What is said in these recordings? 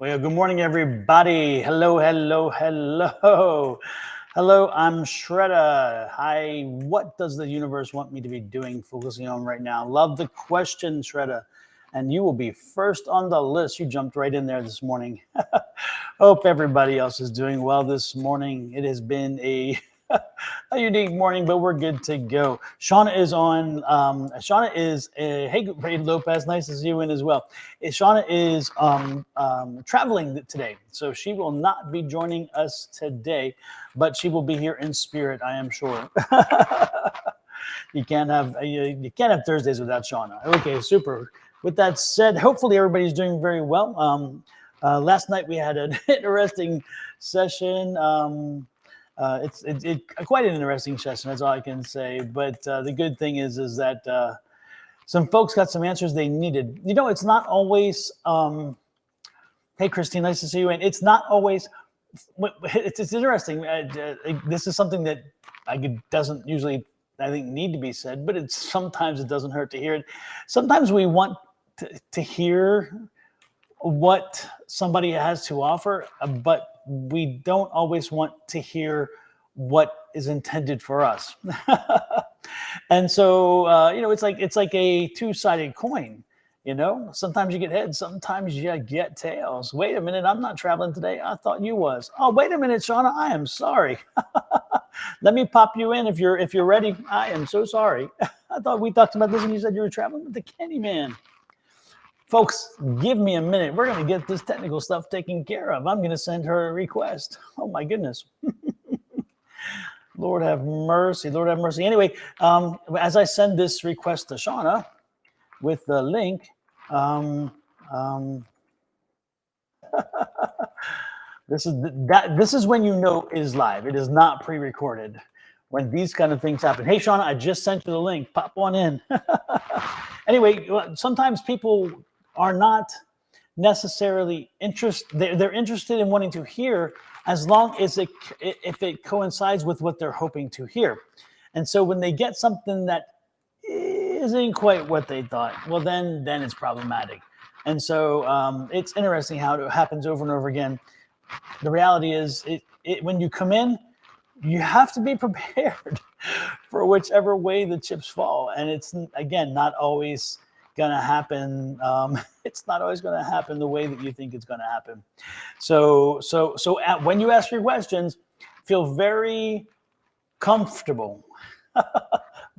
Well, good morning, everybody. Hello, hello, hello. Hello, I'm Shredda. Hi, what does the universe want me to be doing, focusing on right now? Love the question, Shredda. And you will be first on the list. You jumped right in there this morning. Hope everybody else is doing well this morning. It has been a unique morning, but we're good to go. Shawna is on. Shawna is, hey, Ray Lopez, nice to see you in as well. Shawna is traveling today, so she will not be joining us today, but she will be here in spirit, I am sure. You can't have Thursdays without Shawna. Okay, super. With that said, hopefully everybody's doing very well. Last night we had an interesting session. It's quite an interesting session. That's all I can say. But the good thing is that some folks got some answers they needed. You know, it's not always. Hey, Christine, nice to see you. And it's not always. It's interesting. This is something that doesn't usually, I think, need to be said, but sometimes it doesn't hurt to hear it. Sometimes we want to hear what somebody has to offer, but we don't always want to hear what is intended for us. And so, it's like a two-sided coin. You know, sometimes you get heads, sometimes you get tails. Wait a minute, I'm not traveling today. I thought you was. Oh, wait a minute, Shawna, I am sorry. Let me pop you in if you're ready. I am so sorry. I thought we talked about this and you said you were traveling with the Candyman. Folks, give me a minute. We're going to get this technical stuff taken care of. I'm going to send her a request. Oh, my goodness. Lord have mercy. Lord have mercy. Anyway, as I send this request to Shawna with the link, this is when you know it is live. It is not pre-recorded. When these kind of things happen. Hey, Shawna, I just sent you the link. Pop on in. Anyway, sometimes people are not necessarily interested. They're interested in wanting to hear as long as if it coincides with what they're hoping to hear. And so when they get something that isn't quite what they thought, well, then it's problematic. And so it's interesting how it happens over and over again. The reality is, when you come in, you have to be prepared for whichever way the chips fall. And it's, again, not always going to happen. It's not always going to happen the way that you think it's going to happen. So when you ask your questions, feel very comfortable.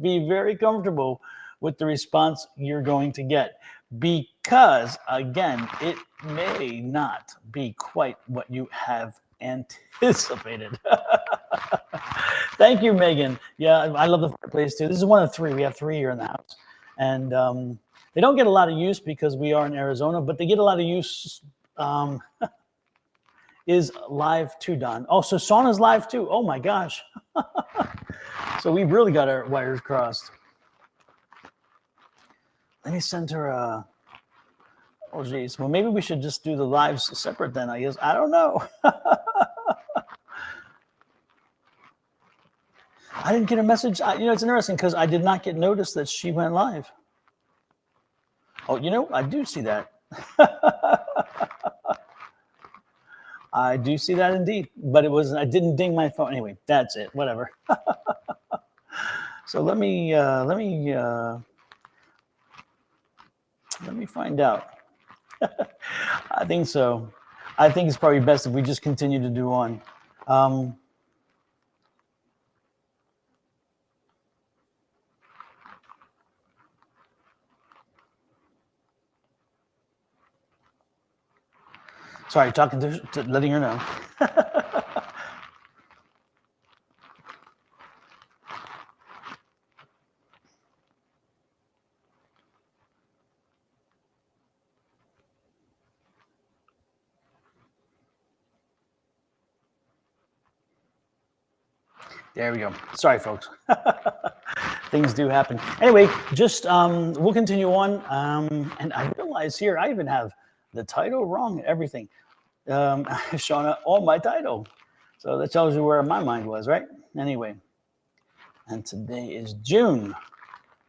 Be very comfortable with the response you're going to get. Because, again, it may not be quite what you have anticipated. Thank you, Megan. Yeah, I love the fireplace too. This is one of three. We have three here in the house. And they don't get a lot of use because we are in Arizona, but they get a lot of use. Is live too, Don? Oh, so Shawna's live too. Oh my gosh. So we've really got our wires crossed. Let me send her a. Oh, geez. Well, maybe we should just do the lives separate then, I guess. I don't know. I didn't get a message. It's interesting because I did not get notice that she went live. Oh, I do see that. I do see that indeed, but I didn't ding my phone. Anyway, that's it. Whatever. So let me find out. I think so. I think it's probably best if we just continue to do on. Sorry, talking to letting her know. There we go. Sorry, folks. Things do happen. Anyway, just we'll continue on. And I realize here I even have the title wrong and everything. Shawna, my title. So that tells you where my mind was, right? Anyway, and today is June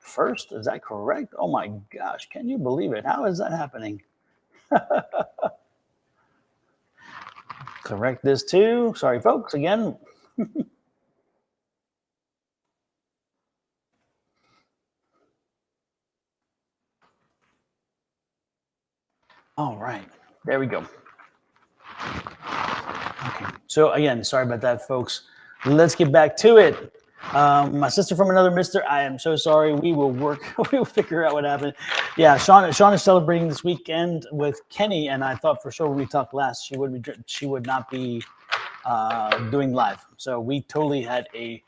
1st. Is that correct? Oh my gosh, can you believe it? How is that happening? correct this too. Sorry, folks, again. All right, there we go. Okay, so again, sorry about that, folks. Let's get back to it. My sister from another mister, I am so sorry. We will work. We will figure out what happened. Yeah, Shawna is celebrating this weekend with Kenny, and I thought for sure when we talked last, she would not be doing live. So we totally had a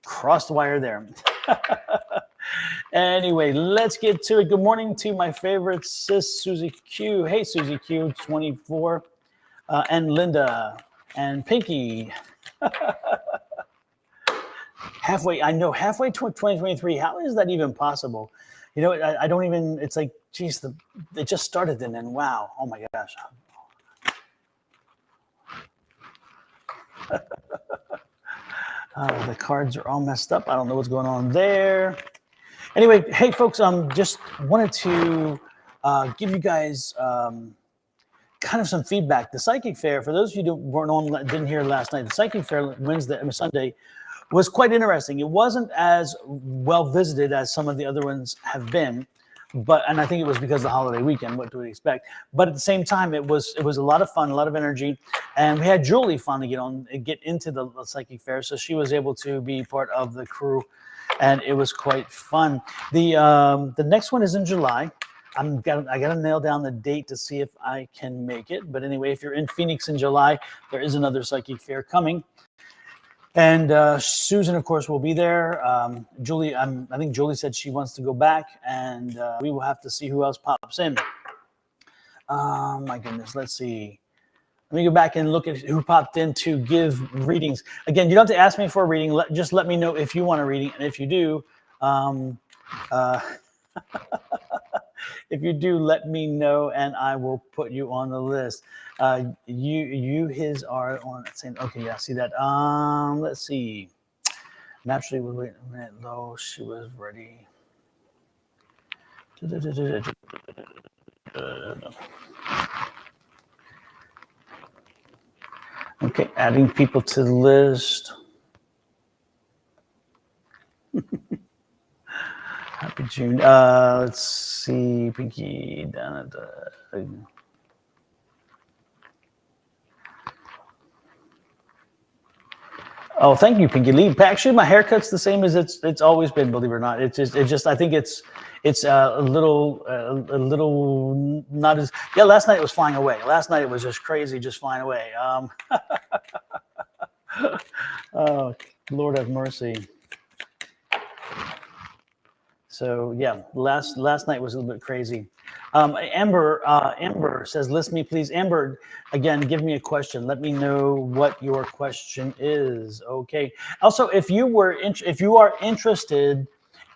crossed wire there. Anyway, let's get to it. Good morning to my favorite sis, Susie Q. Hey, Susie Q, 24, and Linda and Pinky. Halfway to 2023. How is that even possible? You know, I don't even, it's like, geez, it just started and then, wow. Oh my gosh. The cards are all messed up. I don't know what's going on there. Anyway, hey folks, just wanted to give you guys kind of some feedback. The Psychic Fair, for those of you who didn't hear last night, the Psychic Fair Sunday was quite interesting. It wasn't as well visited as some of the other ones have been, and I think it was because of the holiday weekend. What do we expect? But at the same time, it was a lot of fun, a lot of energy, and we had Julie finally get into the Psychic Fair, so she was able to be part of the crew, and it was quite fun. The next one is in July. I gotta nail down the date to see if I can make it. But anyway, if you're in Phoenix in July, there is another Psychic Fair coming. And Susan, of course, will be there. Julie, I think Julie said she wants to go back, and we will have to see who else pops in. My goodness, let's see. Let me go back and look at who popped in to give readings. Again, you don't have to ask me for a reading. Just let me know if you want a reading, and if you do, if you do, let me know, and I will put you on the list. His are on saying, okay, yeah, see that. Let's see. Naturally, wait a minute. Low, she was ready. Okay, adding people to the list. Happy June. Let's see, Pinky down at the. Oh, thank you, Pinky Lee. Actually, my haircut's the same as it's always been. Believe it or not, it's just. I think it's a little not as. Yeah, last night it was flying away. Last night it was just crazy, just flying away. Oh, Lord have mercy. So yeah, last night was a little bit crazy. Amber says, "List me, please." Amber, again, give me a question. Let me know what your question is. Okay. Also, if you are interested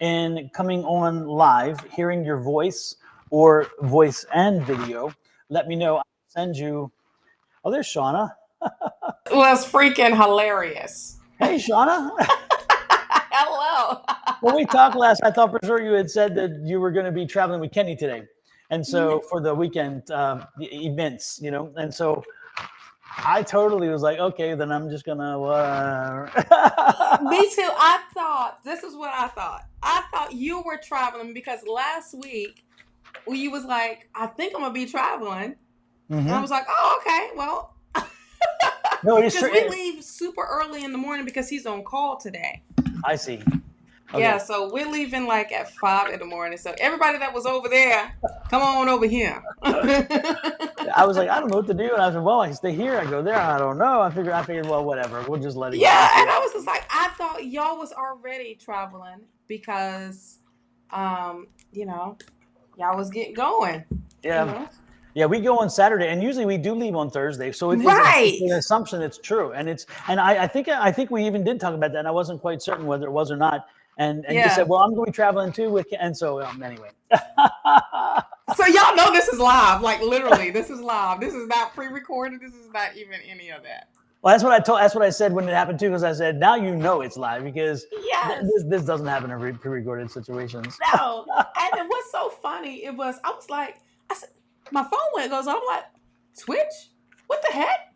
in coming on live, hearing your voice or voice and video, let me know. I'll send you. Oh, there's Shawna. It was freaking hilarious. Hey, Shawna. Hello. When we talked last, I thought for sure you had said that you were going to be traveling with Kenny today. And so for the weekend events, and so I totally was like, okay, then I'm just going to. Me too. I thought, this is what I thought. I thought you were traveling because last week you was like, I think I'm going to be traveling. Mm-hmm. And I was like, oh, okay, well. No, it is true. We leave super early in the morning because he's on call today. I see. Okay. Yeah, so we're leaving like at 5 in the morning. So everybody that was over there, come on over here. I was like, I don't know what to do. And I said, well, I can stay here. I go there. I don't know. I figured, well, whatever. We'll just let it go. Yeah, and I was just like, I thought y'all was already traveling because, y'all was getting going. Yeah. Yeah, we go on Saturday, and usually we do leave on Thursday. So it's an assumption it's true, and I think we even did talk about that. And I wasn't quite certain whether it was or not. And you said, well, I'm going to be traveling too and so anyway. So y'all know this is live, like literally, this is live. This is not pre-recorded. This is not even any of that. Well, that's what I said when it happened too, because I said, now you know it's live because this doesn't happen in pre-recorded situations. No, and what's so funny, I was like, my phone goes on. I'm like, Twitch? What the heck?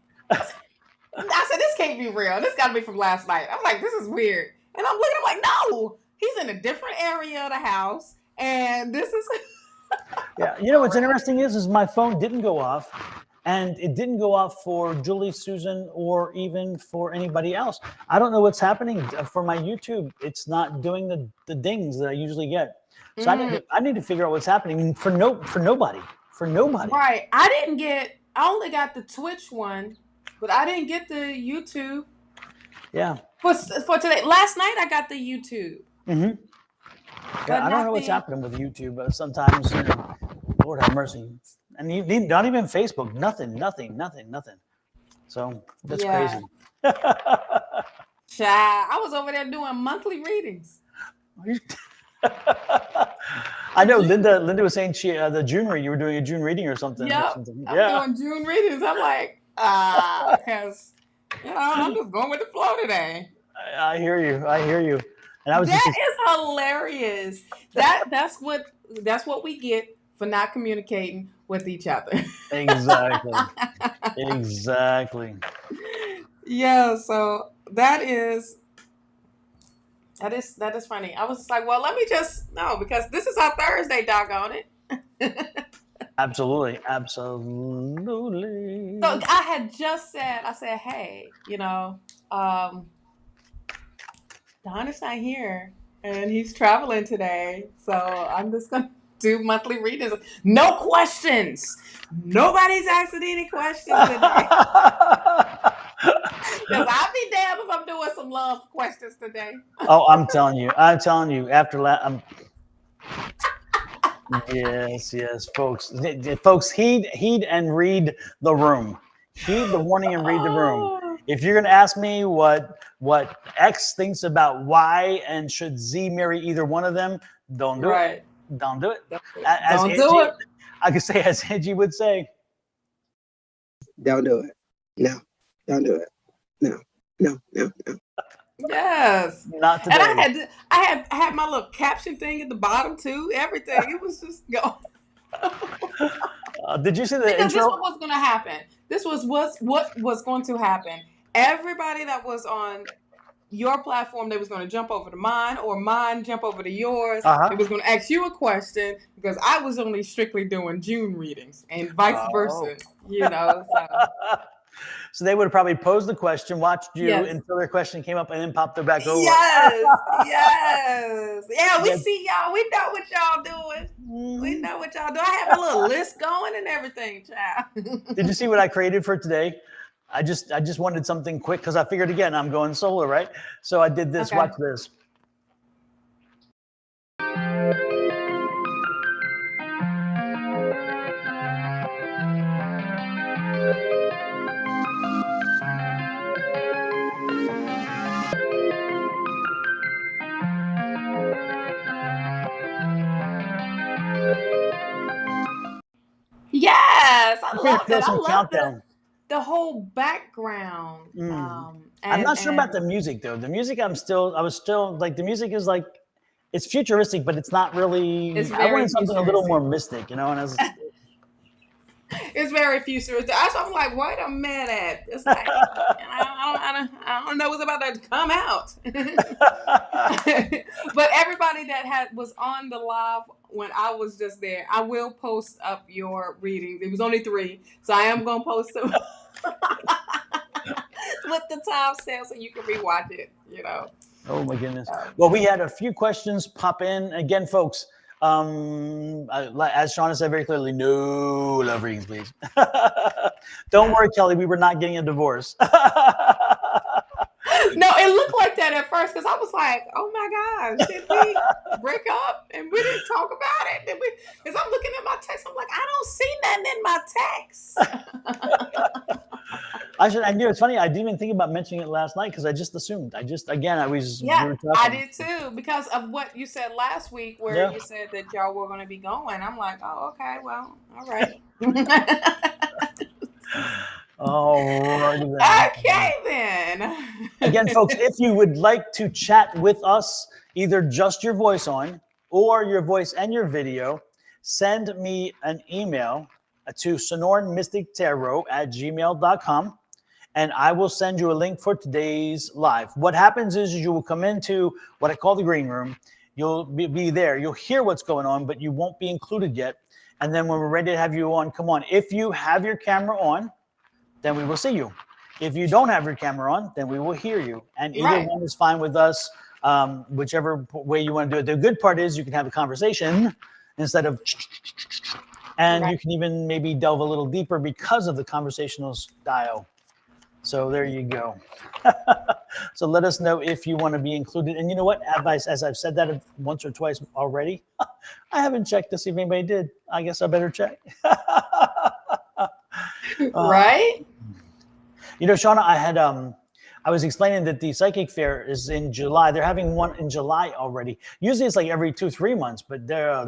I said, this can't be real. This got to be from last night. I'm like, this is weird. And I'm looking, I'm like, no, he's in a different area of the house. And this is. Yeah. You know, what's interesting is my phone didn't go off. And it didn't go off for Julie, Susan, or even for anybody else. I don't know what's happening for my YouTube. It's not doing the dings that I usually get. So I need to figure out what's happening for nobody. Right. I only got the Twitch one, but I didn't get the YouTube. Yeah. For today. Last night I got the YouTube. Mm-hmm. Yeah, I don't know what's happening with YouTube, but sometimes, you know, Lord have mercy. And not even Facebook, nothing. So that's crazy. Child, I was over there doing monthly readings. I know Linda was saying you were doing a June reading or something. Yep, I'm doing June readings. I'm like, because I'm just going with the flow today. I hear you. And I was is hilarious. That's what we get for not communicating with each other. Exactly. Yeah, so that is funny. I was just like, well, let me because this is our Thursday, doggone it. Absolutely. So I had just said, hey, Don is not here and he's traveling today. So I'm just going to do monthly readings. No questions. Nobody's asking any questions today. Because I'll be damned if I'm doing some love questions today. Oh, I'm telling you. After that, yes, folks, heed and read the room. Heed the warning and read the room. If you're going to ask me what X thinks about Y and should Z marry either one of them, don't do it. Don't do it. Don't do it. I could say, as Angie would say, don't do it. No, don't do it. No. Yes. Not today. And I had my little caption thing at the bottom too. Everything. It was just going. Did you see the intro? This was what's going to happen. This was what was going to happen. Everybody that was on your platform, they was going to jump over to mine, or mine jump over to yours. It was going to ask you a question because I was only strictly doing June readings and vice versa. So. So they would have probably posed the question, watched you until their question came up, and then popped it back over. Yes. Yeah, we see y'all. We know what y'all doing. We know what y'all do. I have a little list going and everything, child. Did you see what I created for today? I just wanted something quick because I figured, again, I'm going solo, right? So I did this. Okay. Watch this. Yes, I love that. I love the whole background. I'm not sure about the music though. The music, I was still like, the music is like, it's futuristic, but it's not really. I wanted something a little more mystic, And it's very futuristic. I'm like, wait a minute. It's like, I don't know what's about to come out. But everybody that was on the live when I was just there, I will post up your readings. It was only 3, so I am going to post them with the timestamp so you can rewatch it, Oh my goodness. Well, we had a few questions pop in. Again, folks, as Shawna said very clearly, no love readings, please. Don't worry, Kelly, we were not getting a divorce. No, it looked like that at first because I was like, oh my gosh, did we break up and we didn't talk about it? Because I'm looking at my text, I'm like, I don't see nothing in my text. I knew it's funny. I didn't even think about mentioning it last night because I just assumed. I did too because of what you said last week where you said that y'all were going to be going. I'm like, oh, okay, well, all right. Okay, then. Again, folks, if you would like to chat with us, either just your voice on or your voice and your video, send me an email to sonoranmystictarot@gmail.com. and I will send you a link for today's live. What happens is you will come into what I call the green room. You'll be there. You'll hear what's going on, but you won't be included yet. And then when we're ready to have you on, come on. If you have your camera on, then we will see you. If you don't have your camera on, then we will hear you. And either one is fine with us, whichever way you want to do it. The good part is you can have a conversation instead of, and you can even maybe delve a little deeper because of the conversational style. So there you go. So let us know if you want to be included. And you know what? As I've said that once or twice already, I haven't checked to see if anybody did. I guess I better check. Right? You know, Shawna, I was explaining that the psychic fair is in July. They're having one in July already. Usually it's like every 2-3 months, but they're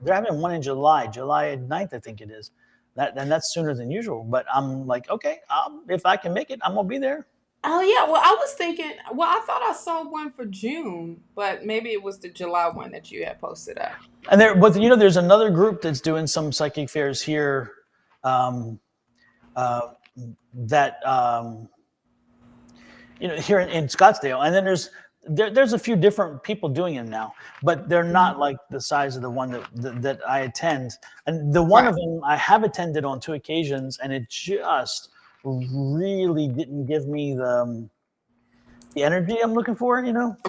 having one in July 9th, I think it is. And that's sooner than usual. But I'm like, okay, if I can make it, I'm gonna be there. Oh yeah. Well, I was thinking. Well, I thought I saw one for June, but maybe it was the July one that you had posted up. And there's another group that's doing some psychic fairs here. Here in Scottsdale, and then there's a few different people doing it now, but they're not like the size of the one that I attend. And the one of them I have attended on 2 occasions, and it just really didn't give me the energy I'm looking for.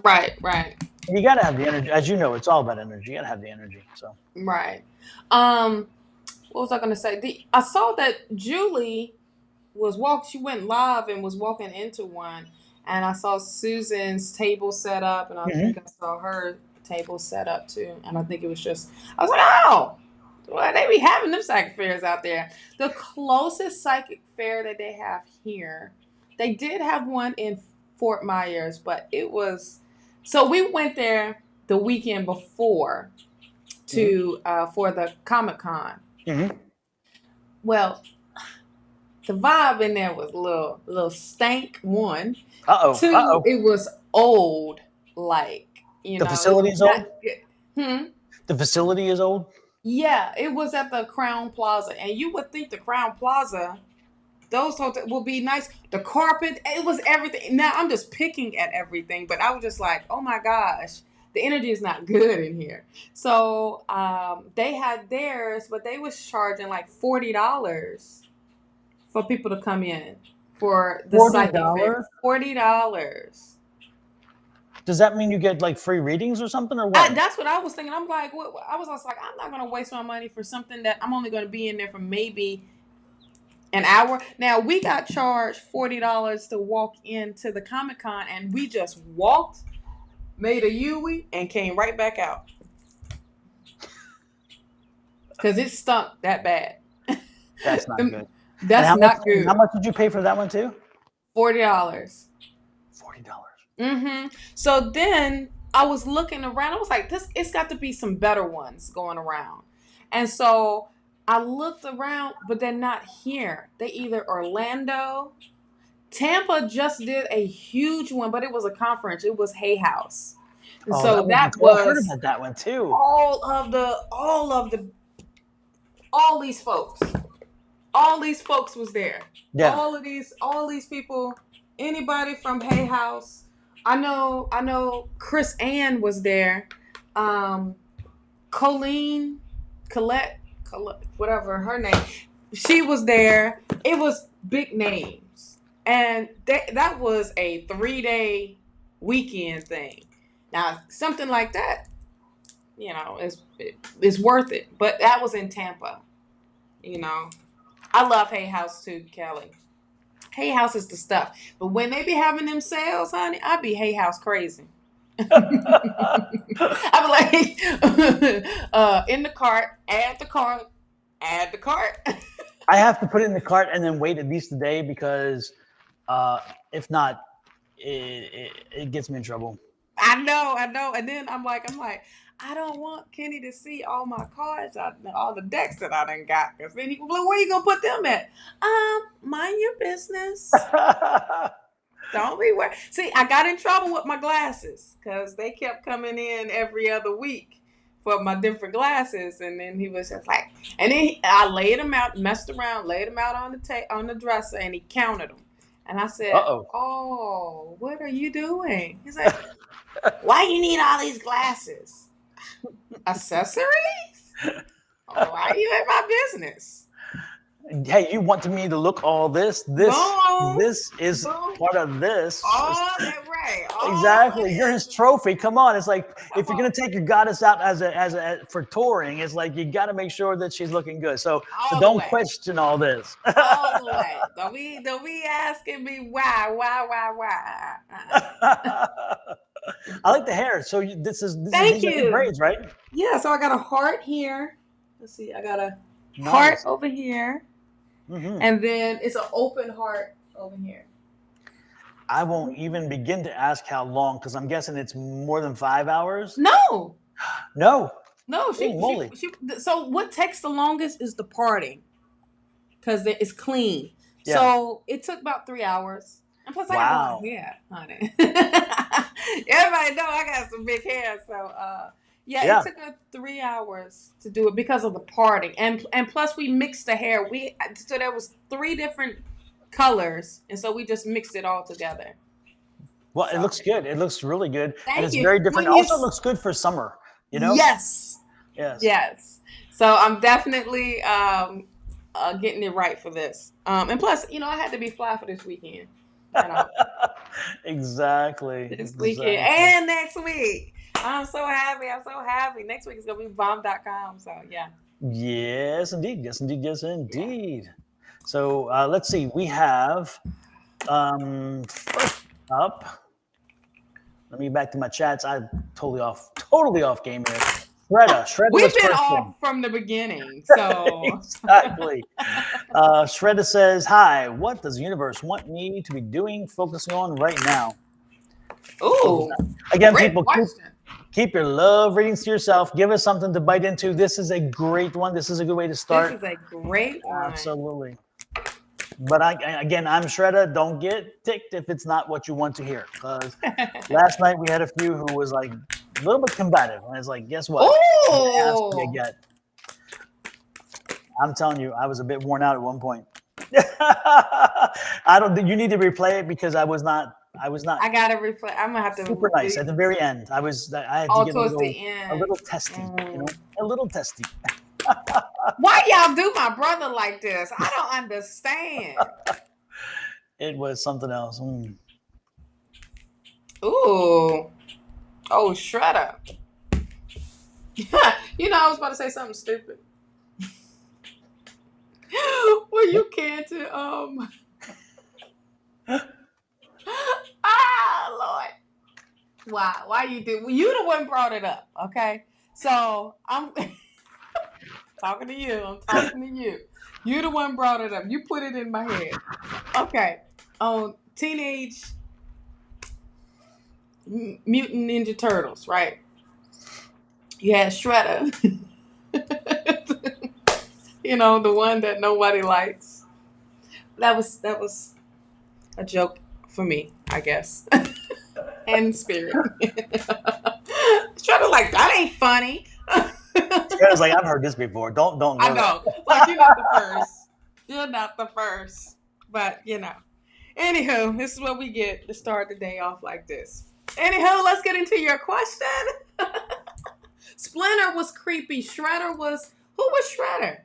Right. You got to have the energy, as you know. It's all about energy. You got to have the energy. So right. What was I going to say? I saw that Julie she went live and was walking into one, and I saw Susan's table set up, and I think I saw her table set up too. And I think it was I was like, oh, well, they be having them psychic fairs out there. The closest psychic fair that they have here, they did have one in Fort Myers, but it was, so we went there the weekend before for the Comic-Con. Well, the vibe in there was a little stank, one. Two, it was old, like, the facility is old? The facility is old? Yeah, it was at the Crown Plaza. And you would think the Crown Plaza, those hotels will be nice. The carpet, it was everything. Now, I'm just picking at everything, but I was just like, oh my gosh, the energy is not good in here. So they had theirs, but they was charging like $40 for people to come in for the psychic fair. $40. Does that mean you get like free readings or something, or what? That's what I was thinking. I'm like, what? I was like, I'm not going to waste my money for something that I'm only going to be in there for maybe an hour. Now, we got charged $40 to walk into the Comic-Con, and we just walked, made a Yui, and came right back out. Because it stunk that bad. That's not good. That's not good. How much did you pay for that one too? $40. $40. So then I was looking around. I was like, it's got to be some better ones going around. And so I looked around, but they're not here. They either Orlando, Tampa just did a huge one, but it was a conference. It was Hay House. And so that was, I heard about that one too. All these folks was there. Yeah. All these people, anybody from Hay House. I know Chris Ann was there. Colette, whatever her name. She was there. It was big names. And that was a 3-day weekend thing. Now, something like that, is worth it. But that was in Tampa. I love Hay House too, Kelly. Hay House is the stuff. But when they be having them sales, honey, I be Hay House crazy. I be like, in the cart, add the cart. I have to put it in the cart and then wait at least a day because if not, it gets me in trouble. I know. And then I'm like, I don't want Kenny to see all my cards, all the decks that I done got. Because then he will be like, where you going to put them at? Mind your business. Don't be worried. See, I got in trouble with my glasses because they kept coming in every other week for my different glasses. And then he was just like, and then I laid them out, messed around, laid them out on the dresser, and he counted them. And I said, Uh-oh. "Oh, what are you doing?" He's like, "Why you need all these glasses? Accessories? Why are you in my business?" Hey, you wanted me to look all this. Boom. This is Boom. part of this. All that right. All Exactly. it You're is. his trophy. Come on. It's like if you're on. gonna take your goddess out for touring, it's like you got to make sure that she's looking good. So All the don't way. question all this. All the way. Don't be asking me why. I like the hair. So this is Thank these are new you. braids, right? Yeah, so I got a heart here. Let's see, I got a Nice. heart over here. Mm-hmm. And then it's an open heart over here. I won't even begin to ask how long because I'm guessing it's more than 5 hours. No. No. She so what takes the longest is the parting. Because it's clean. Yeah. So it took about 3 hours. And plus I got a lot of hair, honey. Everybody know I got some big hair. So it took us 3 hours to do it because of the parting. And plus we mixed the hair. So there was 3 different colors. And so we just mixed it all together. Well, it looks good. It looks really good. And it's you. very different. Also looks good for summer, you know? Yes. Yes. So I'm definitely getting it right for this. And plus, I had to be fly for this weekend. Exactly. This weekend and next week. I'm so happy. Next week is going to be bomb.com. So, yeah. Yes, indeed. Yeah. So let's see. We have first up. Let me get back to my chats. I'm totally off game here. Shredda. We've been off from the beginning. So exactly. Shredda says, "Hi. What does the universe want me to be doing, focusing on right now?" Ooh. Again, people, keep your love readings to yourself. Give us something to bite into. This is a great one. This is a good way to start. This is a great one. Absolutely. But I'm Shredda. Don't get ticked if it's not what you want to hear. Because last night we had a few who was like a little bit combative. And it's like, guess what? Oh. Ask me again. I'm telling you, I was a bit worn out at one point. You need to replay it because I was not. I gotta replay. I'm gonna have to. Super nice at the very end. I had to give towards a little testy. A little testy. Why y'all do my brother like this? I don't understand. It was something else. Ooh. Oh, Shredda. I was about to say something stupid. Well, you can't. Lord. Why you do? You the one brought it up, okay? So I'm talking to you. You the one brought it up. You put it in my head. Okay. Teenage Mutant Ninja Turtles, right? You had Shredder. The one that nobody likes. That was a joke for me, I guess. And spirit. Shredder like, that ain't funny. Shredder's like, I've heard this before. Don't. I know. Like, you're not the first. You're not the first. But, Anywho, this is what we get to start the day off like this. Anywho, let's get into your question. Splinter was creepy. Who was Shredder?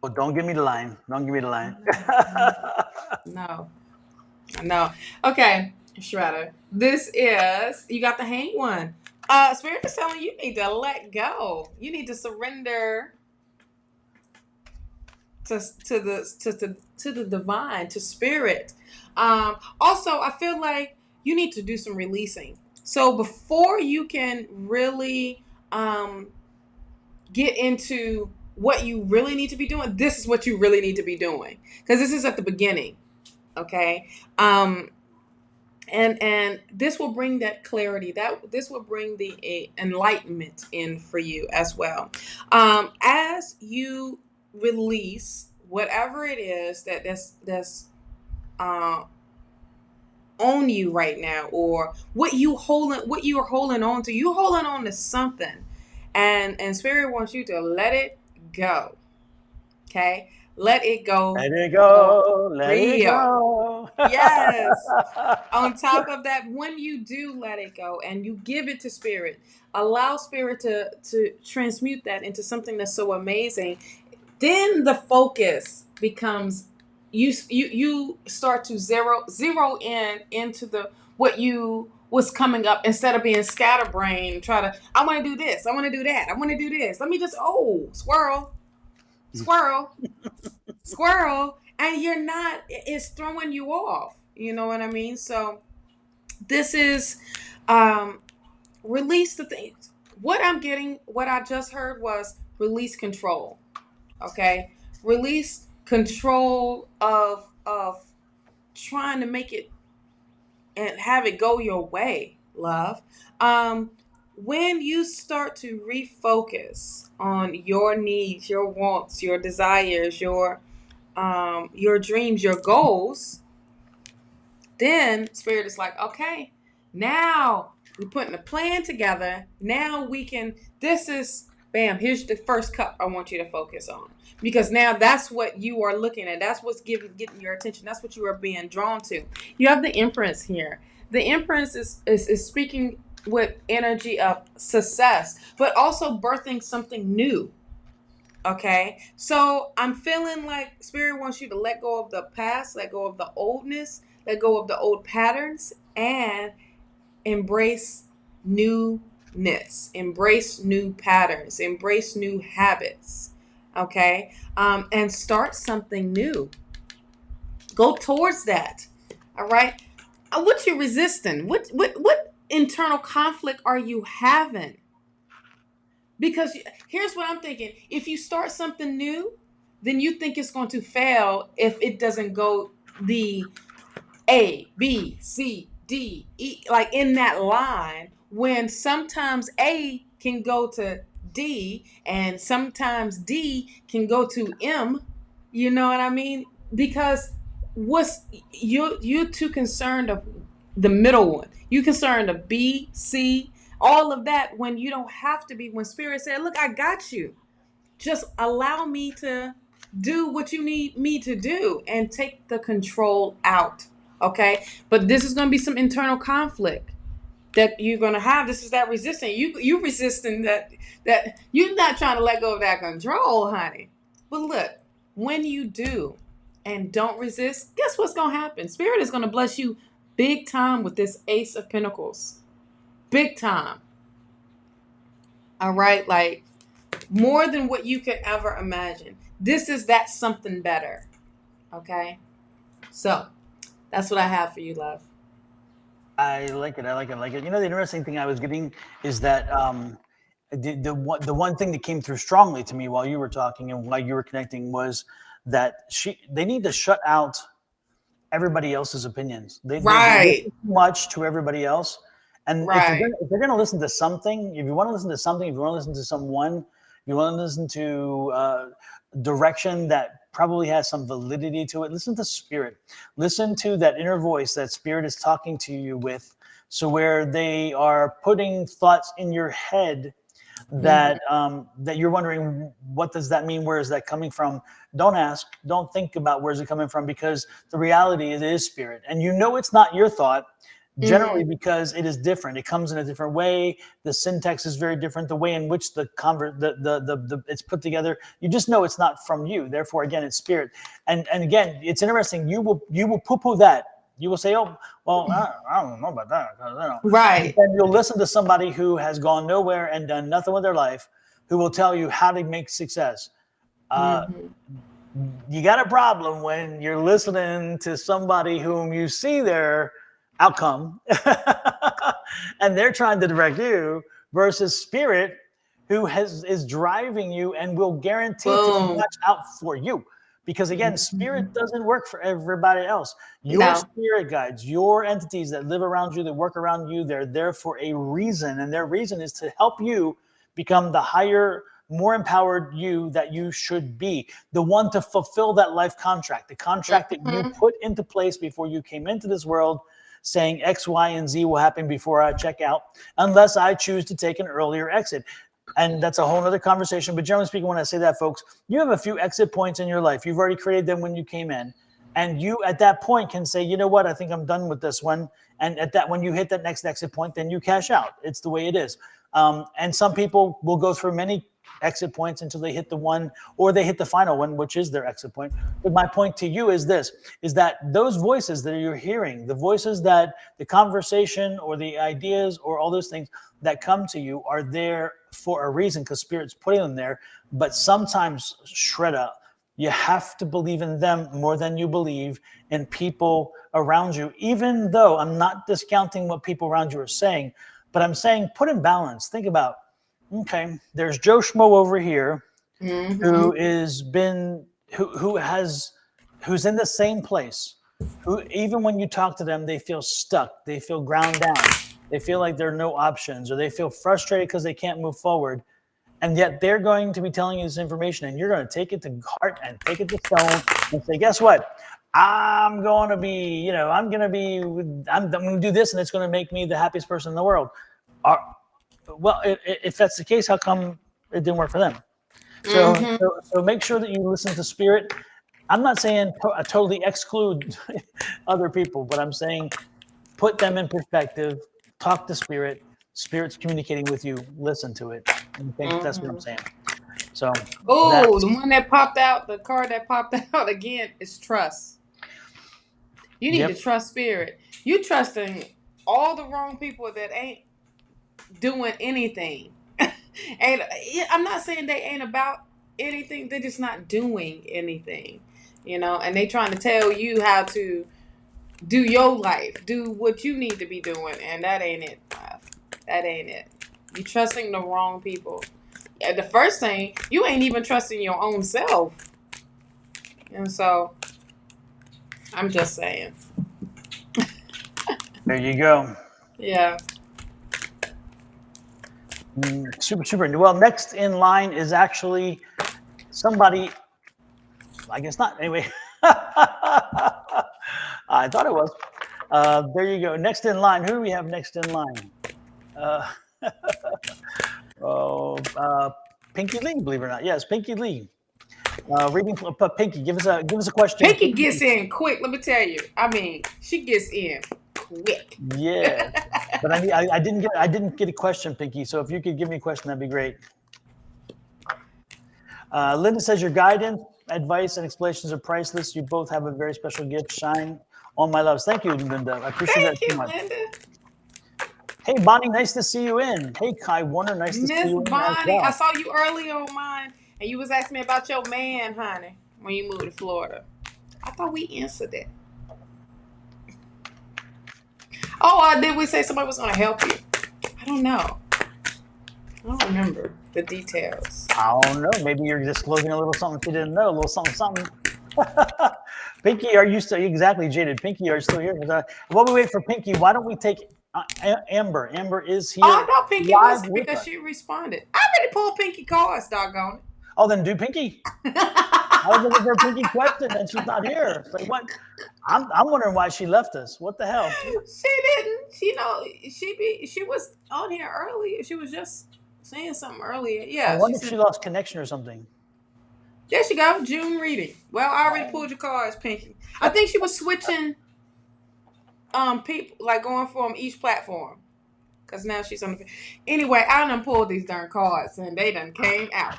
Oh, don't give me the line. No. Okay, Shredder. This is, you got the hang one. Spirit is telling you need to let go. You need to surrender to the divine, to spirit. Also, I feel like you need to do some releasing. So before you can really get into what you really need to be doing, this is what you really need to be doing. Because this is at the beginning. Okay? And this will bring that clarity. This will bring the enlightenment in for you as well. As you release whatever it is that's on you right now, or what you're holding on to. You're holding on to something, and Spirit wants you to let it go. Okay, let it go. Let it go. Let it go. Yes. On top of that, when you do let it go and you give it to spirit, allow spirit to transmute that into something that's so amazing, then the focus becomes you start to zero in into the what you was coming up, instead of being scatterbrained, try to, I want to do this, I want to do that, I want to do this, let me just, oh, squirrel, squirrel, squirrel, and you're not, it's throwing you off, you know what I mean? So this is release the things. What I'm getting, what I just heard was release control. Okay, release control of trying to make it and have it go your way, love. When you start to refocus on your needs, your wants, your desires, your dreams, your goals, then spirit is like, okay, now we're putting a plan together. Now we can, this is, bam, here's the first cup I want you to focus on. Because now that's what you are looking at. That's what's getting your attention. That's what you are being drawn to. You have the Empress here. The Empress is speaking with energy of success, but also birthing something new. Okay, so I'm feeling like spirit wants you to let go of the past, let go of the oldness, let go of the old patterns, and embrace newness, embrace new patterns, embrace new habits. Okay, and start something new. Go towards that. All right. What you resisting? What internal conflict are you having? Because here's what I'm thinking. If you start something new, then you think it's going to fail if it doesn't go the A, B, C, D, E, like in that line, when sometimes A can go to D and sometimes D can go to M. You know what I mean? Because what's you're too concerned of the middle one. You concerned of B, C, all of that, when you don't have to be. When spirit said, look, I got you, just allow me to do what you need me to do and take the control out. Okay, but this is going to be some internal conflict that you're going to have. This is that resistance. You resisting that you're not trying to let go of that control, honey. But look, when you do and don't resist, guess what's going to happen? Spirit is going to bless you big time with this Ace of Pentacles. Big time. All right, like more than what you could ever imagine. This is that something better. Okay, so that's what I have for you, love. I like it. I like it. I like it. You know, the interesting thing I was getting is that the one thing that came through strongly to me while you were talking and while you were connecting was that they need to shut out everybody else's opinions. They Right. listen too much to everybody else. And Right. if they're going to listen to something, if you want to listen to something, if you want to listen to someone, if you want to listen to direction that probably has some validity to it, listen to spirit. Listen to that inner voice that spirit is talking to you with. So where they are putting thoughts in your head that that you're wondering, what does that mean? Where is that coming from? Don't ask. Don't think about where's it coming from, because the reality is it is spirit, and you know it's not your thought. Generally, because it is different. It comes in a different way. The syntax is very different. The way in which the it's put together, you just know it's not from you. Therefore, again, it's spirit. And again, it's interesting. You will poo-poo that. You will say, "Oh, well, I don't know about that." Right. And you'll listen to somebody who has gone nowhere and done nothing with their life, who will tell you how to make success. You got a problem when you're listening to somebody whom you see their outcome and they're trying to direct you, versus spirit, who is driving you and will guarantee to watch out for you. Because again, spirit doesn't work for everybody else. Your spirit guides, your entities that live around you, that work around you, they're there for a reason. And their reason is to help you become the higher, more empowered you that you should be. The one to fulfill that life contract, the contract that you put into place before you came into this world, saying X, Y, and Z will happen before I check out, unless I choose to take an earlier exit. And that's a whole other conversation. But generally speaking, when I say that, folks, you have a few exit points in your life. You've already created them when you came in. And you at that point can say, you know what, I think I'm done with this one. And at that, when you hit that next exit point, then you cash out. It's the way it is. And some people will go through many exit points until they hit the one, or they hit the final one, which is their exit point. But my point to you is this, is that those voices that you're hearing, the voices that the conversation or the ideas or all those things that come to you are there for a reason, because Spirit's putting them there. But sometimes, Shredda, you have to believe in them more than you believe in people around you, even though I'm not discounting what people around you are saying, but I'm saying put in balance. Think about, okay, there's Joe Schmo over here who is been who's in the same place, who even when you talk to them, they feel stuck, they feel ground down, they feel like there are no options, or they feel frustrated because they can't move forward. And yet they're going to be telling you this information, and you're going to take it to heart and take it to stone and say, guess what? I'm going to be, I'm going to do this, and it's going to make me the happiest person in the world. Well, if that's the case, how come it didn't work for them? So make sure that you listen to Spirit. I'm not saying totally exclude other people, but I'm saying put them in perspective, talk to Spirit. Spirit's communicating with you. Listen to it. I think that's what I'm saying. So, the one that popped out, the card that popped out again is trust. You need to trust Spirit. You trusting all the wrong people that ain't doing anything. And I'm not saying they ain't about anything. They're just not doing anything, and they trying to tell you how to do your life, do what you need to be doing, and that ain't it. That ain't it. You trusting the wrong people. The first thing, you ain't even trusting your own self. And so, I'm just saying. There you go. Yeah. Super. Well, next in line is actually somebody, I guess not. Anyway, I thought it was. There you go. Next in line. Who do we have next in line? Pinky Lee, believe it or not. Yes, Pinky Lee. Reading Pinky, give us a question. Pinky gets in quick. Let me tell you. I mean, she gets in quick. Yeah, but I didn't get a question, Pinky. So if you could give me a question, that'd be great. Linda says your guidance, advice, and explanations are priceless. You both have a very special gift. Shine on my loves. Thank you, Linda. I appreciate that so much. Linda. Hey, Bonnie, nice to see you in. Hey, Kai Warner, nice to see you in. Bonnie, as well. I saw you earlier on mine, and you was asking me about your man, honey, when you moved to Florida. I thought we answered it. Oh, did we say somebody was going to help you? I don't know. I don't remember the details. I don't know. Maybe you're disclosing a little something she didn't know. A little something. Pinky, are you still exactly jaded? Pinky, are you still here? While we wait for Pinky, why don't we take Amber? Amber is here. Oh, I thought Pinky was because she responded. I already pulled Pinky cards, doggone it. Oh, then do Pinky. I was looking for a Pinky question, and she's not here. It's like, what? I'm wondering why she left us. What the hell? She didn't. She was on here earlier. She was just saying something earlier. Yeah. I wonder if she lost connection or something. There she go. June reading. Well, I already pulled your cards, Pinky. I think she was switching people, like going from each platform. Because now she's on the... Anyway, I done pulled these darn cards, and they done came out.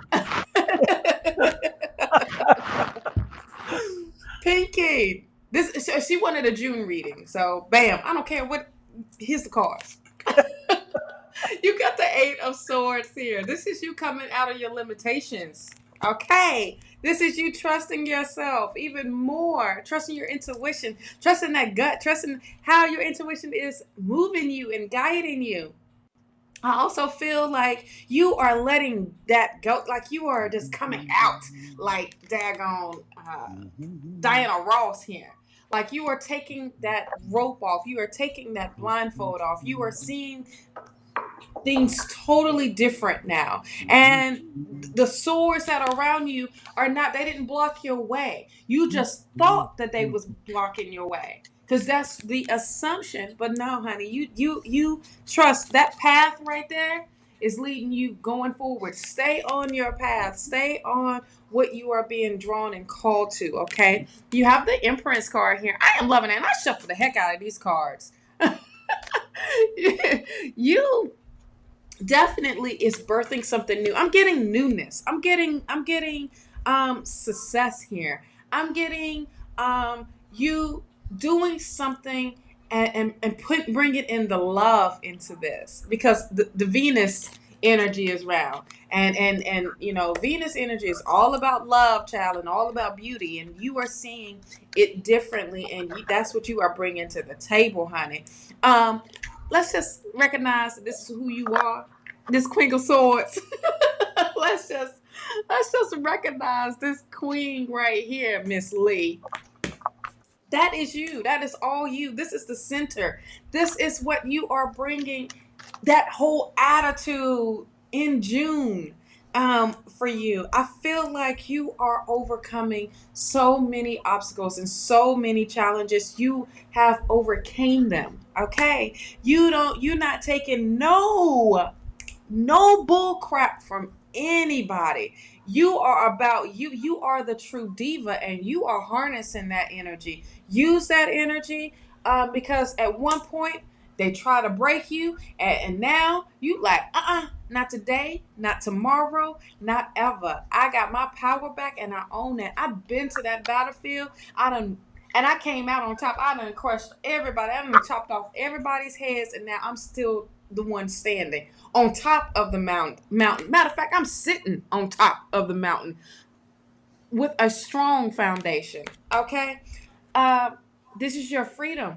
Pinky. She wanted a June reading. So, bam. I don't care what... Here's the cards. You got the 8 of Swords here. This is you coming out of your limitations. Okay. This is you trusting yourself even more. Trusting your intuition. Trusting that gut. Trusting how your intuition is moving you and guiding you. I also feel like you are letting that go. Like you are just coming out like daggone Diana Ross here. Like you are taking that rope off. You are taking that blindfold off. You are seeing things totally different now. And the swords that are around you they didn't block your way. You just thought that they was blocking your way. Because that's the assumption. But no, honey, you trust that path right there is leading you going forward. Stay on your path. Stay on what you are being drawn and called to, okay? You have the Empress card here. I am loving it. And I shuffle the heck out of these cards. You definitely is birthing something new. I'm getting newness. I'm getting success here. I'm getting you doing something and bringing in the love into this, because the Venus energy is round, and you know, Venus energy is all about love, child, and all about beauty, and you are seeing it differently, and that's what you are bringing to the table, honey. Let's just recognize that this is who you are, this Queen of Swords. let's just recognize this queen right here, Miss Lee. That is you. That is all you. This is the center. This is what you are bringing, that whole attitude in June for you. I feel like you are overcoming so many obstacles and so many challenges. You have overcame them. Okay. You're not taking no bull crap from anybody. You are about you. You are the true diva, and you are harnessing that energy. Use that energy, because at one point they try to break you, and now you like, not today, not tomorrow, not ever. I got my power back, and I own it. I've been to that battlefield. And I came out on top. I done crushed everybody. I done chopped off everybody's heads, and now I'm still the one standing on top of the mountain. Matter of fact, I'm sitting on top of the mountain with a strong foundation. Okay? This is your freedom.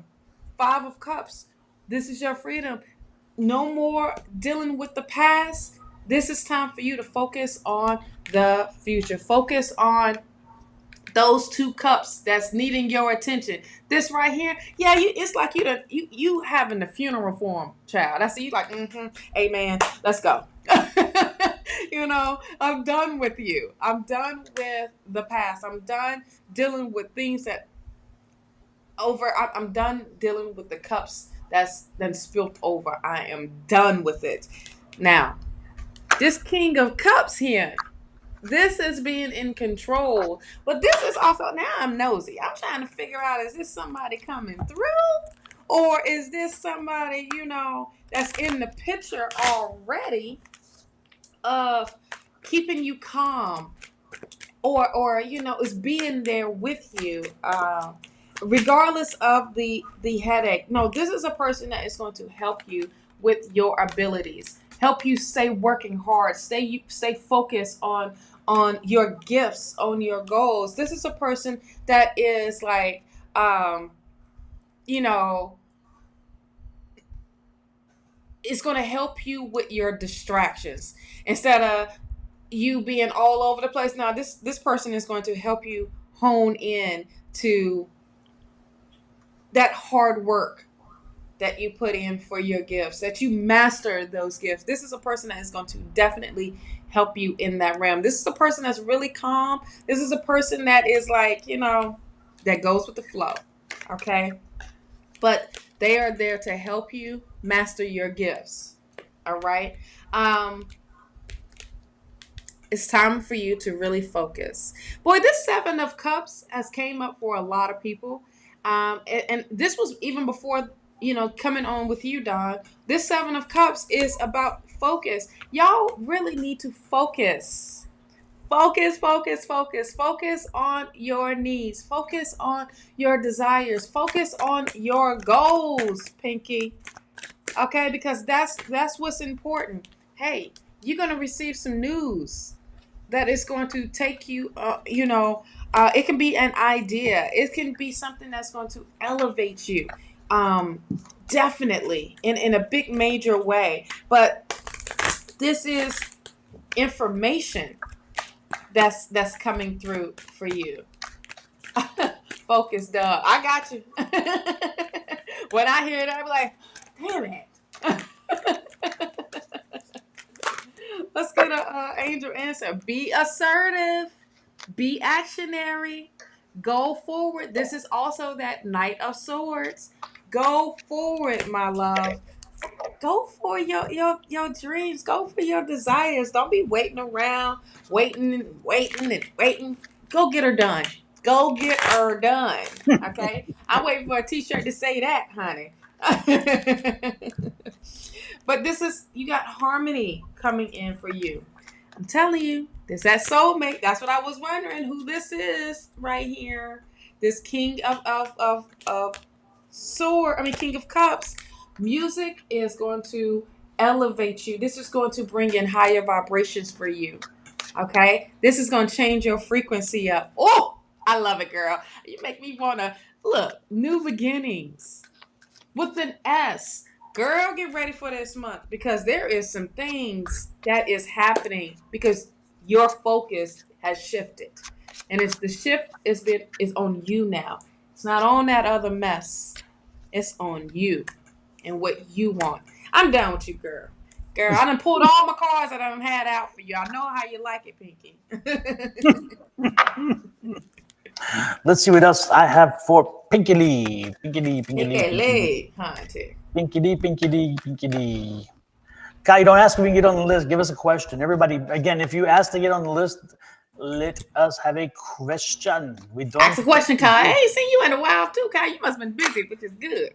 5 of Cups. This is your freedom. No more dealing with the past. This is time for you to focus on the future. Focus on those 2 cups that's needing your attention. This right here, yeah, it's like you having the funeral for him, child. I see you like, amen, let's go. You know, I'm done with you. I'm done with the past. I'm done dealing with things that I'm done dealing with the cups that's then spilt over. I am done with it. Now, this King of Cups here, this is being in control. But this is also, now I'm nosy. I'm trying to figure out, is this somebody coming through? Or is this somebody, you know, that's in the picture already of keeping you calm? Or you know, is being there with you. Regardless of the headache. No, this is a person that is going to help you with your abilities. Help you stay working hard. Stay focused on your gifts, on your goals. This is a person that is like, you know, it's going to help you with your distractions instead of you being all over the place. Now, this person is going to help you hone in to that hard work that you put in for your gifts, that you master those gifts. This is a person that is going to definitely help you in that realm. This is a person that's really calm. This is a person that is like, you know, that goes with the flow. Okay. But they are there to help you master your gifts. All right. It's time for you to really focus. Boy, this 7 of Cups has came up for a lot of people. And this was even before, you know, coming on with you, Don. This 7 of Cups is about focus. Y'all really need to focus. Focus on your needs. Focus on your desires. Focus on your goals, Pinky. Okay, because that's what's important. Hey, you're going to receive some news that is going to take you, you know, it can be an idea. It can be something that's going to elevate you, definitely in a big major way. But this is information that's coming through for you. Focus, dog. I got you. When I hear that, I'm like, damn it. Let's get an angel answer. Be assertive. Be actionary. Go forward. This is also that Knight of Swords. Go forward, my love. go for your dreams. Go for your desires. Don't be waiting around, waiting and waiting and waiting. Go get her done. Go get her done. Okay? I'm waiting for a t-shirt to say that, honey. But you got harmony coming in for you. I'm telling you, this that soulmate. That's what I was wondering who this is right here. This king of King of Cups. Music is going to elevate you. This is going to bring in higher vibrations for you. Okay? This is going to change your frequency up. Oh, I love it, girl. You make me want to look, new beginnings with an S. Girl, get ready for this month because there is some things that is happening because your focus has shifted. And it's the shift is on you now. It's not on that other mess. It's on you and what you want. I'm down with you, girl. Girl, I done pulled all my cards that I done had out for you. I know how you like it, Pinky. Let's see what else I have for Pinky Lee. Pinky Lee, Pinky Lee. Pinky Lee, hunter. Pinky Lee, Pinky Lee, Pinky Lee. Kai, don't ask if we can get on the list. Give us a question. Everybody, again, if you ask to get on the list, let us have a question. We don't ask a question, Kai. I ain't seen you in a while too, Kai. You must have been busy, which is good.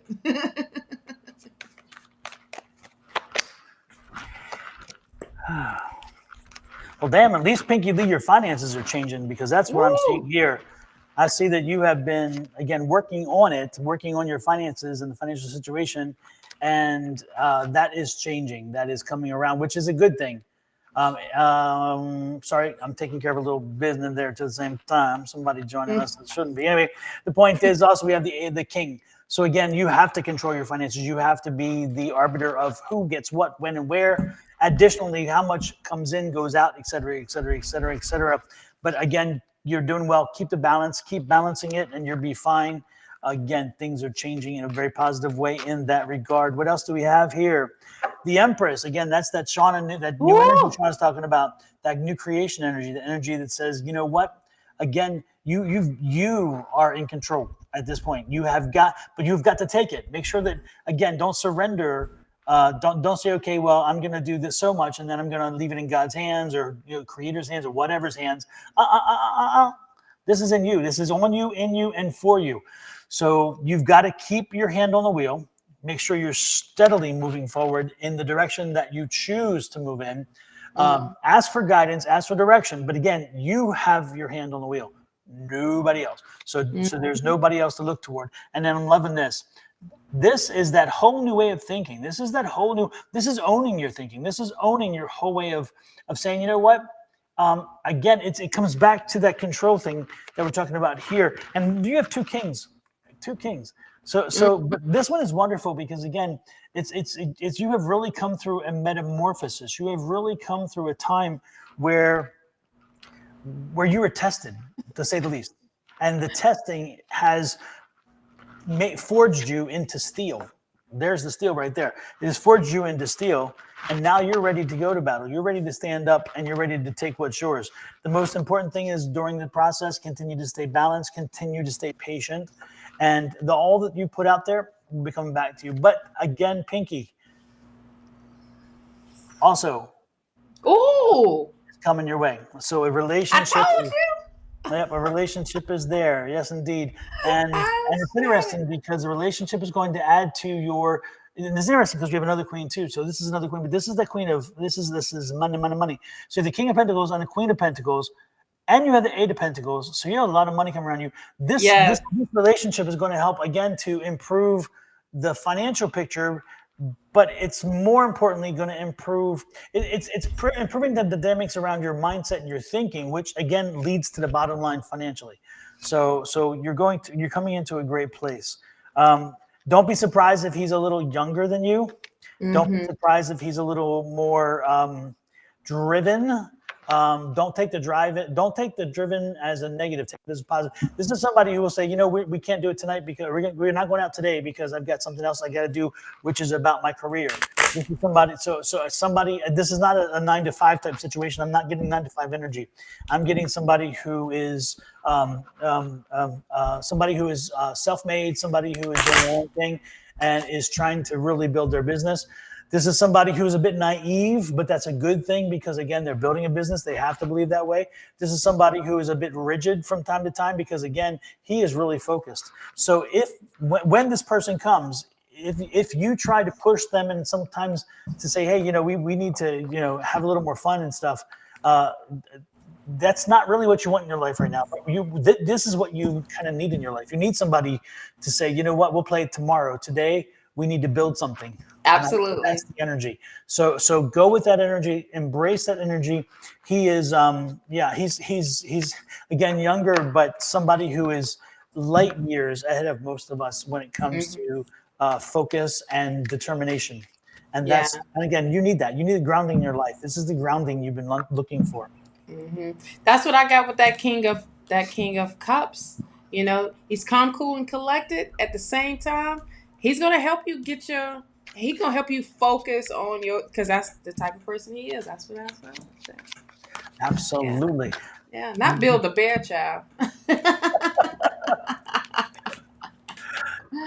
Well, damn, at least Pinky Lee, your finances are changing because that's what I'm seeing here. I see that you have been, again, working on your finances and the financial situation, and that is changing. That is coming around, which is a good thing. Sorry, I'm taking care of a little business there at the same time. Somebody joining us that shouldn't be. Anyway, the point is also we have the king. So again, you have to control your finances. You have to be the arbiter of who gets what, when, and where. Additionally, how much comes in, goes out, et cetera, et cetera, et cetera, et cetera. But again, you're doing well. Keep the balance. Keep balancing it, and you'll be fine. Again, things are changing in a very positive way in that regard. What else do we have here? The Empress. Again, that's that Shawna, that new energy Shawna's talking about, that new creation energy, the energy that says, you know what? Again, you are in control at this point. You've got to take it. Make sure that, again, don't surrender. Don't say, okay, well, I'm going to do this so much, and then I'm going to leave it in God's hands or Creator's hands or whatever's hands. This is in you. This is on you, in you, and for you. So you've got to keep your hand on the wheel. Make sure you're steadily moving forward in the direction that you choose to move in. Ask for guidance, ask for direction. But again, you have your hand on the wheel. Nobody else. So there's nobody else to look toward. And then I'm loving this. This is that whole new way of thinking. This is owning your thinking. This is owning your whole way of saying, you know what? Again, it comes back to that control thing that we're talking about here. And you have two kings. So, but this one is wonderful because again, it's you have really come through a metamorphosis. You have really come through a time where you were tested, to say the least, and the testing has forged you into steel. There's the steel right there. It has forged you into steel, and now you're ready to go to battle. You're ready to stand up, and you're ready to take what's yours. The most important thing is during the process, continue to stay balanced, continue to stay patient, and all that you put out there will be coming back to you. But again, Pinky, also, it's coming your way. So a relationship. I told you. Yep, a relationship is there. Yes, indeed. And it's interesting because the relationship is going to add to your. And it's interesting because we have another queen too. So this is another queen, but this is the queen of this is money, money, money. So you have the King of Pentacles and the Queen of Pentacles, and you have the Eight of Pentacles. So you have a lot of money coming around you. This relationship is going to help again to improve the financial picture. But it's more importantly going to improve. It's improving the dynamics around your mindset and your thinking, which again leads to the bottom line financially. So you're coming into a great place. Don't be surprised if he's a little younger than you. Don't be surprised if he's a little more driven. Don't take the driven as a negative. Take it as a positive. This is somebody who will say, we can't do it tonight because we're not going out today because I've got something else I got to do, which is about my career. This is somebody. So somebody. This is not a 9-to-5 type situation. I'm not getting 9-to-5 energy. I'm getting somebody who is self-made, somebody who is doing their own thing and is trying to really build their business. This is somebody who's a bit naive, but that's a good thing because, again, they're building a business. They have to believe that way. This is somebody who is a bit rigid from time to time because, again, he is really focused. So when this person comes, if you try to push them and sometimes to say, hey, we need to, have a little more fun and stuff, that's not really what you want in your life right now. This is what you kind of need in your life. You need somebody to say, you know what, we'll play it tomorrow. Today, we need to build something. Absolutely. That's the energy. So go with that energy, embrace that energy. He is, he's again, younger, but somebody who is light years ahead of most of us when it comes to focus and determination. And and again, you need that. You need grounding in your life. This is the grounding you've been looking for. That's what I got with that King of Cups. He's calm, cool, and collected. At the same time, he's gonna help you he's gonna help you focus on because that's the type of person he is. That's what I say. Absolutely. Yeah, not Bill the Bear Child.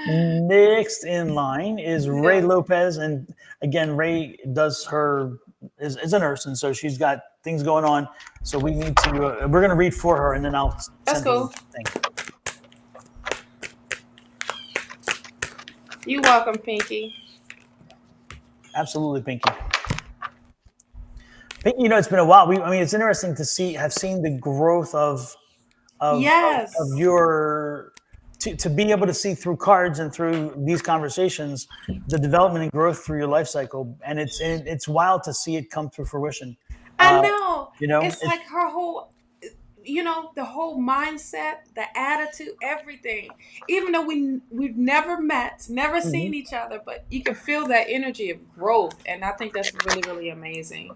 Next in line is Ray Lopez, and again, Ray is a nurse, and so she's got things going on. So we need to. We're going to read for her, and then I'll. That's cool. You're welcome, Pinky. Absolutely, Pinky. Pinky, it's been a while. It's interesting to have seen the growth of your. To be able to see through cards and through these conversations, the development and growth through your life cycle, and it's wild to see it come through fruition. I know. It's like her whole, the whole mindset, the attitude, everything. Even though we've never met, never seen each other, but you can feel that energy of growth, and I think that's really, really amazing.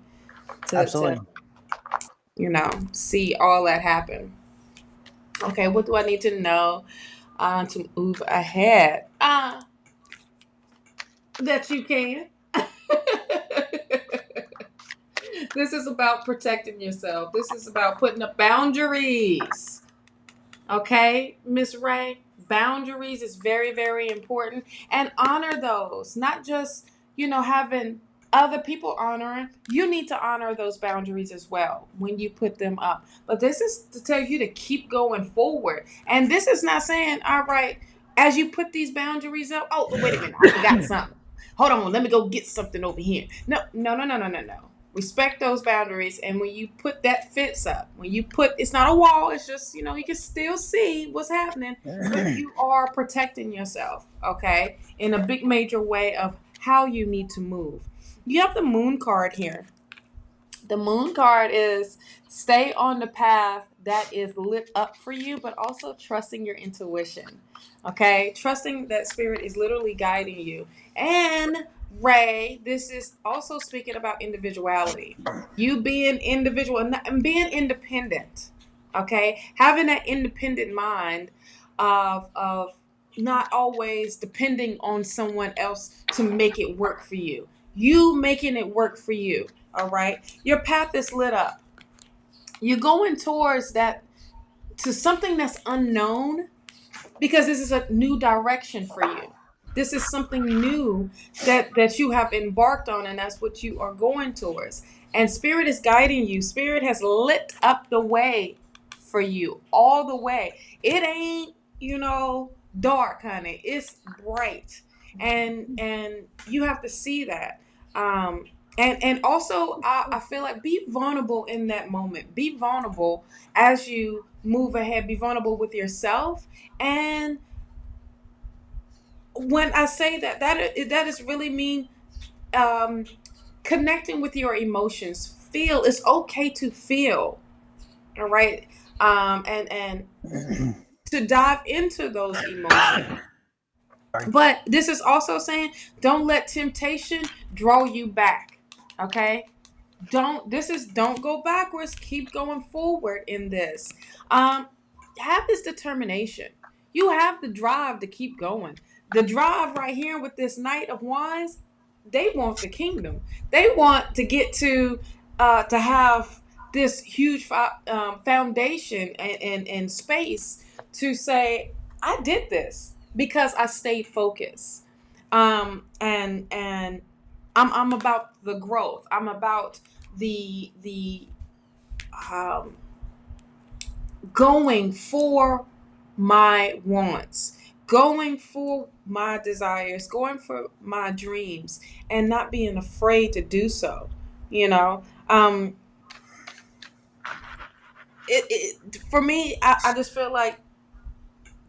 Absolutely. To see all that happen. Okay, what do I need to know? To move ahead. That you can. This is about protecting yourself. This is about putting up boundaries. Okay, Miss Ray? Boundaries is very, very important. And honor those. Not just, having other people honoring. You need to honor those boundaries as well when you put them up. But this is to tell you to keep going forward. And this is not saying, all right, as you put these boundaries up, oh, wait a minute, I forgot something. Hold on, let me go get something over here. No. Respect those boundaries. And when you put that fence up, it's not a wall, it's just, you can still see what's happening, but you are protecting yourself, okay, in a big major way of how you need to move. You have the Moon card here. The Moon card is stay on the path that is lit up for you, but also trusting your intuition. Okay? Trusting that spirit is literally guiding you. And Ray, this is also speaking about individuality. You being individual and being independent. Okay? Having that independent mind of not always depending on someone else to make it work for you. You making it work for you. All right. Your path is lit up. You're going towards to something that's unknown because this is a new direction for you. This is something new that you have embarked on, and that's what you are going towards. And Spirit is guiding you. Spirit has lit up the way for you all the way. It ain't, dark, honey. It's bright. And you have to see that. And also, I feel like be vulnerable in that moment. Be vulnerable as you move ahead. Be vulnerable with yourself. And when I say that is really mean connecting with your emotions. Feel. It's okay to feel. All right. And to dive into those emotions. But this is also saying don't let temptation draw you back. Okay? Don't go backwards. Keep going forward in this. Have this determination. You have the drive to keep going. The drive right here with this Knight of Wands, they want the kingdom. They want to get to have this huge foundation and space to say, I did this because I stayed focused. And I'm about the growth. I'm about the um, going for my wants, going for my desires, going for my dreams, and not being afraid to do so. You know, for me, I just feel like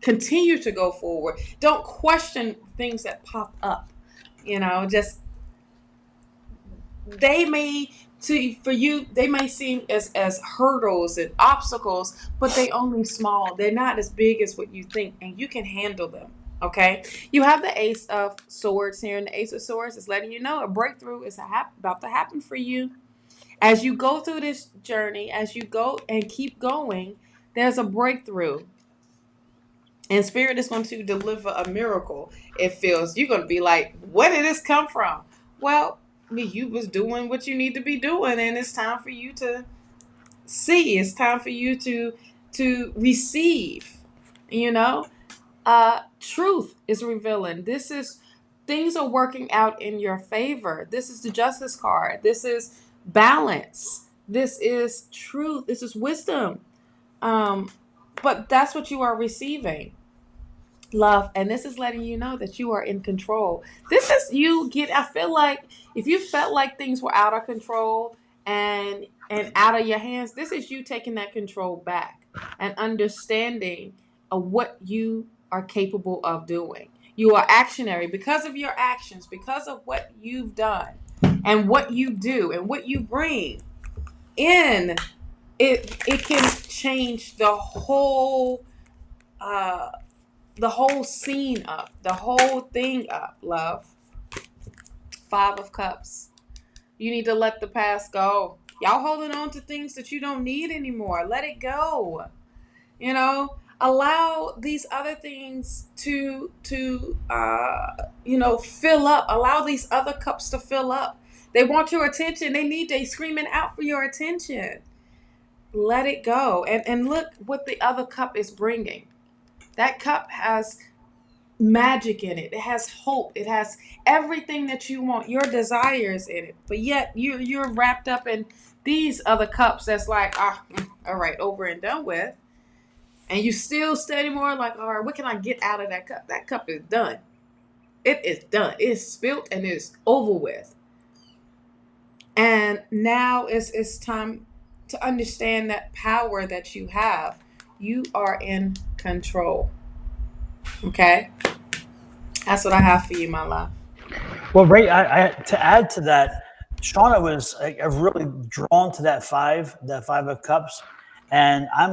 continue to go forward. Don't question things that pop up. You know, just they may to for you they may seem as hurdles and obstacles, but they only small. They're not as big as what you think, and you can handle them. Okay, you have the Ace of Swords here, and the Ace of Swords is letting you know a breakthrough is about to happen for you as you go through this journey. As you go and keep going, there's a breakthrough, and Spirit is going to deliver a miracle. It feels you're going to be like, where did this come from? Well, you was doing what you need to be doing, and it's time for you to see. It's time for you to receive. You know, truth is revealing. This is things are working out in your favor. This is the Justice card. This is balance. This is truth. This is wisdom. Um, but that's what you are receiving, love, and this is letting you know that you are in control. This is you get I feel like if you felt like things were out of control and out of your hands, this is you taking that control back and understanding of what you are capable of doing. You are actionary because of your actions, because of what you've done and what you do and what you bring in. It can change uh the whole scene up, the whole thing up, love. Five of Cups. You need to let the past go. Y'all holding on to things that you don't need anymore. Let it go. You know, allow these other things to fill up. Allow these other cups to fill up. They want your attention. They screaming out for your attention. Let it go. And look what the other cup is bringing. That cup has magic in it. It has hope. It has everything that you want, your desires in it. But yet you're wrapped up in these other cups that's like, all right, over and done with. And you still steady more like, all right, what can I get out of that cup? That cup is done. It is done. It's spilt and it's over with. And now it's time to understand that power that you have. You are in control. Okay? That's what I have for you, my love. Well, Ray, I to add to that, Shawna was really drawn to that five of cups, and I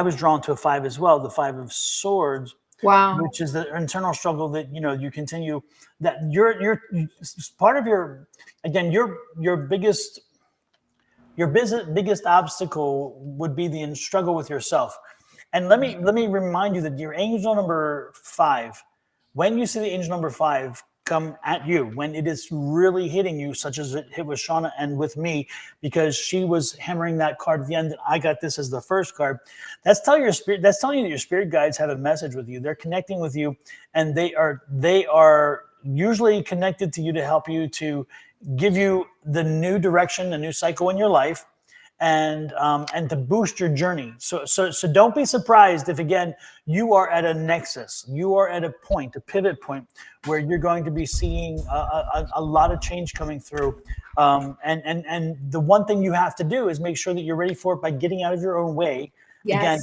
was drawn to a five as well, the Five of Swords, Wow. which is the internal struggle that you continue. That you're part of your again your biggest obstacle would be the struggle with yourself. And let me remind you that your angel number 5, when you see the angel number 5 come at you, when it is really hitting you, such as it hit with Shawna and with me, because she was hammering that card at the end, and I got this as the first card. That's telling you that your spirit guides have a message with you. They're connecting with you, and they are usually connected to you to help you to give you the new direction, the new cycle in your life, and to boost your journey. So don't be surprised if again you are at a nexus, you are at a pivot point where you're going to be seeing a lot of change coming through. And the one thing you have to do is make sure that you're ready for it by getting out of your own way. Yes. Again,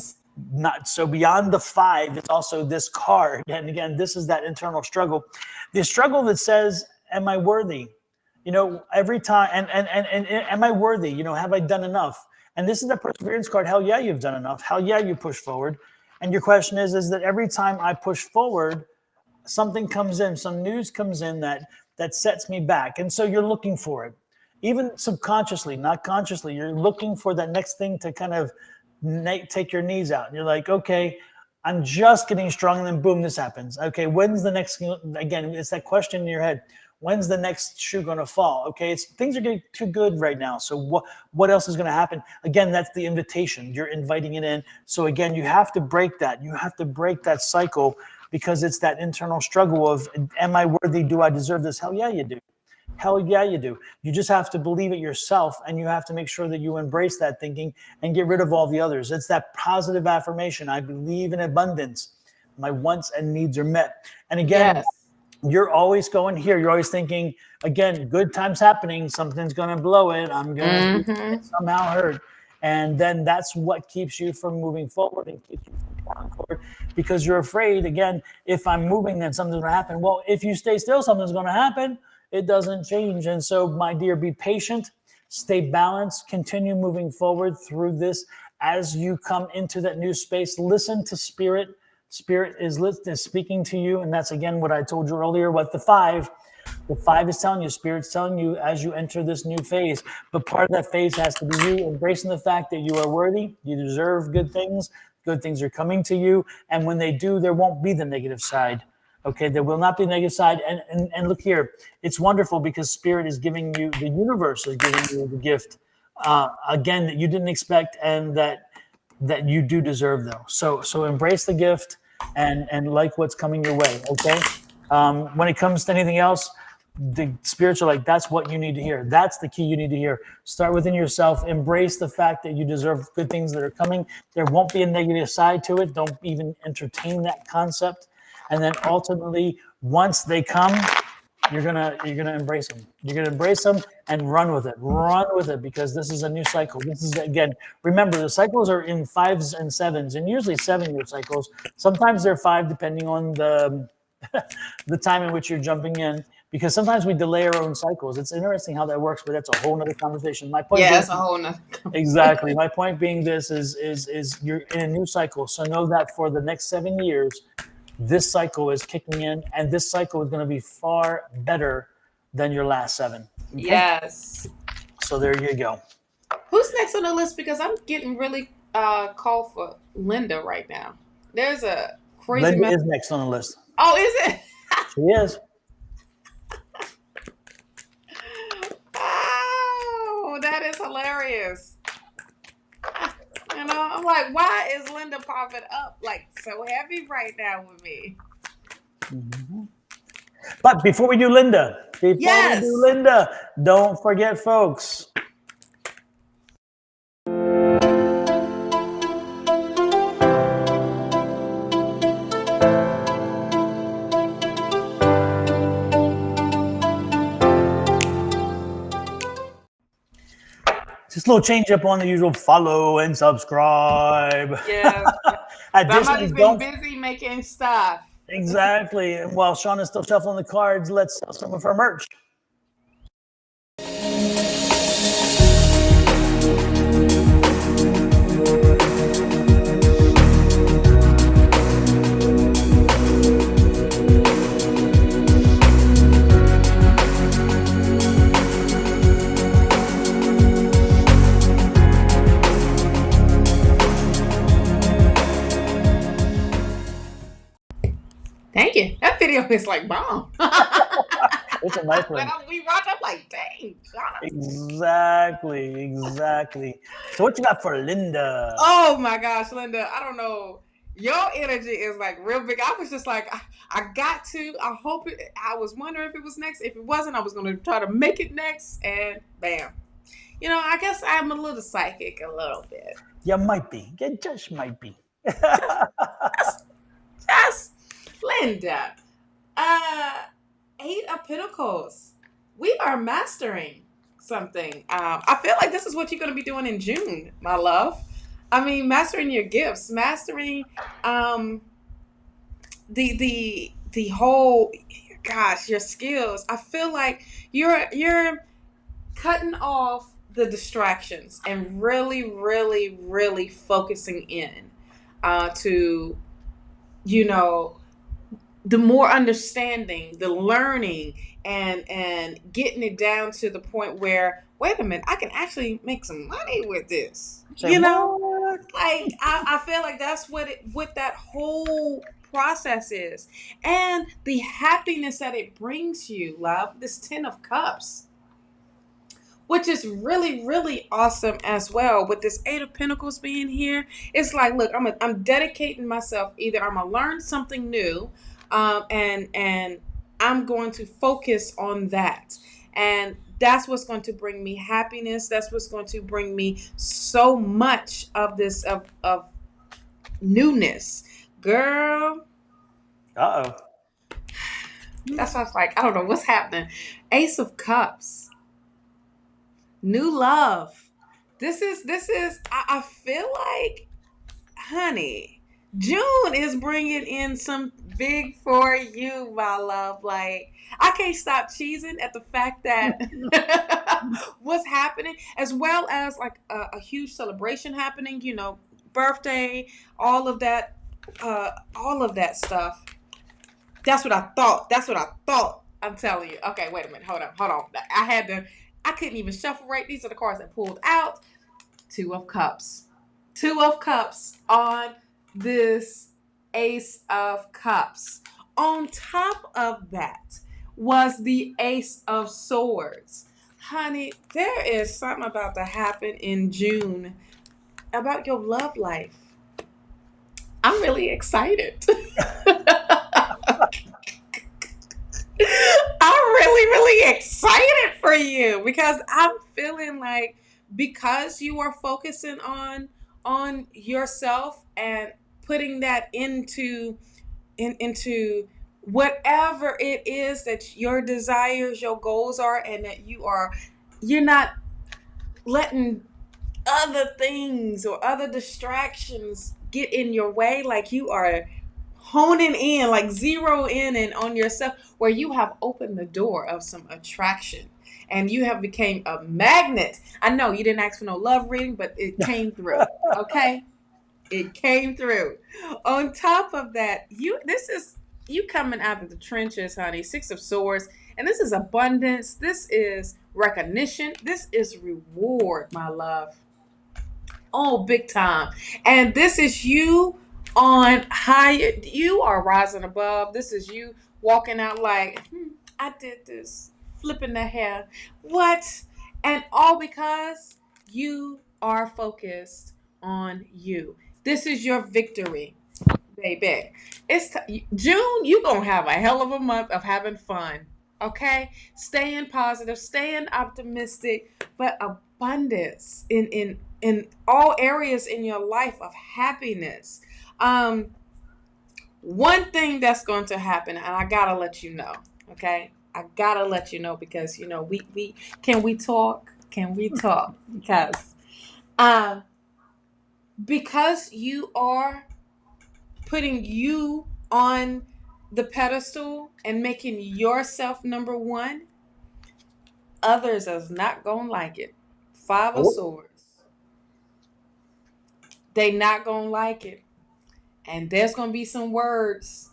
not so beyond the 5, it's also this card, and again, this is that internal struggle, the struggle that says, "Am I worthy?" Every time, and am I worthy? Have I done enough? And this is the perseverance card. Hell yeah, you've done enough. Hell yeah, you push forward. And your question is that every time I push forward, something comes in, some news comes in that sets me back. And so you're looking for it, even subconsciously, not consciously. You're looking for that next thing to kind of take your knees out. And you're like, okay, I'm just getting strong, and then boom, this happens. Okay, when's the next? Again, it's that question in your head. When's the next shoe going to fall? Okay, things are getting too good right now. So what else is going to happen? Again, that's the invitation. You're inviting it in. So again, you have to break that. You have to break that cycle, because it's that internal struggle of, am I worthy? Do I deserve this? Hell yeah, you do. Hell yeah, you do. You just have to believe it yourself, and you have to make sure that you embrace that thinking and get rid of all the others. It's that positive affirmation. I believe in abundance. My wants and needs are met. And again, Yes. you're always going here. You're always thinking, again, good times happening. Something's going to blow it. I'm going to get somehow hurt. And then that's what keeps you from moving forward and keeps you from going forward, because you're afraid, again, if I'm moving, then something's going to happen. Well, if you stay still, something's going to happen. It doesn't change. And so, my dear, be patient, stay balanced, continue moving forward through this as you come into that new space. Listen to spirit. Spirit is speaking to you. And that's, again, what I told you earlier, what the five is telling you. Spirit's telling you as you enter this new phase. But part of that phase has to be you embracing the fact that you are worthy. You deserve good things. Good things are coming to you. And when they do, there won't be the negative side. Okay, there will not be a negative side. And look here, it's wonderful because Spirit is giving you, the universe is giving you the gift, again, that you didn't expect, and that you do deserve, though. So embrace the gift and like what's coming your way, okay? When it comes to anything else, the spirits are like, that's what you need to hear. That's the key you need to hear. Start within yourself. Embrace the fact that you deserve good things that are coming. There won't be a negative side to it. Don't even entertain that concept. And then ultimately, once they come, you're gonna embrace them. You're gonna embrace them and run with it. Run with it, because this is a new cycle. This is, again, remember, the cycles are in 5s and 7s, and usually 7-year cycles. Sometimes they're 5, depending on the the time in which you're jumping in, because sometimes we delay our own cycles. It's interesting how that works, but that's a whole nother conversation. My point, yeah, it's a whole nother exactly. My point being this is you're in a new cycle. So know that for the next 7 years, this cycle is kicking in, and this cycle is going to be far better than your last 7. Okay? Yes. So there you go. Who's next on the list? Because I'm getting really called for Linda right now. There's a crazy. Linda is next on the list. Oh, is it? She is. Oh, that is hilarious. You know, I'm like, why is Linda popping up like so heavy right now with me? Mm-hmm. But before we do Linda, don't forget, folks. Just a little change up on the usual follow and subscribe. Yeah. Somebody's been busy making stuff. Exactly. And while Shawna's still shuffling the cards, let's sell some of her merch. Thank you. That video is like bomb. It's a nice one. We watched up like, dang, Exactly. So what you got for Linda? Oh my gosh, Linda, I don't know. Your energy is like real big. I was just like, I got to. I hope it. I was wondering if it was next. If it wasn't, I was going to try to make it next. And bam. You know, I guess I'm a little psychic, a little bit. You might be. You just might be. Just Linda. 8 of Pentacles. We are mastering something. I feel like this is what you're going to be doing in June, my love. I mean, mastering your gifts, mastering the whole, gosh, your skills. I feel like you're cutting off the distractions and really focusing in to, you know, the more understanding, the learning, and getting it down to the point where, wait a minute, I can actually make some money with this. You know, like I feel like that's what that whole process is, and the happiness that it brings you, love. This 10 of Cups, which is really awesome as well. With this 8 of Pentacles being here, it's like, look, I'm dedicating myself. Either I'm gonna learn something new, and I'm going to focus on that. And that's what's going to bring me happiness. That's what's going to bring me so much of this of newness. Girl, Uh-oh. that's why I was like, I don't know what's happening. Ace of Cups. New love. This is I feel like, honey, June is bringing in some big for you, my love. Like, I can't stop cheesing at the fact that what's happening, as well as like a huge celebration happening, you know, birthday, all of that stuff. That's what I thought. That's what I thought. I'm telling you. Okay, wait a minute. Hold on. I couldn't even shuffle right. These are the cards I pulled out. Two of Cups. Two of Cups on this Ace of Cups. On top of that was the Ace of Swords. Honey, there is something about to happen in June about your love life. I'm really excited. I'm really, really excited for you because I'm feeling like, because you are focusing on yourself and putting that into whatever it is that your desires, your goals are, and that you're not letting other things or other distractions get in your way. Like, you are honing in, like zero in and on yourself, where you have opened the door of some attraction and you have became a magnet. I know you didn't ask for no love reading, but it came through. Okay, it came through. On top of that, this is you coming out of the trenches, honey. Six of Swords, and this is abundance. This is recognition. This is reward, my love. Oh, big time. And this is you on higher. You are rising above. This is you walking out like, I did this. Flipping the hair. What? And all because you are focused on you. This is your victory, baby. June, you're going to have a hell of a month of having fun. Okay? Staying positive, staying optimistic, but abundance in all areas in your life of happiness. One thing that's going to happen, and I gotta let you know, okay? I gotta let you know because we can we talk? Can we talk? Because you are putting you on the pedestal and making yourself number one, others is not gonna like it. Five of Swords. They not gonna like it. And there's gonna be some words.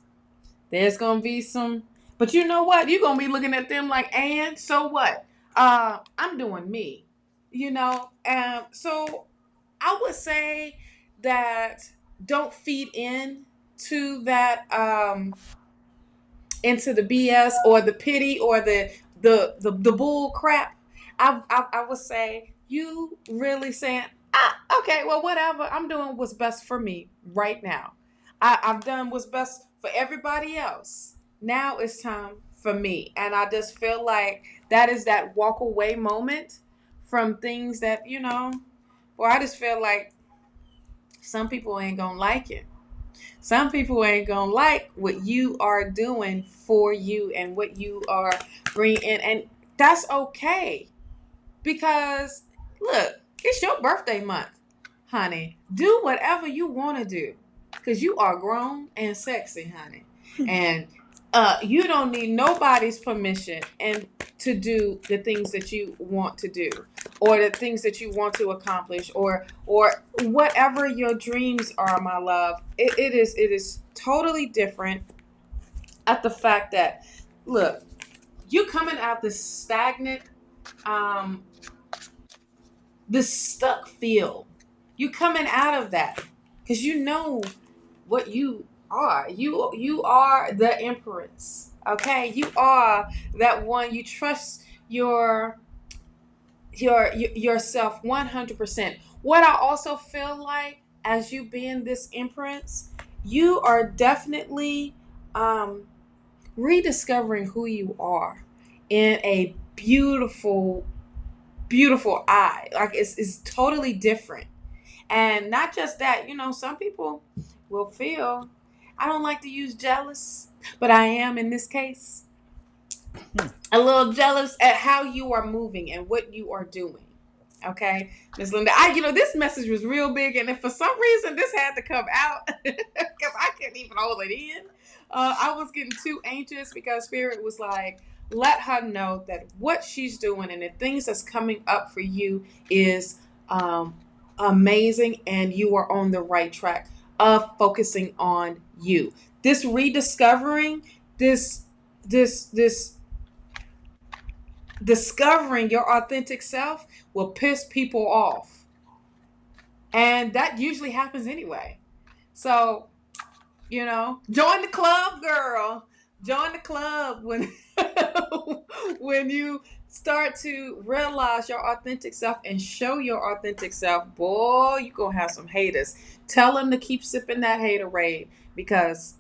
There's gonna be some, but you know what? You're gonna be looking at them like, and so what? I'm doing me, so I would say that don't feed in to that, into the BS or the pity or the bull crap. I would say you really saying, okay, well, whatever. I'm doing what's best for me right now. I've done what's best for everybody else. Now it's time for me. And I just feel like that is that walk away moment from things that, or I just feel like some people ain't gonna like it. Some people ain't gonna like what you are doing for you and what you are bringing in, and that's okay. Because look, it's your birthday month, honey. Do whatever you want to do, because you are grown and sexy, honey, and you don't need nobody's permission and to do the things that you want to do, or the things that you want to accomplish, or whatever your dreams are, my love. It is totally different at the fact that, look, you coming out this stagnant, this stuck feel. You coming out of that because you know what you are. You are the empress. Okay, you are that one. You trust yourself 100%. What I also feel like, as you being this empress, you are definitely rediscovering who you are in a beautiful, beautiful eye. Like it's totally different. And not just that, some people will feel, I don't like to use jealous, but I am in this case a little jealous at how you are moving and what you are doing. Okay, Miss Linda, this message was real big, and if for some reason this had to come out because I couldn't even hold it in, I was getting too anxious because Spirit was like, let her know that what she's doing and the things that's coming up for you is amazing, and you are on the right track of focusing on you. This rediscovering, this discovering your authentic self will piss people off. And that usually happens anyway. So, join the club, girl. Join the club when when you start to realize your authentic self and show your authentic self. Boy, you're going to have some haters. Tell them to keep sipping that haterade because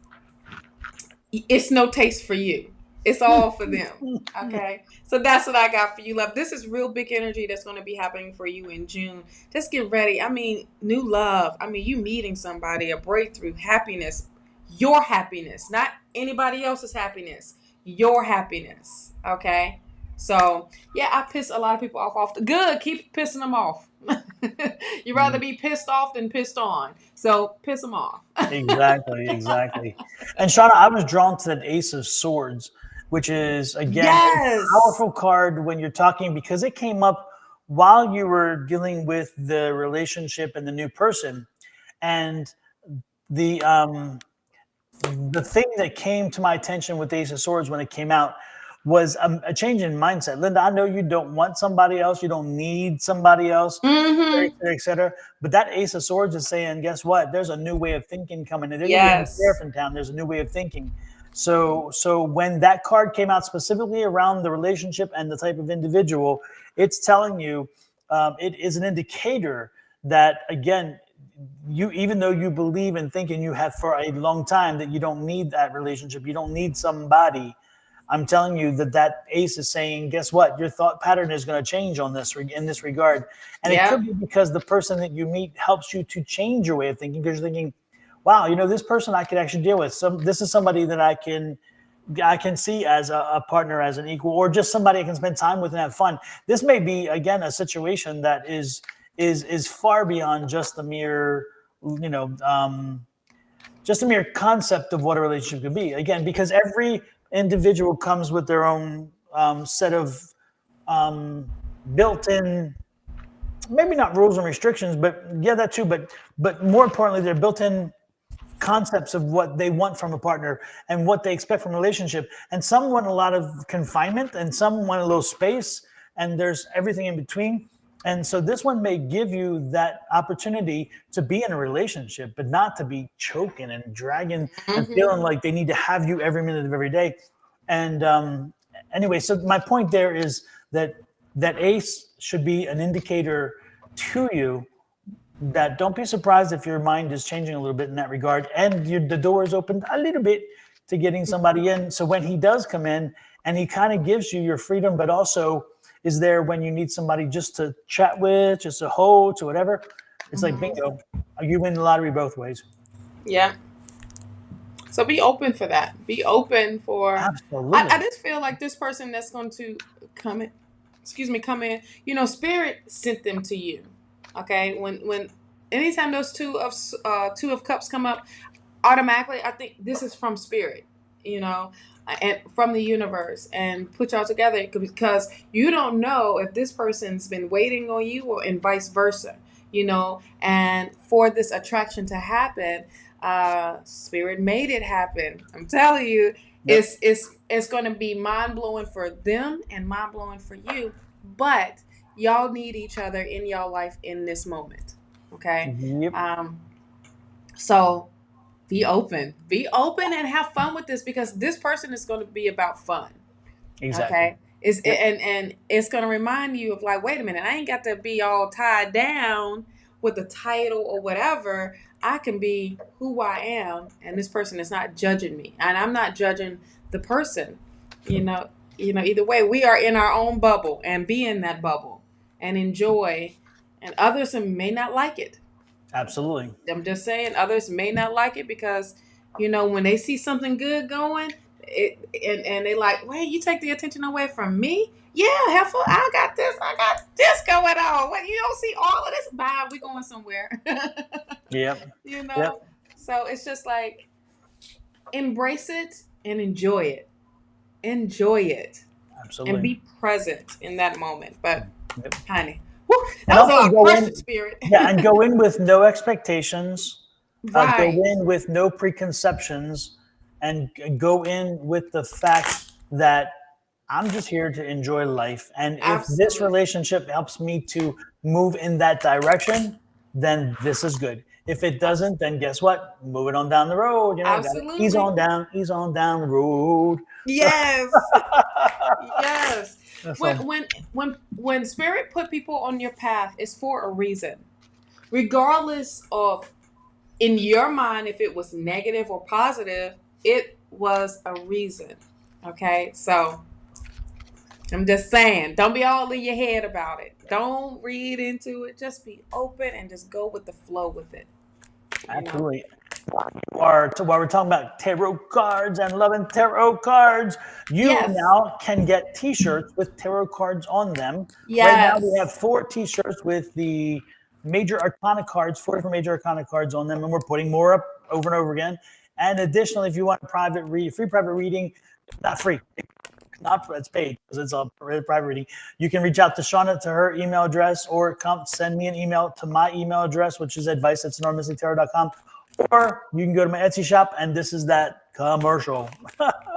it's no taste for you. It's all for them. Okay. So that's what I got for you, love. This is real big energy that's going to be happening for you in June. Just get ready. I mean, new love. I mean, you meeting somebody, a breakthrough, happiness, your happiness, not anybody else's happiness, your happiness. Okay. So yeah, I piss a lot of people off the good. Keep pissing them off. You'd rather be pissed off than pissed on. So piss them off. Exactly. And Shawna, I was drawn to that Ace of Swords, which is again Yes. a powerful card when you're talking because it came up while you were dealing with the relationship and the new person, and the thing that came to my attention with Ace of Swords when it came out was a change in mindset. Linda, I know you don't want somebody else. You don't need somebody else, et cetera. But that Ace of Swords is saying, guess what? There's a new way of thinking coming in. They're going to be sheriff in town. There's a new way of thinking. So when that card came out specifically around the relationship and the type of individual, it's telling you it is an indicator that, again, you, even though you believe and think and you have for a long time that you don't need that relationship, you don't need somebody, I'm telling you that Ace is saying, guess what? Your thought pattern is going to change in this regard. And it could be because the person that you meet helps you to change your way of thinking because you're thinking, wow, this person I could actually deal with. This is somebody that I can see as a partner, as an equal, or just somebody I can spend time with and have fun. This may be, again, a situation that is far beyond just the mere, just a mere concept of what a relationship could be. Again, because every individual comes with their own set of built-in, maybe not rules and restrictions, but yeah, that too. But more importantly, they're built-in concepts of what they want from a partner and what they expect from a relationship. And some want a lot of confinement, and some want a little space, and there's everything in between. And so this one may give you that opportunity to be in a relationship, but not to be choking and dragging and feeling like they need to have you every minute of every day. And anyway, so my point there is that Ace should be an indicator to you that don't be surprised if your mind is changing a little bit in that regard, and the door is opened a little bit to getting somebody in. So when he does come in and he kind of gives you your freedom, but also is there when you need somebody just to chat with, just to hold, to whatever. It's like bingo. You win the lottery both ways. Yeah. So be open for that. Be open for. Absolutely. I just feel like this person that's going to come in. Spirit sent them to you. Okay. When anytime those two of cups come up, automatically I think this is from Spirit. And from the universe, and put y'all together because you don't know if this person's been waiting on you or and vice versa, and for this attraction to happen, Spirit made it happen. I'm telling you, it's going to be mind-blowing for them and mind-blowing for you, but y'all need each other in y'all life in this moment. Okay. So be open and have fun with this because this person is going to be about fun. Exactly. Okay. And it's going to remind you of like, wait a minute, I ain't got to be all tied down with the title or whatever. I can be who I am, and this person is not judging me, and I'm not judging the person. either way, we are in our own bubble and be in that bubble and enjoy. And others may not like it. Absolutely. I'm just saying, others may not like it because, when they see something good going, and they like, wait, you take the attention away from me? Yeah, helpful. I got this going on. What, you don't see all of this? Bye, we going somewhere. Yep. Yep. So it's just like, embrace it and enjoy it. Enjoy it. Absolutely. And be present in that moment. But, Yep. honey, that was a lot of pressure, Spirit. Yeah, and go in with no expectations. Right. Go in with no preconceptions, and go in with the fact that I'm just here to enjoy life. And if this relationship helps me to move in that direction, then this is good. If it doesn't, then guess what? Move it on down the road. Absolutely. Ease on down the road. Yes. Yes. When Spirit put people on your path, it's for a reason. Regardless of, in your mind, if it was negative or positive, it was a reason. Okay? So I'm just saying, don't be all in your head about it. Don't read into it. Just be open and just go with the flow with it. Absolutely. While we're talking about tarot cards and loving tarot cards, you now can get t-shirts with tarot cards on them. Yes. Right now we have 4 t-shirts with the major arcana cards, 4 different major arcana cards on them, and we're putting more up over and over again. And additionally, if you want free private reading, not free, it's paid because it's a private reading. You can reach out to Shawna to her email address, or send me an email to my email address, which is advice@sonoranmystictarot.com. Or you can go to my Etsy shop, and this is that commercial.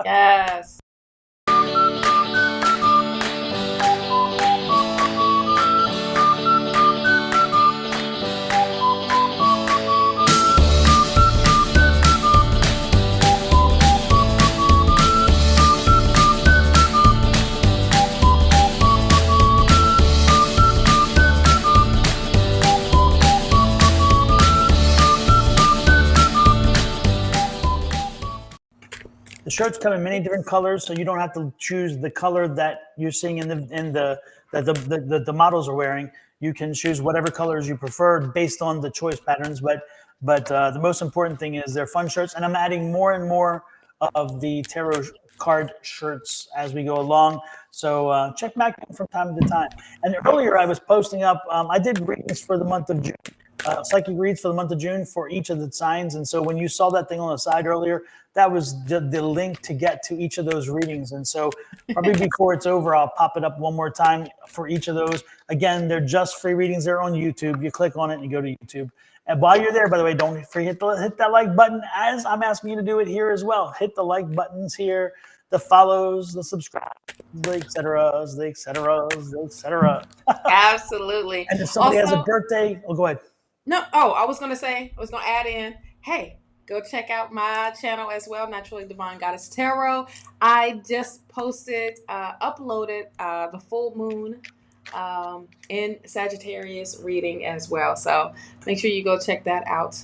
Yes. The shirts come in many different colors, so you don't have to choose the color that you're seeing in the models are wearing. You can choose whatever colors you prefer based on the choice patterns. But the most important thing is they're fun shirts, and I'm adding more and more of the tarot card shirts as we go along. So check back from time to time. And earlier I was posting up. I did readings for the month of June. Psychic reads for the month of June for each of the signs. And so when you saw that thing on the side earlier, that was the link to get to each of those readings. And so probably before it's over, I'll pop it up one more time for each of those. Again, they're just free readings. They're on YouTube. You click on it and you go to YouTube. And while you're there, by the way, don't forget to hit that like button, as I'm asking you to do it here as well. Hit the like buttons here, the follows, the subscribe, the et cetera, the et cetera, the et cetera. Absolutely. And if somebody has a birthday, go ahead. No, I was going to add in, hey, go check out my channel as well, Naturally Divine Goddess Tarot. I just uploaded the full moon in Sagittarius reading as well. So make sure you go check that out.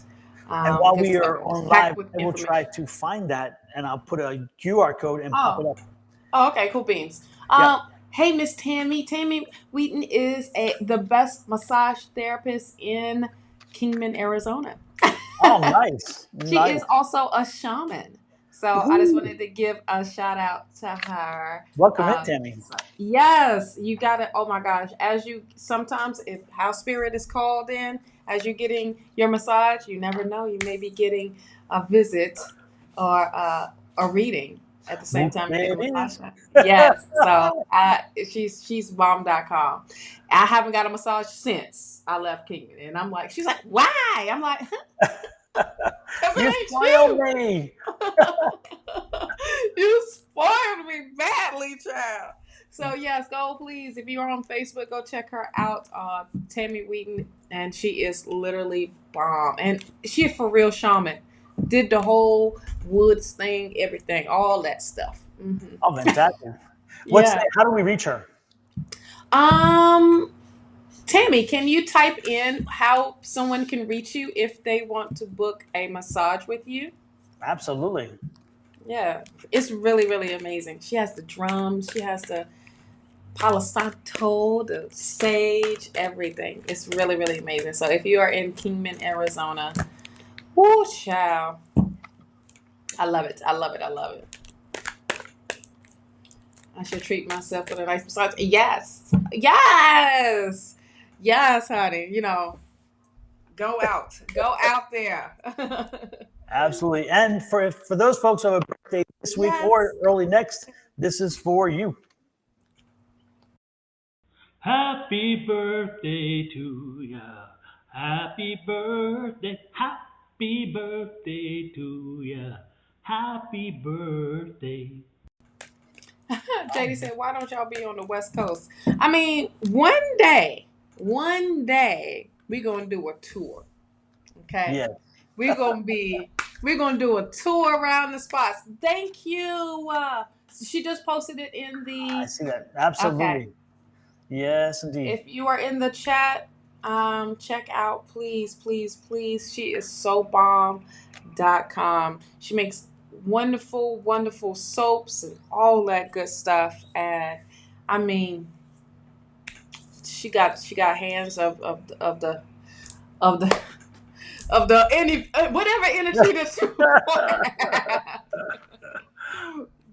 And while we are on live, I will try to find that, and I'll put a QR code and pop it up. Oh, okay, cool beans. Hey, Miss Tammy. Tammy Wheaton is the best massage therapist in Kingman, Arizona. Oh, nice. She is also a shaman. So I just wanted to give a shout out to her. Welcome in, Tammy. Yes, you got it. Oh my gosh. Sometimes if house spirit is called in, as you're getting your massage, you never know. You may be getting a visit or a reading at the same time. Yes. So she's bomb.com. I haven't got a massage since I left Kingman. And I'm like, she's like, why? I'm like, you spoiled me. You spoiled me badly, child. So yes, go please. If you're on Facebook, go check her out. Tammy Wheaton, and she is literally bomb. And she a for real shaman. Did the whole woods thing, everything, all that stuff. Mm-hmm. Oh, fantastic! How do we reach her? Tammy, can you type in how someone can reach you if they want to book a massage with you? Absolutely. Yeah, it's really, really amazing. She has the drums, she has the Palo Santo, the sage, everything. It's really, really amazing. So if you are in Kingman, Arizona, whoo, child. I love it. I love it. I love it. I should treat myself with a nice massage. Yes. Yes. Yes, honey. You know, go out. Go out there. Absolutely. And for those folks who have a birthday this week or Yes. early next, this is for you. Happy birthday to ya. Happy birthday. Happy birthday to ya. Happy birthday. JD said, why don't y'all be on the West Coast? I mean, one day, we're going to do a tour. Okay? Yeah. We're going to do a tour around the spots. Thank you. She just posted it in I the, see that. okay. Absolutely. Yes, indeed. If you are in the chat, check out, please, please, please. She is soapbomb.com. She makes wonderful, wonderful soaps and all that good stuff. And I mean, she got hands of the of the any whatever energy that you want.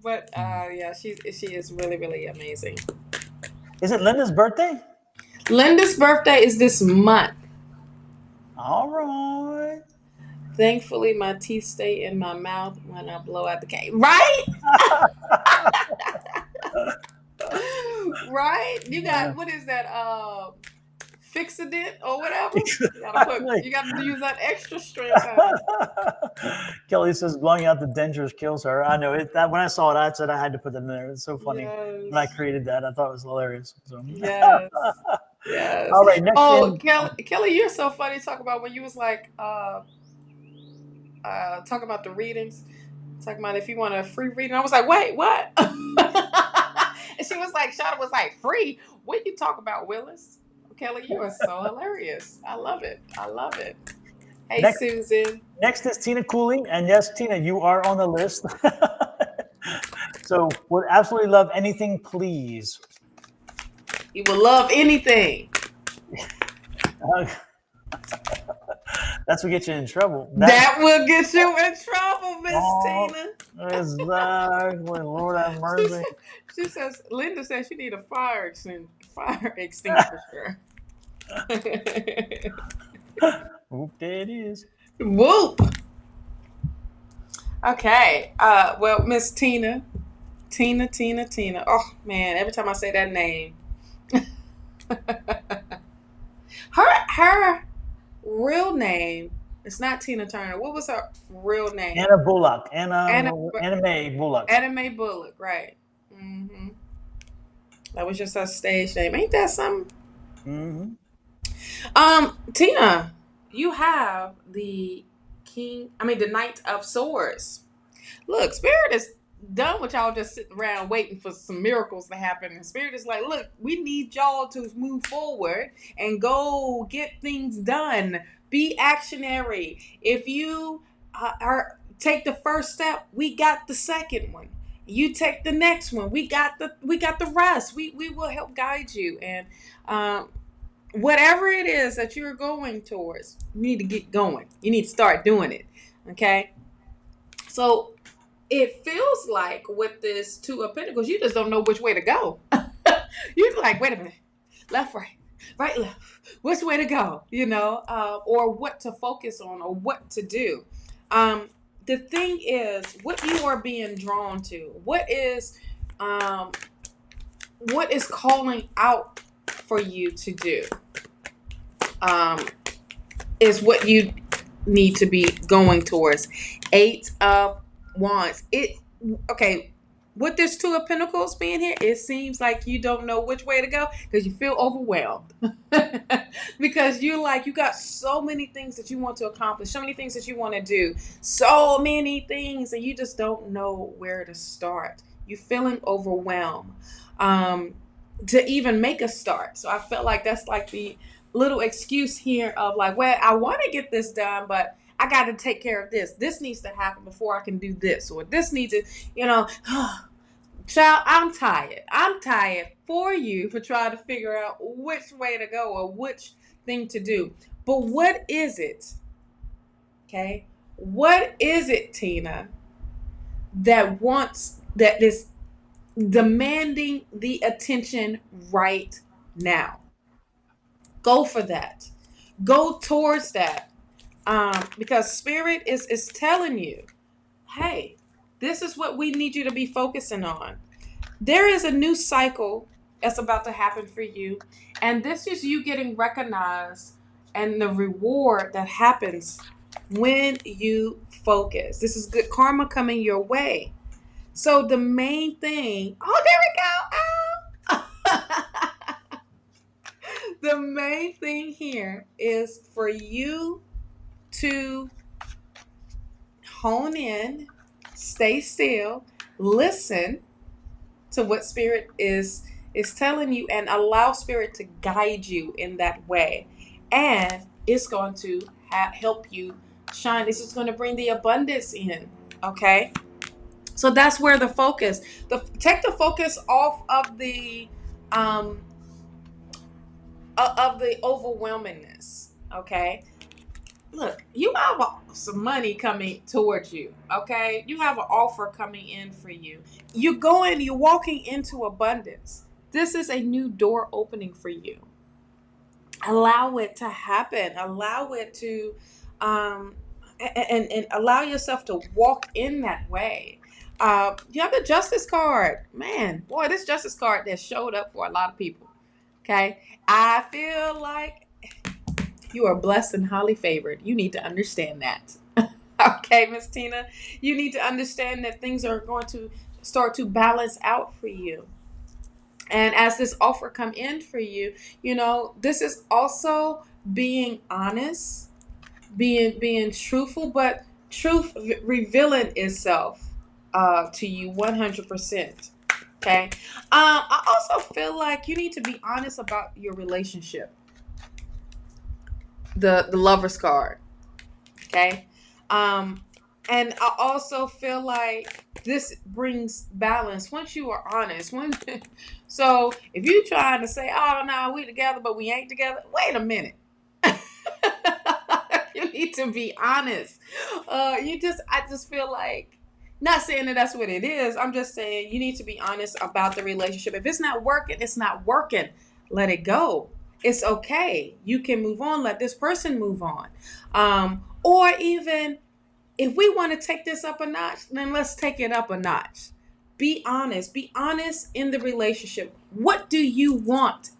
But yeah, she is really, really amazing. Is it Linda's birthday? Linda's birthday is this month. All right. Thankfully, my teeth stay in my mouth when I blow out the cake. Right? Right? You got, what is that? Fixodent or whatever? You gotta use that extra strength. Kelly says blowing out the dentures kills her. I know it. That when I saw it, I said I had to put it in there. It's so funny. Yes. When I created that, I thought it was hilarious. So. Yes. Yes. All right. Next Oh, in, Kelly, you're so funny. Talk about when you was like, talk about the readings. Talking about if you want a free reading. I was like, wait, what? And she was like, Shawna was like, free? What you talk about, Willis? Kelly, you are so hilarious. I love it. I love it. Hey, Susan. Next is Tina Cooling. And yes, Tina, you are on the list. So would absolutely love anything, please. You will love anything. That's what gets you in trouble. That will get you in trouble, Miss Tina. Exactly. Lord have mercy. She says, Linda says she need a fire extinguisher. Oop, there it is. Whoop. Okay. Well, Miss Tina. Tina. Oh man, every time I say that name. her real name, it's not Tina Turner. What was her real name? Anna Bullock. Anna Mae Bullock. Anna Mae Bullock, right. Mm-hmm. That was just her stage name. Ain't that something? Mm-hmm. Tina, you have the Knight of Swords. Look, Spirit is done with y'all just sitting around waiting for some miracles to happen. And Spirit is like, look, we need y'all to move forward and go get things done. Be actionary. If you take the first step, we got the second one. You take the next one. We got the rest. We will help guide you. And whatever it is that you're going towards, you need to get going. You need to start doing it. Okay? So it feels like with this Two of Pentacles, you just don't know which way to go. You're like, wait a minute, left, right, left. Which way to go? You know, or what to focus on, or what to do. The thing is, what you are being drawn to, what is calling out for you to do, is what you need to be going towards. 8 of Wands. With this Two of Pentacles being here, it seems like you don't know which way to go because you feel overwhelmed. Because you got so many things that you want to accomplish, so many things that you want to do, so many things, and you just don't know where to start. You're feeling overwhelmed to even make a start. So I felt like that's like the little excuse here of like, well, I want to get this done, but I got to take care of this. This needs to happen before I can do this, or this needs to, child, I'm tired. I'm tired for you for trying to figure out which way to go or which thing to do. But what is it? Okay. What is it, Tina, that is demanding the attention right now? Go for that. Go towards that. Because spirit is telling you, hey, this is what we need you to be focusing on. There is a new cycle that's about to happen for you. And this is you getting recognized and the reward that happens when you focus. This is good karma coming your way. So the main thing, there we go. The main thing here is for you to hone in, stay still, listen to what spirit is telling you, and allow spirit to guide you in that way. And it's going to help you shine. This is going to bring the abundance in. Okay. So that's where the focus, take the focus off of the overwhelmingness. Okay. Look, you have some money coming towards you. Okay. You have an offer coming in for you. You're walking into abundance. This is a new door opening for you. Allow it to happen. Allow it to, and allow yourself to walk in that way. You have the justice card. Man, boy, this justice card that showed up for a lot of people. Okay. I feel like you are blessed and highly favored. You need to understand that. Okay, Miss Tina, you need to understand that things are going to start to balance out for you. And as this offer come in for you, this is also being honest, being truthful, but truth revealing itself to you 100%. Okay. I also feel like you need to be honest about your relationship. The lover's card. Okay. And I also feel like this brings balance once you are honest. So if you trying to say, oh no, we together, but we ain't together, wait a minute. You need to be honest. I just feel like, not saying that that's what it is. I'm just saying you need to be honest about the relationship. If it's not working, it's not working. Let it go. It's okay. You can move on. Let this person move on. Or even if we want to take this up a notch, then let's take it up a notch. Be honest. Be honest in the relationship. What do you want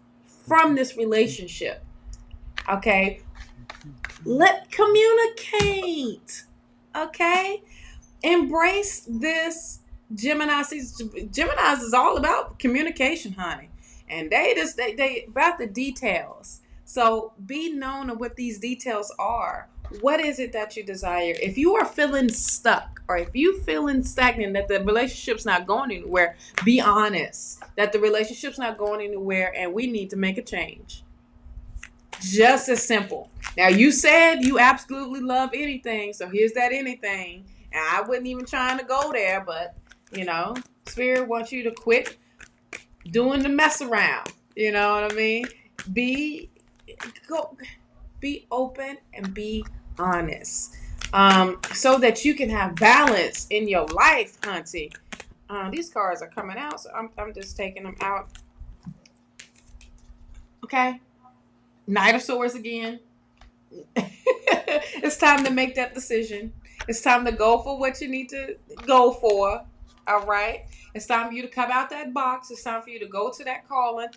from this relationship? Okay. Communicate. Okay. Embrace this. Geminis is all about communication, honey. And they about the details. So be known of what these details are. What is it that you desire? If you are feeling stuck, or if you feeling stagnant, that the relationship's not going anywhere, be honest that the relationship's not going anywhere and we need to make a change. Just as simple. Now, you said you absolutely love anything, so here's that anything. And I wasn't even trying to go there, but, Spirit wants you to quit doing the mess around. You know what I mean? Be open and be honest, so that you can have balance in your life, hunty. These cards are coming out, so I'm just taking them out. Okay. Knight of Swords again. It's time to make that decision. It's time to go for what you need to go for. All right. It's time for you to come out that box. It's time for you to go to that calling.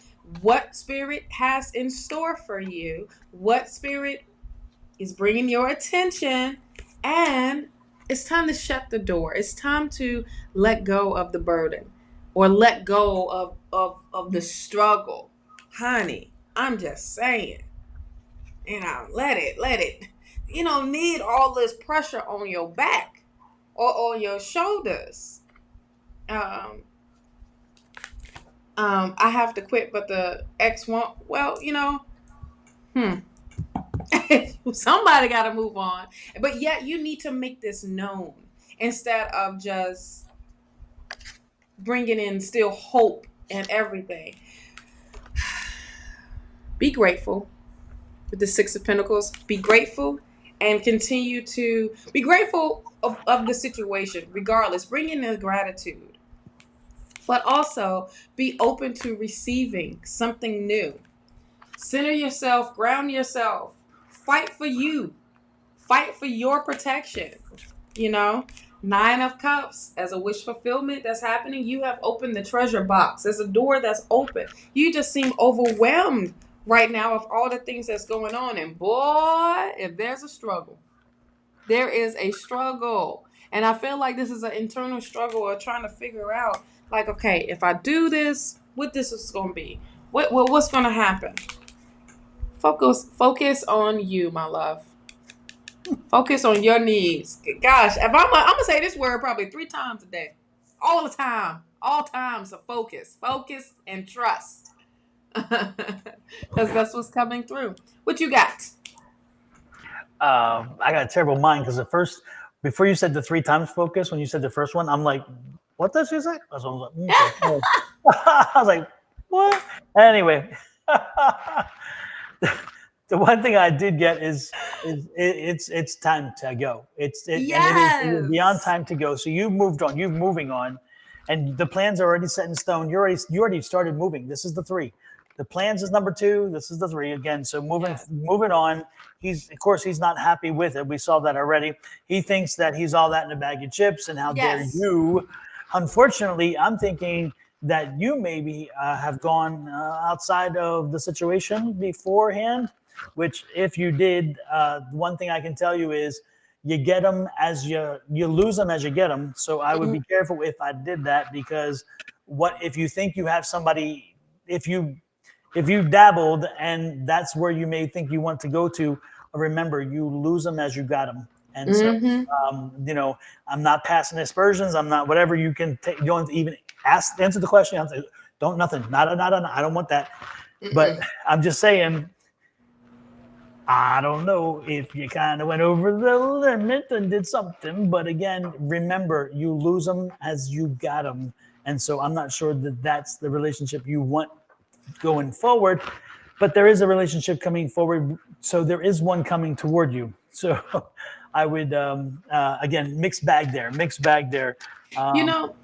What spirit has in store for you? What spirit is bringing your attention? And it's time to shut the door. It's time to let go of the burden, or let go of the struggle. Honey, I'm just saying. Let it. You don't need all this pressure on your back or on your shoulders. I have to quit, but the ex won't. Well, Somebody got to move on. But yet you need to make this known instead of just bringing in still hope and everything. Be grateful with the Six of Pentacles. Be grateful and continue to be grateful of the situation, regardless. Bring in the gratitude. But also be open to receiving something new. Center yourself, ground yourself. Fight for you. Fight for your protection. You know, 9 of Cups as a wish fulfillment that's happening. You have opened the treasure box. There's a door that's open. You just seem overwhelmed right now of all the things that's going on. And boy, if there's a struggle, there is a struggle. And I feel like this is an internal struggle of trying to figure out, like, okay, if I do this, what this is going to be. What's going to happen? Focus on you, my love. Focus on your needs. Gosh, if I'm gonna say this word probably 3 times a day, all the time, all times. So focus and trust, because that's what's coming through. What you got? I got a terrible mind because before you said the 3 times focus, when you said the first one, I'm like, what does she say? I was like, okay. I was like, what? Anyway. The one thing I did get is it's time to go. It is beyond time to go. So you've moved on. You're moving on, and the plans are already set in stone. You already started moving. This is the 3. The plans is number 2. This is the 3 again. So moving on. He's not happy with it. We saw that already. He thinks that he's all that in a bag of chips, and how dare you? Unfortunately, I'm thinking that you maybe have gone outside of the situation beforehand. Which, if you did, one thing I can tell you is you get them as you lose them as you get them. So I would be careful if I did that, because what if you think you have somebody, if you dabbled and that's where you may think you want to go to, remember, you lose them as you got them. And so, I'm not passing aspersions. I'm not whatever you can take. You don't even answer the question. I'm like, don't nothing. Not. I don't want that. But I'm just saying. I don't know if you kind of went over the limit and did something, but again, remember, you lose them as you got them. And so I'm not sure that that's the relationship you want going forward, but there is a relationship coming forward. So there is one coming toward you. So I would, again, mixed bag there.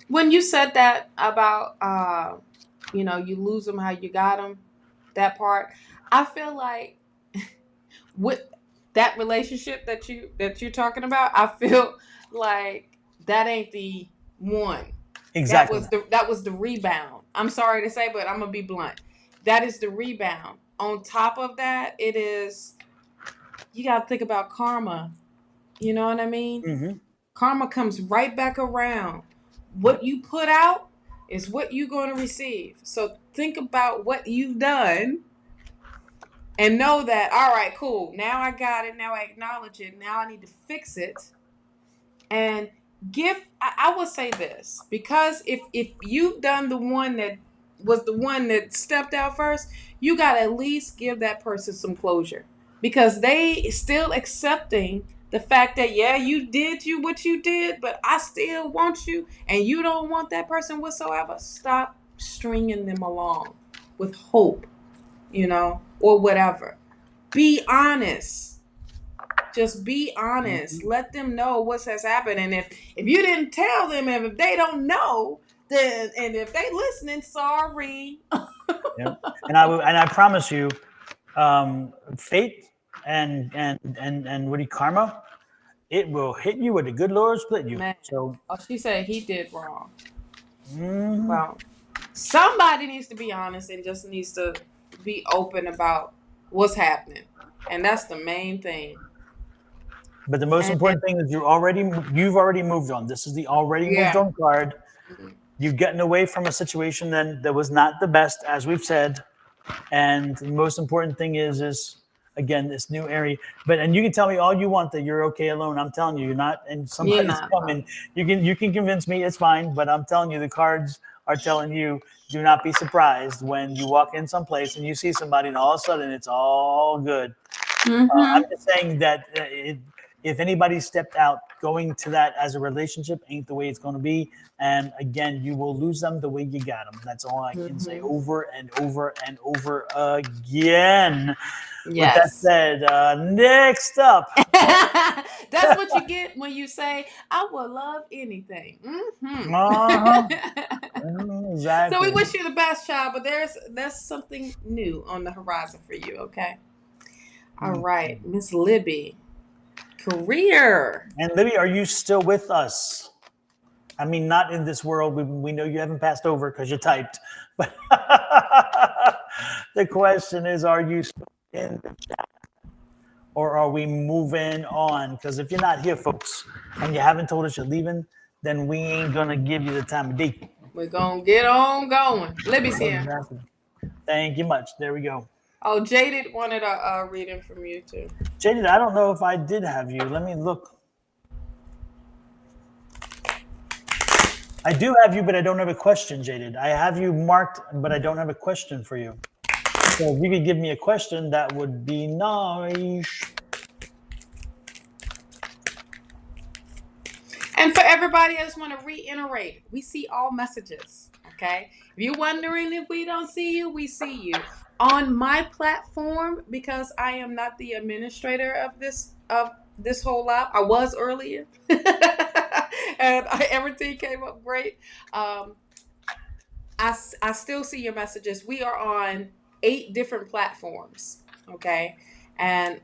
When you said that about, you lose them how you got them, that part, I feel like with that relationship that you're talking about, I feel like that ain't the one. Exactly. That was the rebound. I'm sorry to say, but I'm gonna be blunt. That is the rebound. On top of that, it is, you got to think about karma. You know what I mean? Mm-hmm. Karma comes right back around. What you put out is what you're going to receive. So think about what you've done. And know that, all right, cool. Now I got it. Now I acknowledge it. Now I need to fix it. And I would say this, because if you've done the one that was the one that stepped out first, you got to at least give that person some closure, because they still accepting the fact that, you did what you did, but I still want you, and you don't want that person whatsoever. Stop stringing them along with hope, or whatever. Be honest. Just be honest. Let them know what has happened. And if you didn't tell them, and if they don't know, then, and if they listening, sorry. Yeah. And I promise you, fate and what karma, it will hit you with a good Lord split you. Man. So She said he did wrong. Well, somebody needs to be honest and just needs to be open about what's happening, and that's the main thing. But the most important thing is you've already moved on. This is the already moved on card. Mm-hmm. You've gotten away from a situation that was not the best, as we've said. And the most important thing is again, this new area. And you can tell me all you want that you're okay alone. I'm telling you, you're not. And somebody's coming. You can convince me, it's fine. But I'm telling you, the cards are telling you, do not be surprised when you walk in someplace and you see somebody, and all of a sudden it's all good. I'm just saying that if anybody stepped out, going to that as a relationship ain't the way it's going to be. And again, you will lose them the way you got them. That's all I can say over and over and over again. With that Yes. said, next up. That's what you get when you say, I will love anything. Exactly. So we wish you the best, child, but there's something new on the horizon for you, okay? All right, Miss Libby. Career. And Libby, are you still with us? I mean, not in this world. We know you haven't passed over because you typed. But the question is, are you still in the chat? Or are we moving on? Because if you're not here, folks, and you haven't told us you're leaving, then we ain't going to give you the time of day. We're going to get on going. Libby's here. Exactly. Thank you much. There we go. Oh, Jaded wanted a reading from you, too. Jaded, I don't know if I did have you. Let me look. I do have you, but I don't have a question, Jaded. I have you marked, but I don't have a question for you. So if you could give me a question, that would be nice. And for everybody, I just want to reiterate, we see all messages, okay? If you're wondering if we don't see you, we see you. On my platform, because I am not the administrator of this whole live, I was earlier, and everything came up great. I still see your messages. We are on 8 different platforms, okay? And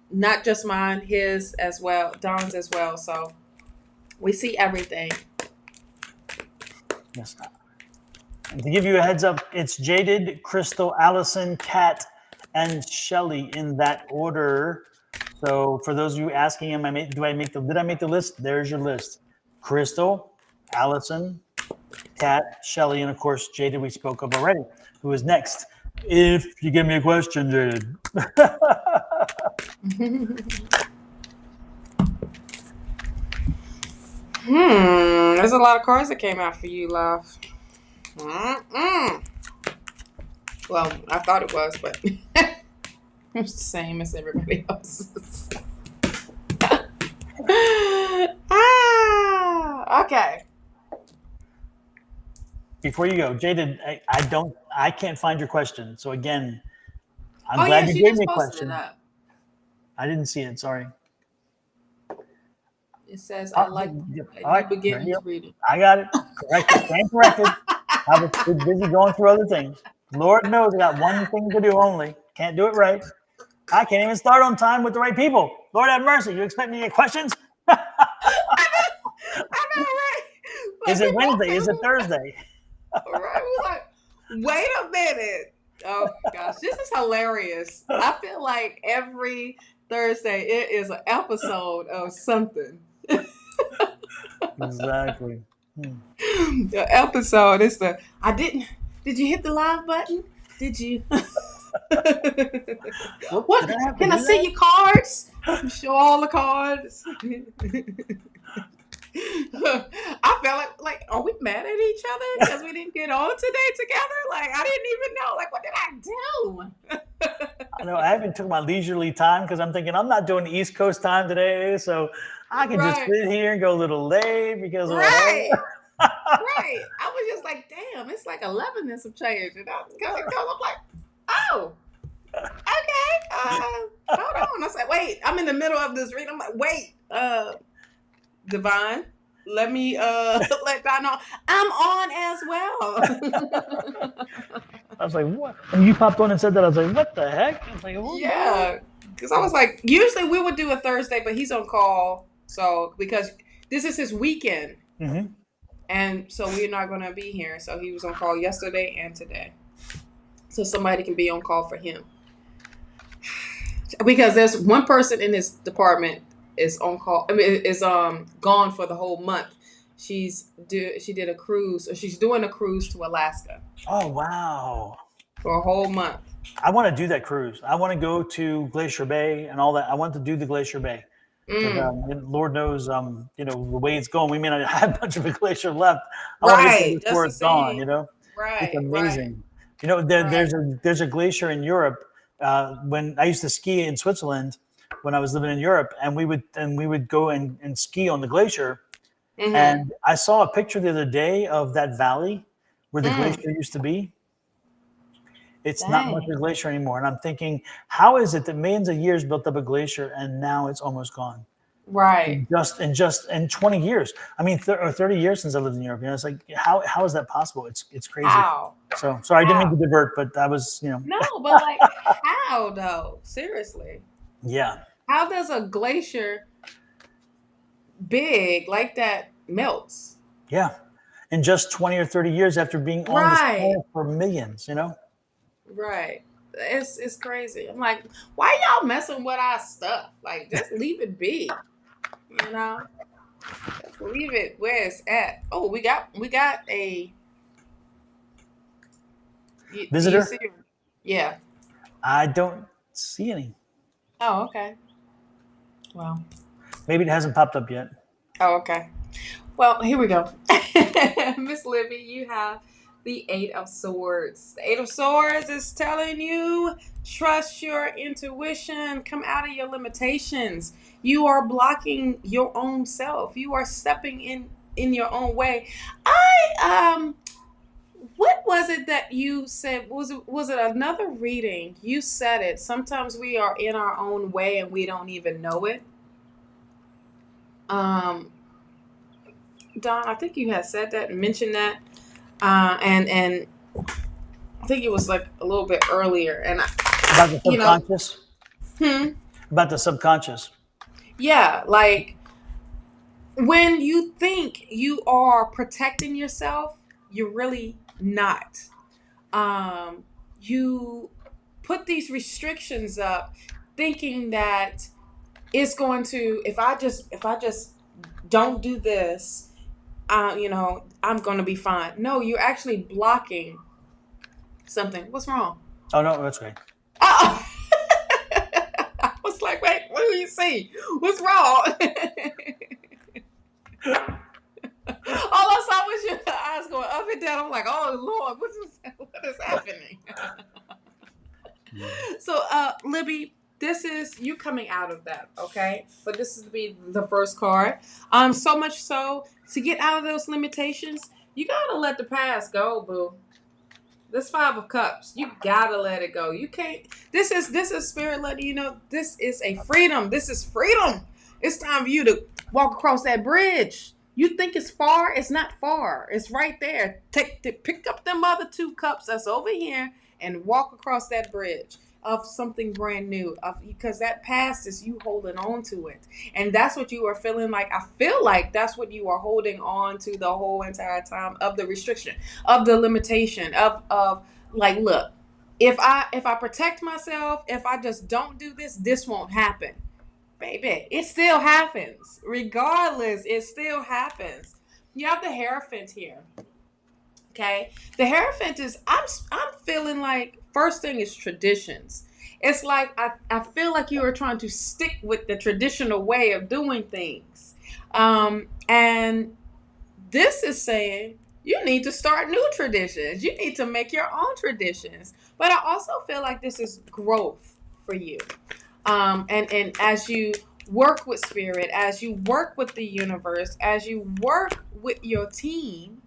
not just mine, his as well, Don's as well. So we see everything. Yes. And to give you a heads up, it's Jaded, Crystal, Allison, Kat, and Shelly in that order. So for those of you asking, did I make the list? There's your list. Crystal, Allison, Kat, Shelly, and of course Jaded we spoke of already. Who is next? If you give me a question, Jaded. There's a lot of cards that came out for you, love. Well, I thought it was, but it's the same as everybody else's. Okay. Before you go, Jaded, I can't find your question. So again, I'm glad you gave me a question. I didn't see it. Sorry. It says, I like you begin to read it. I got it. Corrected. Stand corrected. I was too busy going through other things. Lord knows I got one thing to do only. Can't do it right. I can't even start on time with the right people. Lord have mercy. You expect me to get questions? I know, right? Is it Wednesday? Is it Thursday? Right? We're like, wait a minute. Oh, gosh. This is hilarious. I feel like every Thursday it is an episode of something. Exactly. The episode is did you hit the live button? Did you? What? Can I see your cards? Show all the cards. I felt like, are we mad at each other because we didn't get on today together? Like, I didn't even know. Like, what did I do? I know I haven't took my leisurely time because I'm thinking I'm not doing East Coast time today, so I can just sit here and go a little late because of right. Right. I was just like, damn, it's like 11 and some change. And I'm like, oh, okay. Hold on. I said, wait, I'm in the middle of this reading. I'm like, wait, Divine, let me let Don know I'm on as well. I was like, what? When you popped on and said that, I was like, what the heck? I was like, oh, yeah. Because I was like, usually we would do a Thursday, but he's on call. So, because this is his weekend. Mm-hmm. And so we're not going to be here. So he was on call yesterday and today. So somebody can be on call for him. Because there's one person in his department is on call. I mean, is gone for the whole month. She did a cruise, or she's doing a cruise to Alaska. Oh, wow. For a whole month. I want to do that cruise. I want to go to Glacier Bay and all that. I want to do the Glacier Bay. Lord knows, the way it's going, we may not have much of a glacier left. I want to get to before it's gone, Right. It's amazing. Right. There's a glacier in Europe when I used to ski in Switzerland when I was living in Europe, and we would go and ski on the glacier. Mm-hmm. And I saw a picture the other day of that valley where the glacier used to be. It's not much of a glacier anymore. And I'm thinking, how is it that millions of years built up a glacier and now it's almost gone? Right. In 20 years. I mean, or 30 years since I lived in Europe. You know, it's like, how is that possible? It's crazy. How? So sorry, I didn't mean to divert, but that was, No, but like, how though? Seriously. Yeah. How does a glacier big like that melts? Yeah. In just 20 or 30 years after being on this planet for millions, you know? Right. It's crazy. I'm like, why y'all messing with our stuff? Like, just leave it be. You know? Just leave it where it's at. Oh, we got a Visitor? You see her? Yeah. I don't see any. Oh, okay. Well. Maybe it hasn't popped up yet. Oh, okay. Well, here we go. Miss Libby, you have the 8 of Swords. The 8 of Swords is telling you, trust your intuition, come out of your limitations. You are blocking your own self. You are stepping in your own way. What was it that you said? Was it another reading? You said it. Sometimes we are in our own way and we don't even know it. Don, I think you had said that and mentioned that. And I think it was like a little bit earlier. And about the subconscious? About the subconscious. Yeah, like when you think you are protecting yourself, you're really not. You put these restrictions up thinking that it's going to, if I just don't do this, I'm going to be fine. No, you're actually blocking something. What's wrong? Oh, no, that's right. Oh. I was like, wait, what do you see? What's wrong? All I saw was your eyes going up and down. I'm like, oh, Lord, what is happening? So, Libby, this is you coming out of that, okay? So this is to be the first card. So much so, to get out of those limitations, you gotta let the past go, boo. This 5 of Cups, you gotta let it go. You can't. This is spirit letting you know this is a freedom. This is freedom. It's time for you to walk across that bridge. You think it's far? It's not far. It's right there. Pick up them other 2 cups that's over here and walk across that bridge of something brand new. Because that past is you holding on to it, and that's what you are feeling like. I feel like that's what you are holding on to the whole entire time of the restriction, of the limitation, of like, look, if I protect myself, if I just don't do this, this won't happen. Baby, it still happens. Regardless, it still happens. You have the Hierophant here. Okay? The Hierophant is, I'm feeling like, first thing is traditions. It's like, I feel like you are trying to stick with the traditional way of doing things. And this is saying, you need to start new traditions. You need to make your own traditions. But I also feel like this is growth for you. And as you work with spirit, as you work with the universe, as you work with your team,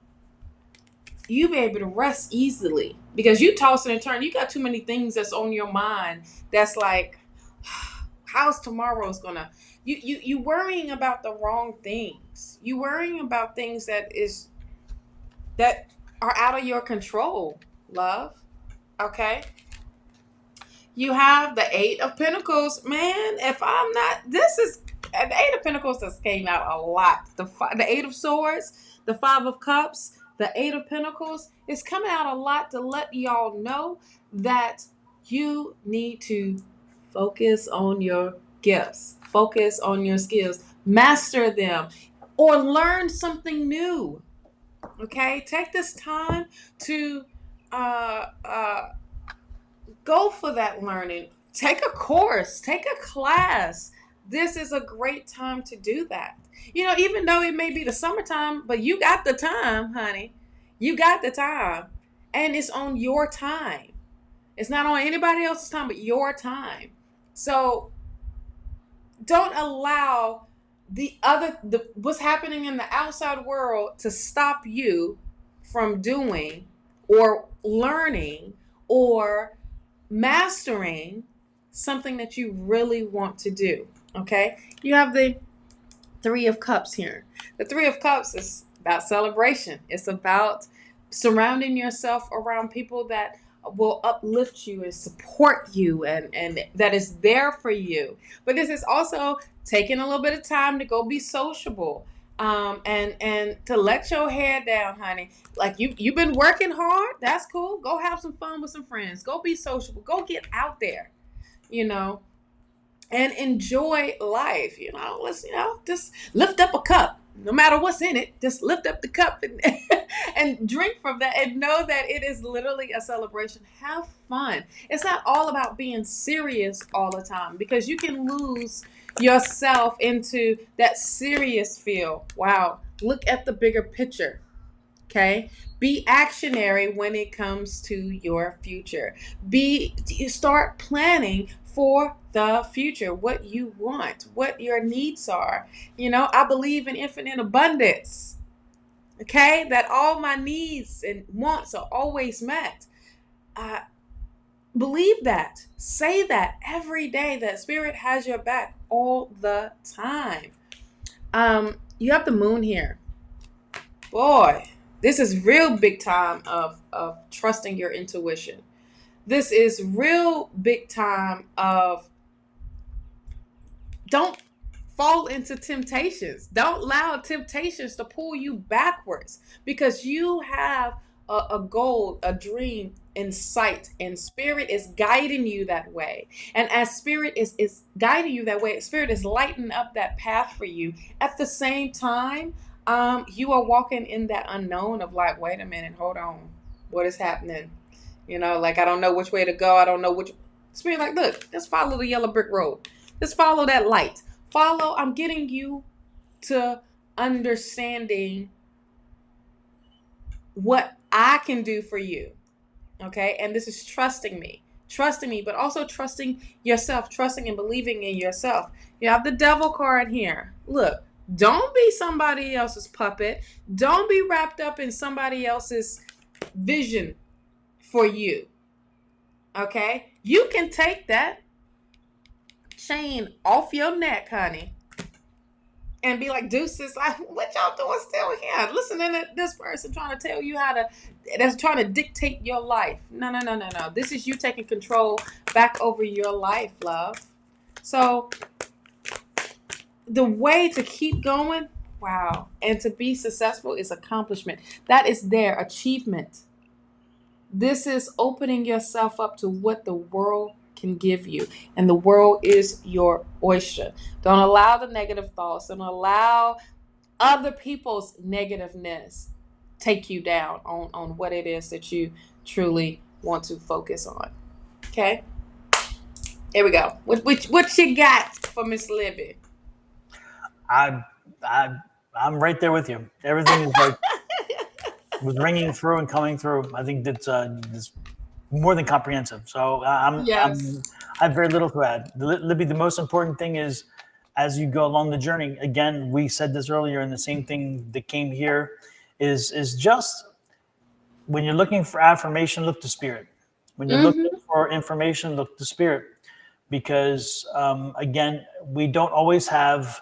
you be able to rest easily because you tossing and turn. You got too many things that's on your mind. That's like, how's tomorrow's gonna? You worrying about the wrong things. You worrying about things that are out of your control, love. Okay. You have the 8 of Pentacles, man. If I'm not, this is the 8 of Pentacles just came out a lot. The 8 of Swords, the 5 of Cups, the 8 of Pentacles is coming out a lot to let y'all know that you need to focus on your gifts, focus on your skills, master them, or learn something new. Okay, take this time to go for that learning. Take a course, take a class. This is a great time to do that. Even though it may be the summertime, but you got the time, honey. You got the time. And it's on your time. It's not on anybody else's time but your time. So don't allow what's happening in the outside world to stop you from doing or learning or mastering something that you really want to do. Okay? You have the Three of Cups here. The Three of Cups is about celebration. It's about surrounding yourself around people that will uplift you and support you and that is there for you. But this is also taking a little bit of time to go be sociable. And to let your hair down, honey. Like you've been working hard. That's cool. Go have some fun with some friends. Go be sociable. Go get out there, and enjoy life. Let's just lift up a cup. No matter what's in it, just lift up the cup and and drink from that and know that it is literally a celebration. Have fun. It's not all about being serious all the time, because you can lose yourself into that serious feel. Wow. Look at the bigger picture. Okay. Be actionary when it comes to your future. You start planning for the future, what you want, what your needs are. I believe in infinite abundance. Okay. That all my needs and wants are always met. Believe that. Say that every day, that Spirit has your back all the time. You have the Moon here. Boy, this is real big time of trusting your intuition. This is real big time of don't fall into temptations. Don't allow temptations to pull you backwards, because you have a goal, a dream in sight, and Spirit is guiding you that way. And as Spirit is guiding you that way, Spirit is lighting up that path for you. At the same time, you are walking in that unknown of like, wait a minute, hold on, what is happening? Like, I don't know which way to go. I don't know which. Spirit, like, look, just follow the yellow brick road. Just follow that light. I'm getting you to understanding what I can do for you. Okay. And this is trusting me, but also trusting yourself, trusting and believing in yourself. You have the Devil card here. Look, don't be somebody else's puppet. Don't be wrapped up in somebody else's vision for you. Okay. You can take that chain off your neck, honey, and be like, deuces, like, what y'all doing still here? Listening to this person trying to tell you that's trying to dictate your life. No. This is you taking control back over your life, love. So the way to keep going, wow, and to be successful is accomplishment. That is their achievement. This is opening yourself up to what the world can give you, and the world is your oyster. Don't allow the negative thoughts, don't allow other people's negativeness take you down on what it is that you truly want to focus on. Okay, here we go. What you got for Miss Libby? I'm right there with you. Everything is like was ringing through and coming through. I think that's more than comprehensive. So I have very little to add. Libby, the most important thing is, as you go along the journey, again, we said this earlier, and the same thing that came here is just when you're looking for affirmation, look to Spirit. When you're looking for information, look to Spirit. Because again, we don't always have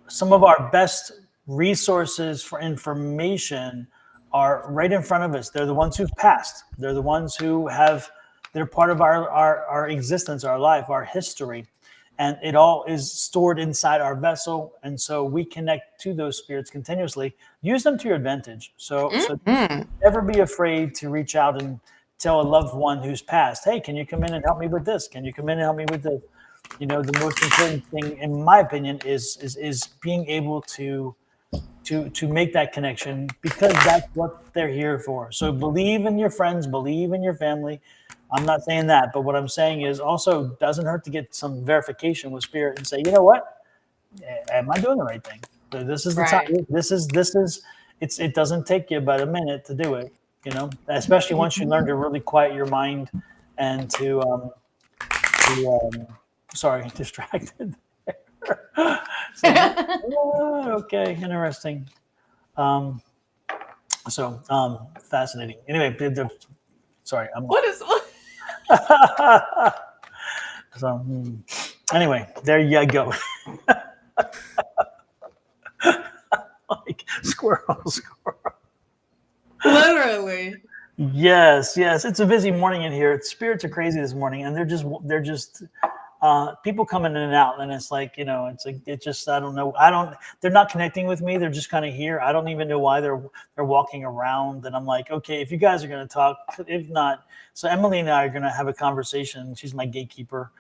some of our best resources for information are right in front of us. They're the ones who've passed. They're the ones they're part of our existence, our life, our history. And it all is stored inside our vessel. And so we connect to those spirits continuously. Use them to your advantage. So never be afraid to reach out and tell a loved one who's passed, hey, can you come in and help me with this? Can you come in and help me with this? The most important thing, in my opinion, is being able to make that connection, because that's what they're here for. So believe in your friends, believe in your family. I'm not saying that, but what I'm saying is also doesn't hurt to get some verification with Spirit and say, you know what, am I doing the right thing? This is the time. This is it doesn't take you but a minute to do it. You know, especially once you learn to really quiet your mind and to sorry, distracted. Okay, interesting. Um, fascinating. Anyway, sorry, I'm What is? so anyway, there you go. Like squirrel. Literally. Yes, it's a busy morning in here. Spirits are crazy this morning, and they're just people coming in and out, and it's like, it's like, it just, I don't know, they're not connecting with me. They're just kind of here. I don't even know why they're walking around, and I'm like, okay, if you guys are going to talk, if not, so Emily and I are going to have a conversation. She's my gatekeeper,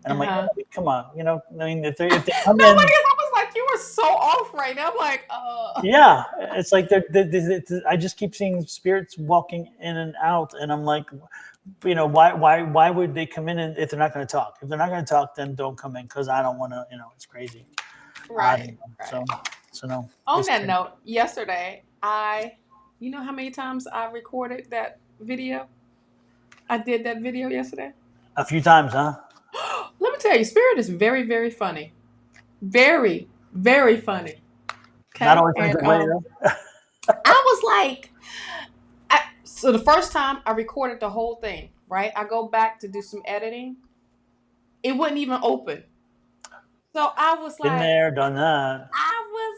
and I'm like, Emily, come on, I mean, if they come No, in. because I was like, you were so off right now. I'm like, Yeah, it's like I just keep seeing spirits walking in and out, and I'm like, why would they come in if they're not going to talk? If they're not going to talk, then don't come in, because I don't want to. It's crazy. right. So no. On that note, yesterday, you know how many times I recorded that video? I did that video yesterday. A few times, huh? Let me tell you, Spirit is very, very funny. Very, very funny. Okay. Not always in a good way, though. I was like, so the first time I recorded the whole thing, right? I go back to do some editing. It wouldn't even open. So I was like, been there, done that. I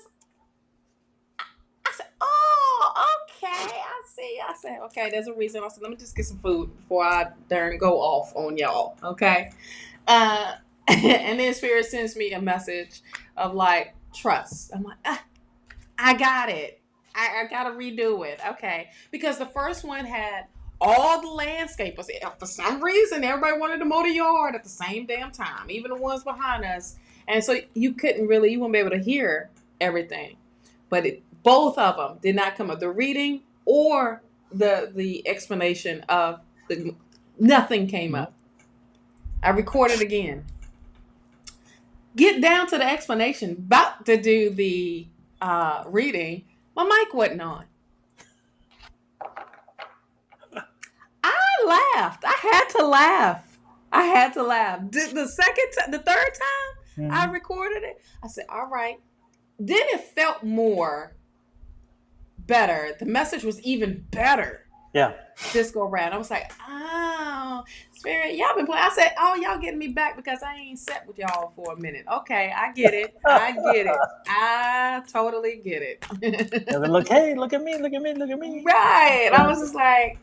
said, oh, okay. I see. I said, okay, there's a reason. I said, let me just get some food before I darn go off on y'all. Okay. And then Spirit sends me a message of like, trust. I'm like, I got it. I got to redo it. Okay. Because the first one had all the landscapers. For some reason, everybody wanted to mow the yard at the same damn time, even the ones behind us. And so you wouldn't be able to hear everything. But both of them did not come up. The reading or the explanation of nothing came up. I recorded again. Get down to the explanation. About to do the reading. My mic wasn't on. I laughed. I had to laugh. The third time I recorded it, I said, all right. Then it felt more better. The message was even better. Yeah. This go around. I was like, oh, Spirit, y'all been playing. I said, oh, y'all getting me back because I ain't sat with y'all for a minute. Okay, I get it. I totally get it. Yeah, look at me. Right. I was just like,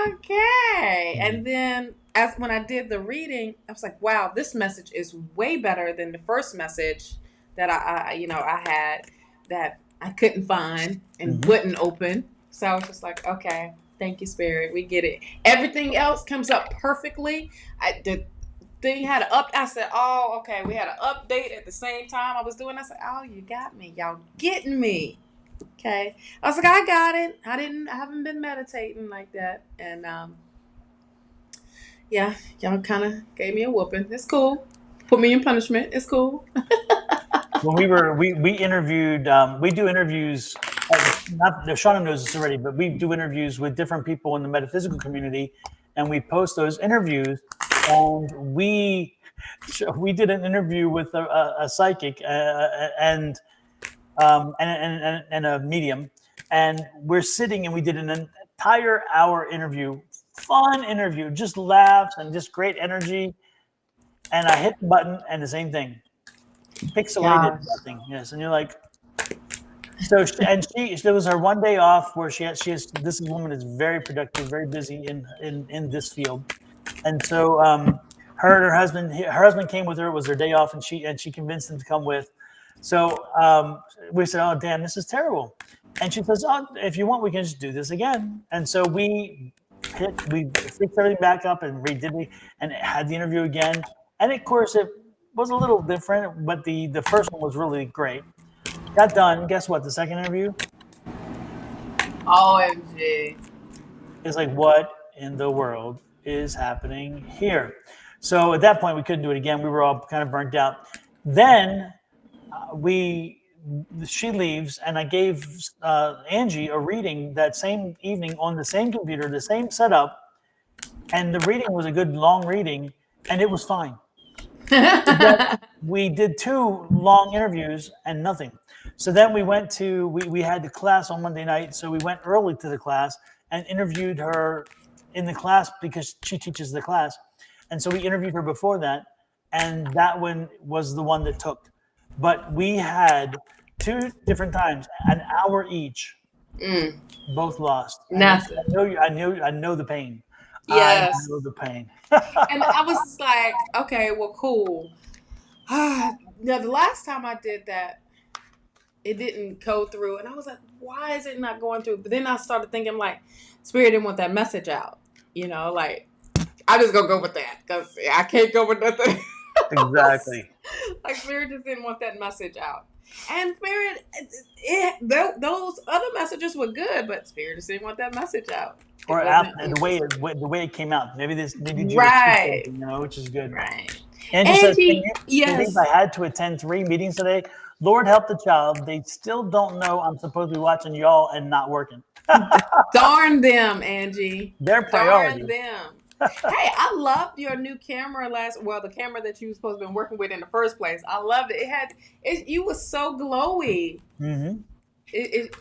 okay. And then when I did the reading, I was like, wow, this message is way better than the first message that I had that I couldn't find and wouldn't open. So I was just like, okay, thank you, Spirit. We get it. Everything else comes up perfectly. The thing had an up. I said, oh, okay. We had an update at the same time I was doing. I said, oh, you got me. Y'all getting me. Okay. I was like, I got it. I haven't been meditating like that. And yeah, y'all kind of gave me a whooping. It's cool. Put me in punishment. It's cool. When we interviewed, we do interviews. Shawna knows this already, but we do interviews with different people in the metaphysical community, and we post those interviews. And we did an interview with a psychic and a medium, and we're sitting, and we did an entire hour interview, fun interview, just laughs and just great energy. And I hit the button, and the same thing. Pixelated nothing. Yes, and you're like, so there was her one day off where she has this woman is very productive, very busy in this field, and so her husband came with her. It was her day off, and she convinced him to come with. So we said, oh damn, this is terrible, and she says, oh, if you want, we can just do this again. And so we fixed everything back up and redid it and had the interview again, and of course it was a little different, but the first one was really great. Got done. Guess what? The second interview. OMG. It's like, what in the world is happening here? So at that point, we couldn't do it again. We were all kind of burnt out. Then she leaves, and I gave Angie a reading that same evening on the same computer, the same setup, and the reading was a good long reading, and it was fine. But we did 2 long interviews and nothing. So then we went to we had the class on Monday night, so we went early to the class and interviewed her in the class because she teaches the class, and so we interviewed her before that, and that one was the one that took. But we had 2 different times, an hour each, both lost. And Nothing. I know the pain. I Yes. know the pain. And I was just like, okay, well, cool. Now, the last time I did that, it didn't go through. And I was like, why is it not going through? But then I started thinking, like, Spirit didn't want that message out. You know, like, I'm just going to go with that because I can't go with nothing. Exactly. Like, Spirit just didn't want that message out. And Spirit, those other messages were good, but Spirit just didn't want that message out. Or the way it came out. Maybe you right, something, you know, which is good. Right. Angie says, "Can you yes. believe I had to attend 3 meetings today? Lord help the child. They still don't know I'm supposed to be watching y'all and not working." Darn them, Angie. Their priority. Darn them. Hey, I loved your new camera the camera that you were supposed to have been working with in the first place. I loved it. You was so glowy. Mm-hmm. It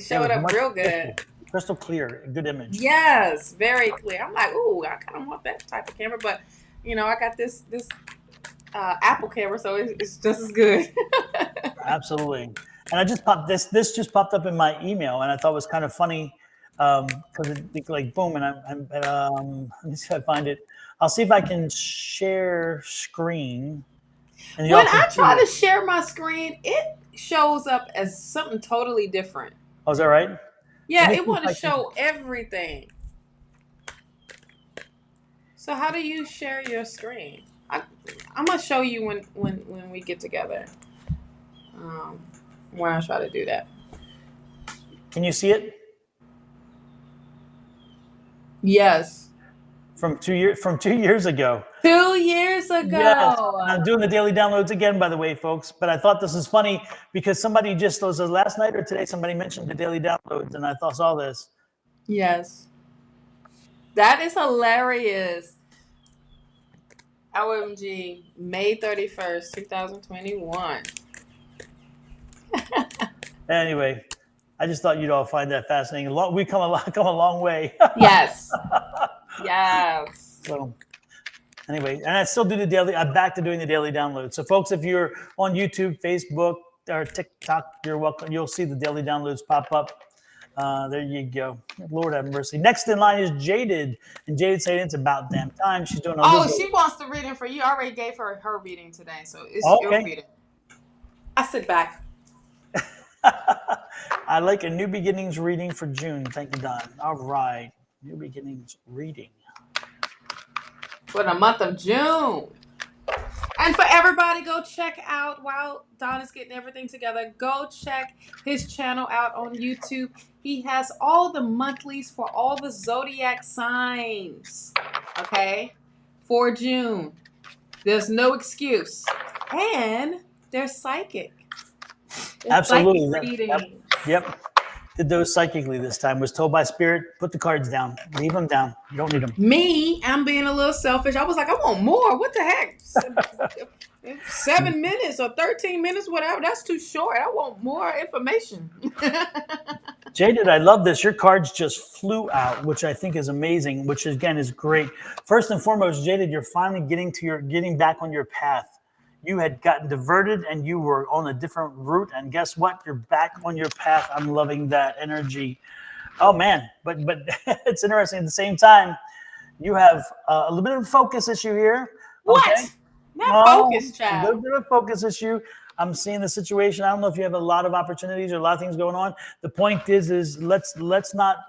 showed up real good. Crystal clear, good image. Yes, very clear. I'm like, ooh, I kind of want that type of camera, but I got this Apple camera, so it's just as good. Absolutely. And I just popped this just popped up in my email, and I thought it was kind of funny because it like boom, and I'm let me see if I find it. I'll see if I can share screen. And when I try to share my screen, it shows up as something totally different. Oh, is that right? Yeah, it want to show everything. So how do you share your screen? I'm gonna show you when we get together. When I try to do that. Can you see it? Yes. From 2 years ago. 2 years ago. Yes. I'm doing the daily downloads again, by the way, folks. But I thought this is funny because somebody just was last night or today. Somebody mentioned the daily downloads, and I saw this. Yes. That is hilarious. OMG, May 31st, 2021. Anyway, I just thought you'd all find that fascinating. We come a long way. Yes. Yes. So anyway, and I still do the daily. I'm back to doing the daily downloads. So folks, if you're on YouTube, Facebook, or TikTok, you're welcome. You'll see the daily downloads pop up. There you go. Lord have mercy. Next in line is Jaded. And Jaded saying it's about damn time. She's doing she wants the reading for you. I already gave her reading today. So it's your reading. I sit back. I like a New Beginnings reading for June. Thank you, Don. All right. New Beginnings reading. For the month of June. And for everybody, go check out, while Don is getting everything together, go check his channel out on YouTube. He has all the monthlies for all the zodiac signs, okay, for June. There's no excuse. And they're psychic. Absolutely. Psychic reading. Yep. Did those psychically this time. Was told by Spirit, put the cards down. Leave them down. You don't need them. Me, I'm being a little selfish. I was like, I want more. What the heck? 7 minutes or 13 minutes, whatever. That's too short. I want more information. Jaded, I love this. Your cards just flew out, which I think is amazing, which again is great. First and foremost, Jaded, you're finally getting back on your path. You had gotten diverted and you were on a different route. And guess what? You're back on your path. I'm loving that energy. Oh, man. But it's interesting. At the same time, you have a little bit of a focus issue here. What? Okay? Not focus, child. A little bit of a focus issue. I'm seeing the situation. I don't know if you have a lot of opportunities or a lot of things going on. The point is let's not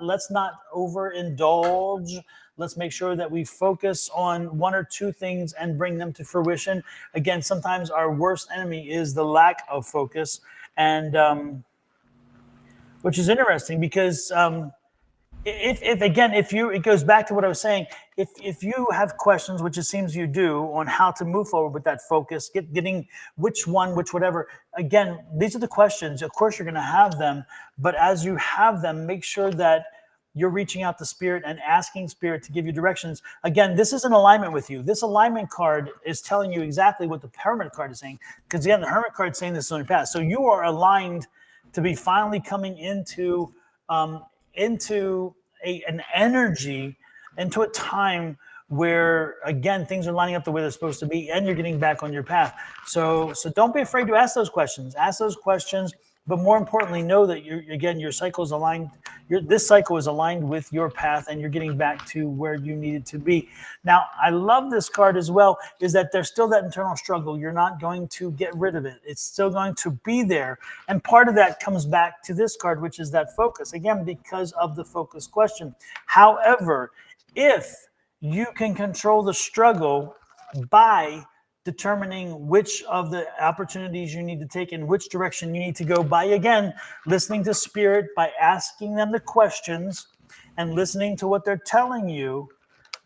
overindulge. Let's make sure that we focus on 1 or 2 things and bring them to fruition. Again, sometimes our worst enemy is the lack of focus, and which is interesting because It goes back to what I was saying. If you have questions, which it seems you do, on how to move forward with that focus, getting which whatever. Again, these are the questions. Of course, you're going to have them, but as you have them, make sure that you're reaching out to spirit and asking spirit to give you directions. Again, this is in alignment with you. This alignment card is telling you exactly what the hermit card is saying. Because again, the hermit card is saying this is on your path. So you are aligned to be finally coming into an energy, into a time where again things are lining up the way they're supposed to be, and you're getting back on your path. So don't be afraid to ask those questions. Ask those questions, but more importantly, know that your cycle is aligned. This cycle is aligned with your path, and you're getting back to where you needed to be. Now, I love this card as well, is that there's still that internal struggle. You're not going to get rid of it. It's still going to be there. And part of that comes back to this card, which is that focus, again, because of the focus question. However, if you can control the struggle by determining which of the opportunities you need to take and which direction you need to go, by again listening to spirit, by asking them the questions and listening to what they're telling you,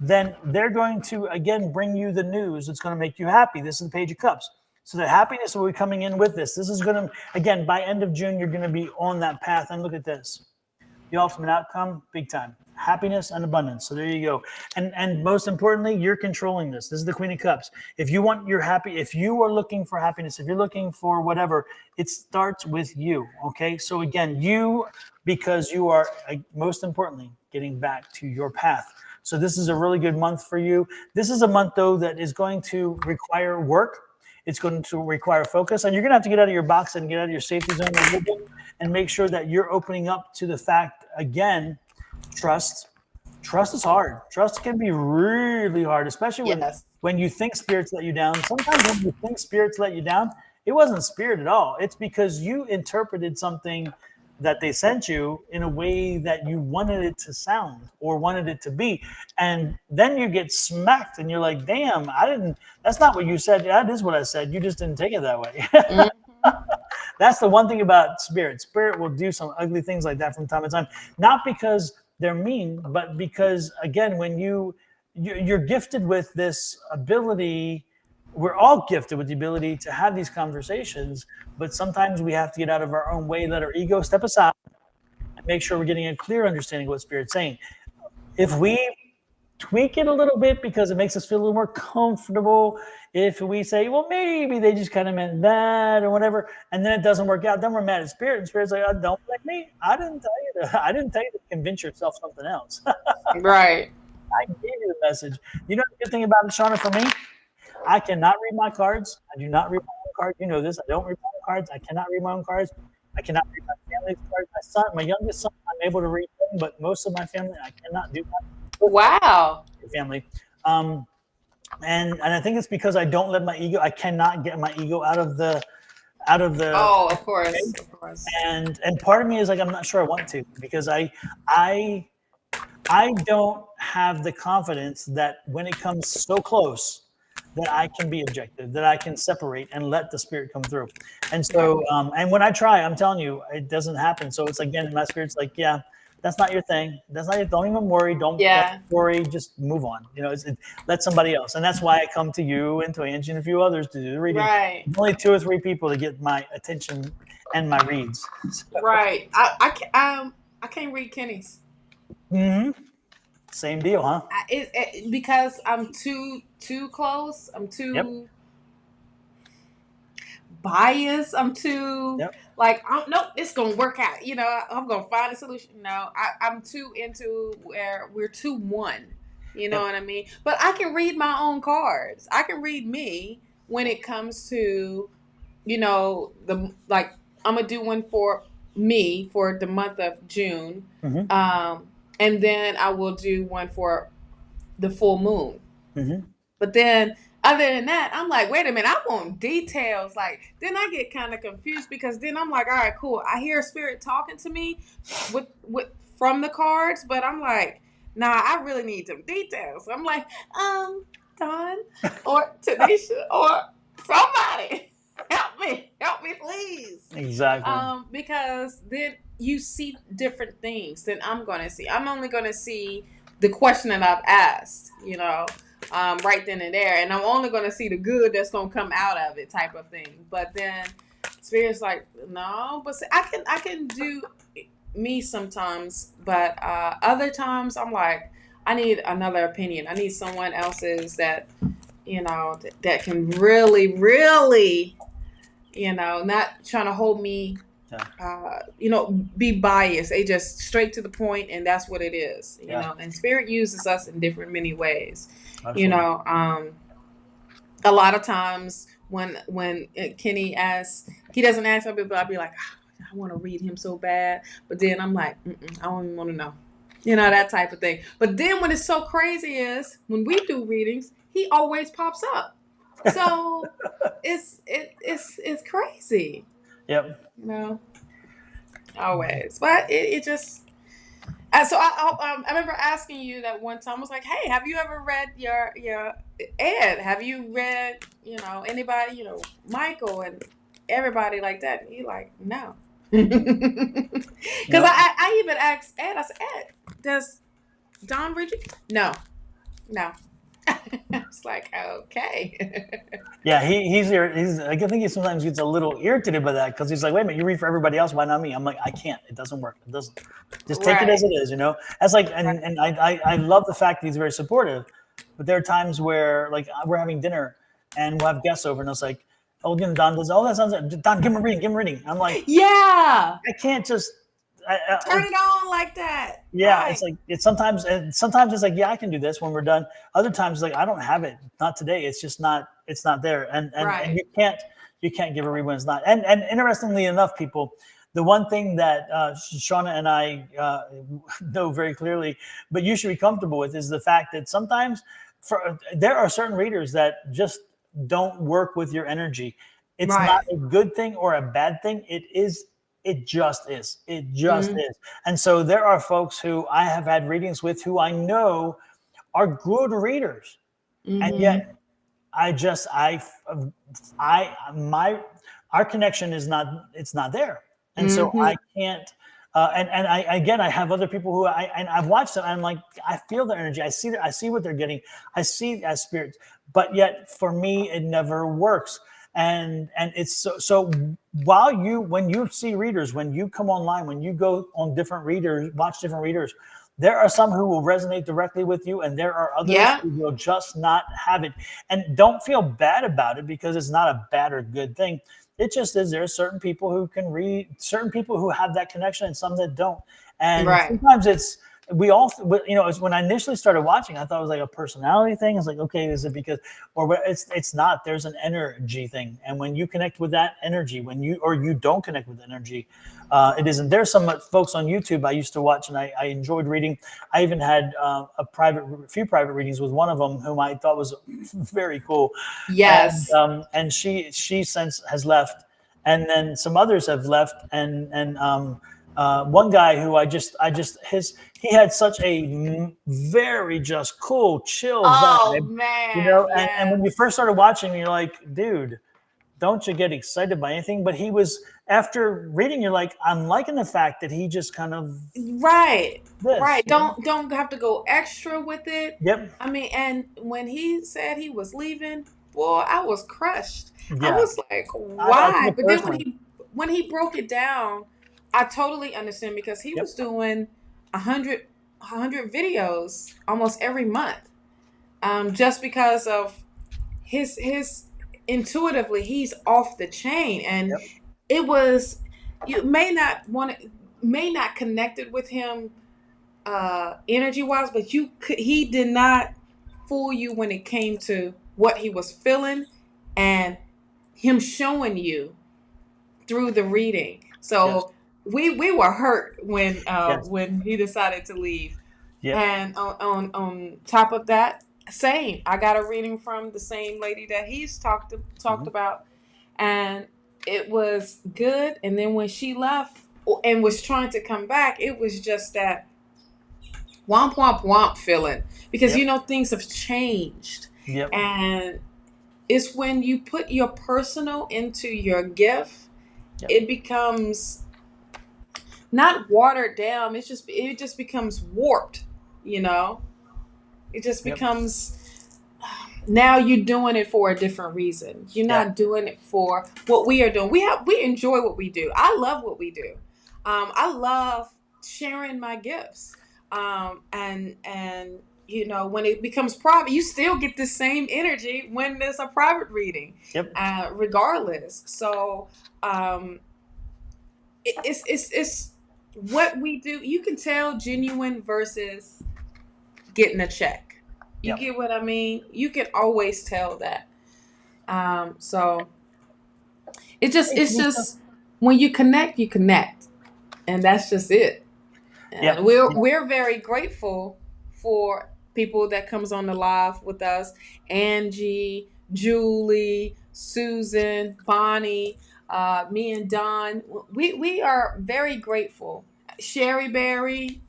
then they're going to again bring you the news that's going to make you happy. This is the Page of Cups. So the happiness will be coming in with this. This is going to, again, by end of June, you're going to be on that path. And look at this. The ultimate outcome, big time. Happiness and abundance. So there you go. And most importantly, you're controlling this. This is the Queen of Cups. If you want your happy, if you are looking for happiness, if you're looking for whatever, it starts with you. Okay. So again, because you are most importantly getting back to your path. So this is a really good month for you. This is a month though that is going to require work. It's going to require focus, and you're going to have to get out of your box and get out of your safety zone a little bit and make sure that you're opening up to the fact, again, trust. Trust is hard. Trust can be really hard, especially when you think spirits let you down. Sometimes when you think spirits let you down, it wasn't spirit at all. It's because you interpreted something that they sent you in a way that you wanted it to sound or wanted it to be. And then you get smacked and you're like, damn, that's not what you said. That is what I said. You just didn't take it that way. That's the one thing about spirit. Spirit will do some ugly things like that from time to time, not because they're mean, but because again, when you're gifted with this ability, we're all gifted with the ability to have these conversations, but sometimes we have to get out of our own way, let our ego step aside, and make sure we're getting a clear understanding of what Spirit's saying. If we tweak it a little bit because it makes us feel a little more comfortable, if we say, well, maybe they just kind of meant that or whatever, and then it doesn't work out, then we're mad at Spirit, and Spirit's like, oh, don't like me. I didn't tell you to convince yourself something else. Right. I gave you the message. You know the good thing about it, Shawna, for me? I cannot read my cards. I do not read my own cards. You know this. I don't read my own cards. I cannot read my own cards. I cannot read my family's cards. My youngest son, I'm able to read them, but most of my family, I cannot do that. Wow. Family. And I think it's because I don't let my ego, I cannot get my ego out of the Oh, of course. Okay? Of course. And part of me is like, I'm not sure I want to, because I don't have the confidence that when it comes so close, that I can be objective, that I can separate and let the spirit come through. And so, and when I try, I'm telling you, it doesn't happen. So it's again, my spirit's like, yeah, that's not your thing. Don't even worry. Don't worry. Just move on. You know, let somebody else. And that's why I come to you and to Angie and a few others to do the reading. Right. Only 2 or 3 people to get my attention and my reads. So. Right. I can't read Kenny's. Mm-hmm. Same deal, huh? Because I'm too close. I'm too biased. I'm too like, nope, it's gonna work out. You know, I'm gonna find a solution. No, I'm too into where we're too one. You know what I mean? But I can read my own cards. I can read me when it comes to, you know, I'm gonna do one for me for the month of June. Mm-hmm. And then I will do one for the full moon. Mm-hmm. But then other than that, I'm like, wait a minute, I want details. Like, then I get kind of confused because then I'm like, all right, cool. I hear spirit talking to me with from the cards, but I'm like, nah, I really need some details. I'm like, Don or Tanisha or somebody help me please. Exactly. Because then you see different things than I'm going to see. I'm only going to see the question that I've asked, right then and there, and I'm only going to see the good that's going to come out of it, type of thing. But then Spirit's like, no, but see, I can do me sometimes, but other times I'm like, I need another opinion. I need someone else's that that can really, not trying to hold me, be biased. They just straight to the point, and that's what it is, and Spirit uses us in different many ways. Absolutely. A lot of times when Kenny asks, he doesn't ask me, but I'll be like, I want to read him so bad, but then I'm like, I don't even want to know, that type of thing. But then when it's so crazy is when we do readings, he always pops up. So it's crazy. Yep. Always. But it just. So I remember asking you that one time. I was like, "Hey, have you ever read your Ed? Have you read anybody Michael and everybody like that?" And he like, no. Because I even asked Ed. I said, Ed, does Don Richard? No. It's like, okay. Yeah, he's I think he sometimes gets a little irritated by that because he's like, wait a minute, you read for everybody else, why not me? I'm like, I can't. It doesn't work. It doesn't. Just take it as it is, That's like, and I love the fact that he's very supportive, but there are times where like we're having dinner and we'll have guests over and it's like, oh, Don does, that sounds like, Don, give him a reading. I'm like, yeah, I can't just turn it on like that. Yeah, Right. it's like sometimes it's like, yeah, I can do this when we're done. Other times it's like I don't have it, not today. It's just not there, and Right. you can't give a read when it's not. And interestingly enough, people, the one thing that Shawna and I know very clearly, but you should be comfortable with, is the fact that sometimes there are certain readers that just don't work with your energy. It's Right. not a good thing or a bad thing. It just is. It just is. And so there are folks who I have had readings with who I know are good readers. And yet our connection is not there. And so I can't, and I have other people who I've watched them and I'm like, I feel their energy. I see what they're getting. I see as spirits, but yet for me, it never works. And it's so when you see readers, when you come online, when you go on different readers, watch different readers, there are some who will resonate directly with you, and there are others who will just not have it. And don't feel bad about it because it's not a bad or good thing. It just is. There are certain people who can read, certain people who have that connection, and some that don't. And sometimes it's when I initially started watching, I thought it was like a personality thing. It's like, okay, is it because, or it's not. There's an energy thing, and when you connect with that energy, when you don't connect with energy, it isn't. There's some folks on YouTube I used to watch, and I enjoyed reading. I even had a few private readings with one of them, whom I thought was very cool. Yes. And she since has left, and then some others have left, and one guy who he had such a very just cool, chill vibe, Man. and when you first started watching, you're like, dude, don't you get excited by anything? But he was, after reading, you're like, I'm liking the fact that he just kind of right. this. Don't have to go extra with it. Yep. I mean, and when he said he was leaving, boy, I was crushed. Yeah. I was like, why? But then when he broke it down, I totally understand, because he was doing 100 videos almost every month, just because of his intuitively, he's off the chain, and it was, you may not connected with him energy wise, but he did not fool you when it came to what he was feeling and him showing you through the reading. So we were hurt when he decided to leave. And on top of that, same, I got a reading from the same lady that he's talked about, and it was good. And then when she left and was trying to come back, it was just that womp womp womp feeling, because things have changed. And it's when you put your personal into your gift, it becomes not watered down. It just becomes warped, you know. It just Yep. becomes, now you're doing it for a different reason. You're Yeah. not doing it for what we are doing. We enjoy what we do. I love what we do. I love sharing my gifts. And you know, when it becomes private, you still get the same energy when there's a private reading. Yep. Regardless. So it's what we do. You can tell genuine versus getting a check. You Yep. get what I mean? You can always tell that. So it's just when you connect, and that's just it. And Yep. we're very grateful for people that comes on the live with us. Angie, Julie, Susan, Bonnie, me and Don. We are very grateful. Sherry Berry,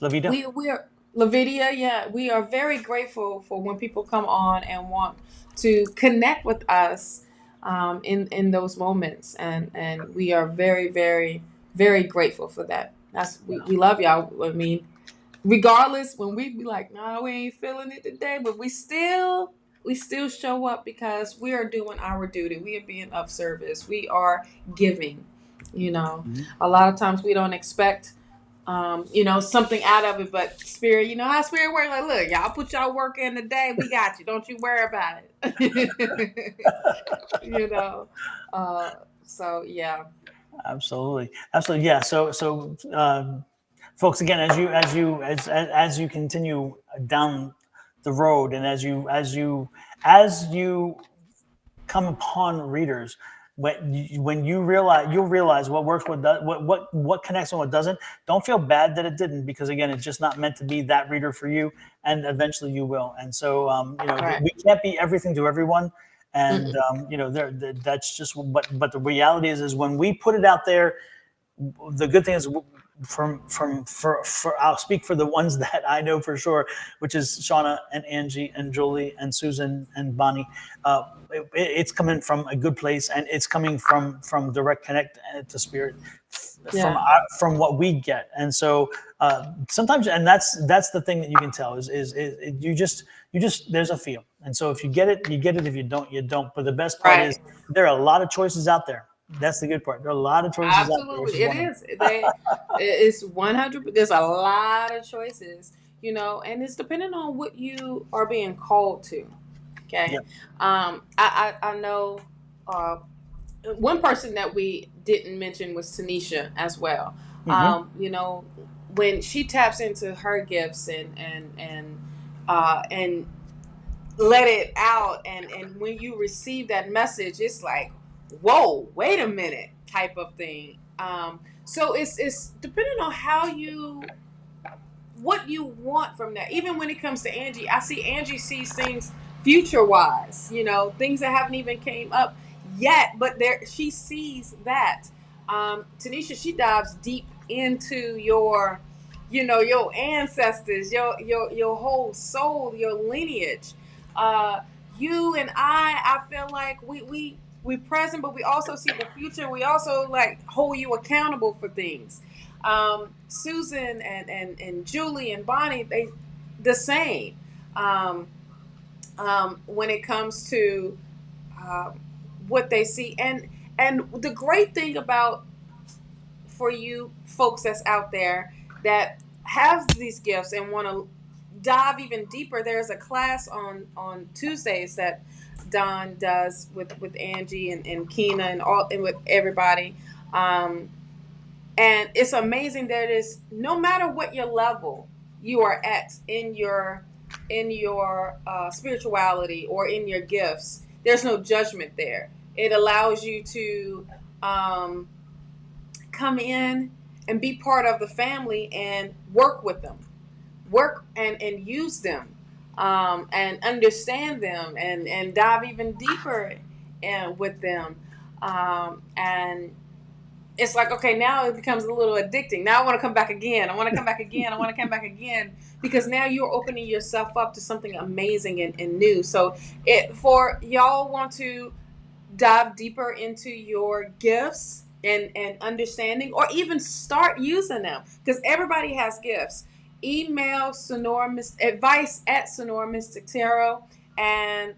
Lavita. we are Lavidia, yeah, we are very grateful for when people come on and want to connect with us in those moments, and we are very, very, very grateful for that. We love y'all. I mean, regardless, when we be like, no, we ain't feeling it today, but we still show up because we are doing our duty. We are being of service. We are giving. You know, a lot of times we don't expect you know, something out of it, but spirit, you know how spirit works. Like, look, y'all put y'all work in today. We got you. Don't you worry about it. You know, so yeah. Absolutely. Yeah. So folks, again, as you continue down the road, and as you come upon readers, when you realize, you'll realize what works, what connects and what doesn't. Don't feel bad that it didn't, because again, it's just not meant to be that reader for you, and eventually you will. And so Right. we can't be everything to everyone, and that's just but the reality is when we put it out there, the good thing is, for I'll speak for the ones that I know for sure, which is Shawna and Angie and Julie and Susan and Bonnie. It's coming from a good place, and it's coming from direct connect to spirit, Yeah. from what we get. And so sometimes, and that's the thing that you can tell is you just there's a feel. And so if you get it, you get it. If you don't, you don't. But the best part Right. is there are a lot of choices out there. That's the good part. There are a lot of choices out there, which Absolutely. is It wonderful. is. It's 100. There's a lot of choices, you know, and it's depending on what you are being called to. Okay. Yep. I know one person that we didn't mention was Tanisha as well. You know, when she taps into her gifts and let it out, and when you receive that message, it's like, whoa, wait a minute, type of thing. So it's depending on what you want from that. Even when it comes to Angie, I see Angie sees things future wise, you know, things that haven't even came up yet, but there she sees that. Tanisha, she dives deep into your, you know, your ancestors, your whole soul, your lineage. Uh, you and I feel like we present, but we also see the future. We also like hold you accountable for things. Susan and Julie and Bonnie, they the same. When it comes to what they see, and the great thing about, for you folks that's out there that have these gifts and want to dive even deeper, there's a class on Tuesdays that Don does with Angie and Keena and with everybody. And it's amazing that it is, no matter what your level you are at in your spirituality or in your gifts, there's no judgment there. It allows you to come in and be part of the family and work with them, work and use them, and understand them, and dive even deeper with them. And it's like, okay, now it becomes a little addicting. Now I want to come back again. I want to come back again. I want to come back again, because now you're opening yourself up to something amazing and new. So for y'all want to dive deeper into your gifts, and understanding, or even start using them, because everybody has gifts. Email advice at Sonoran Mystic Tarot, and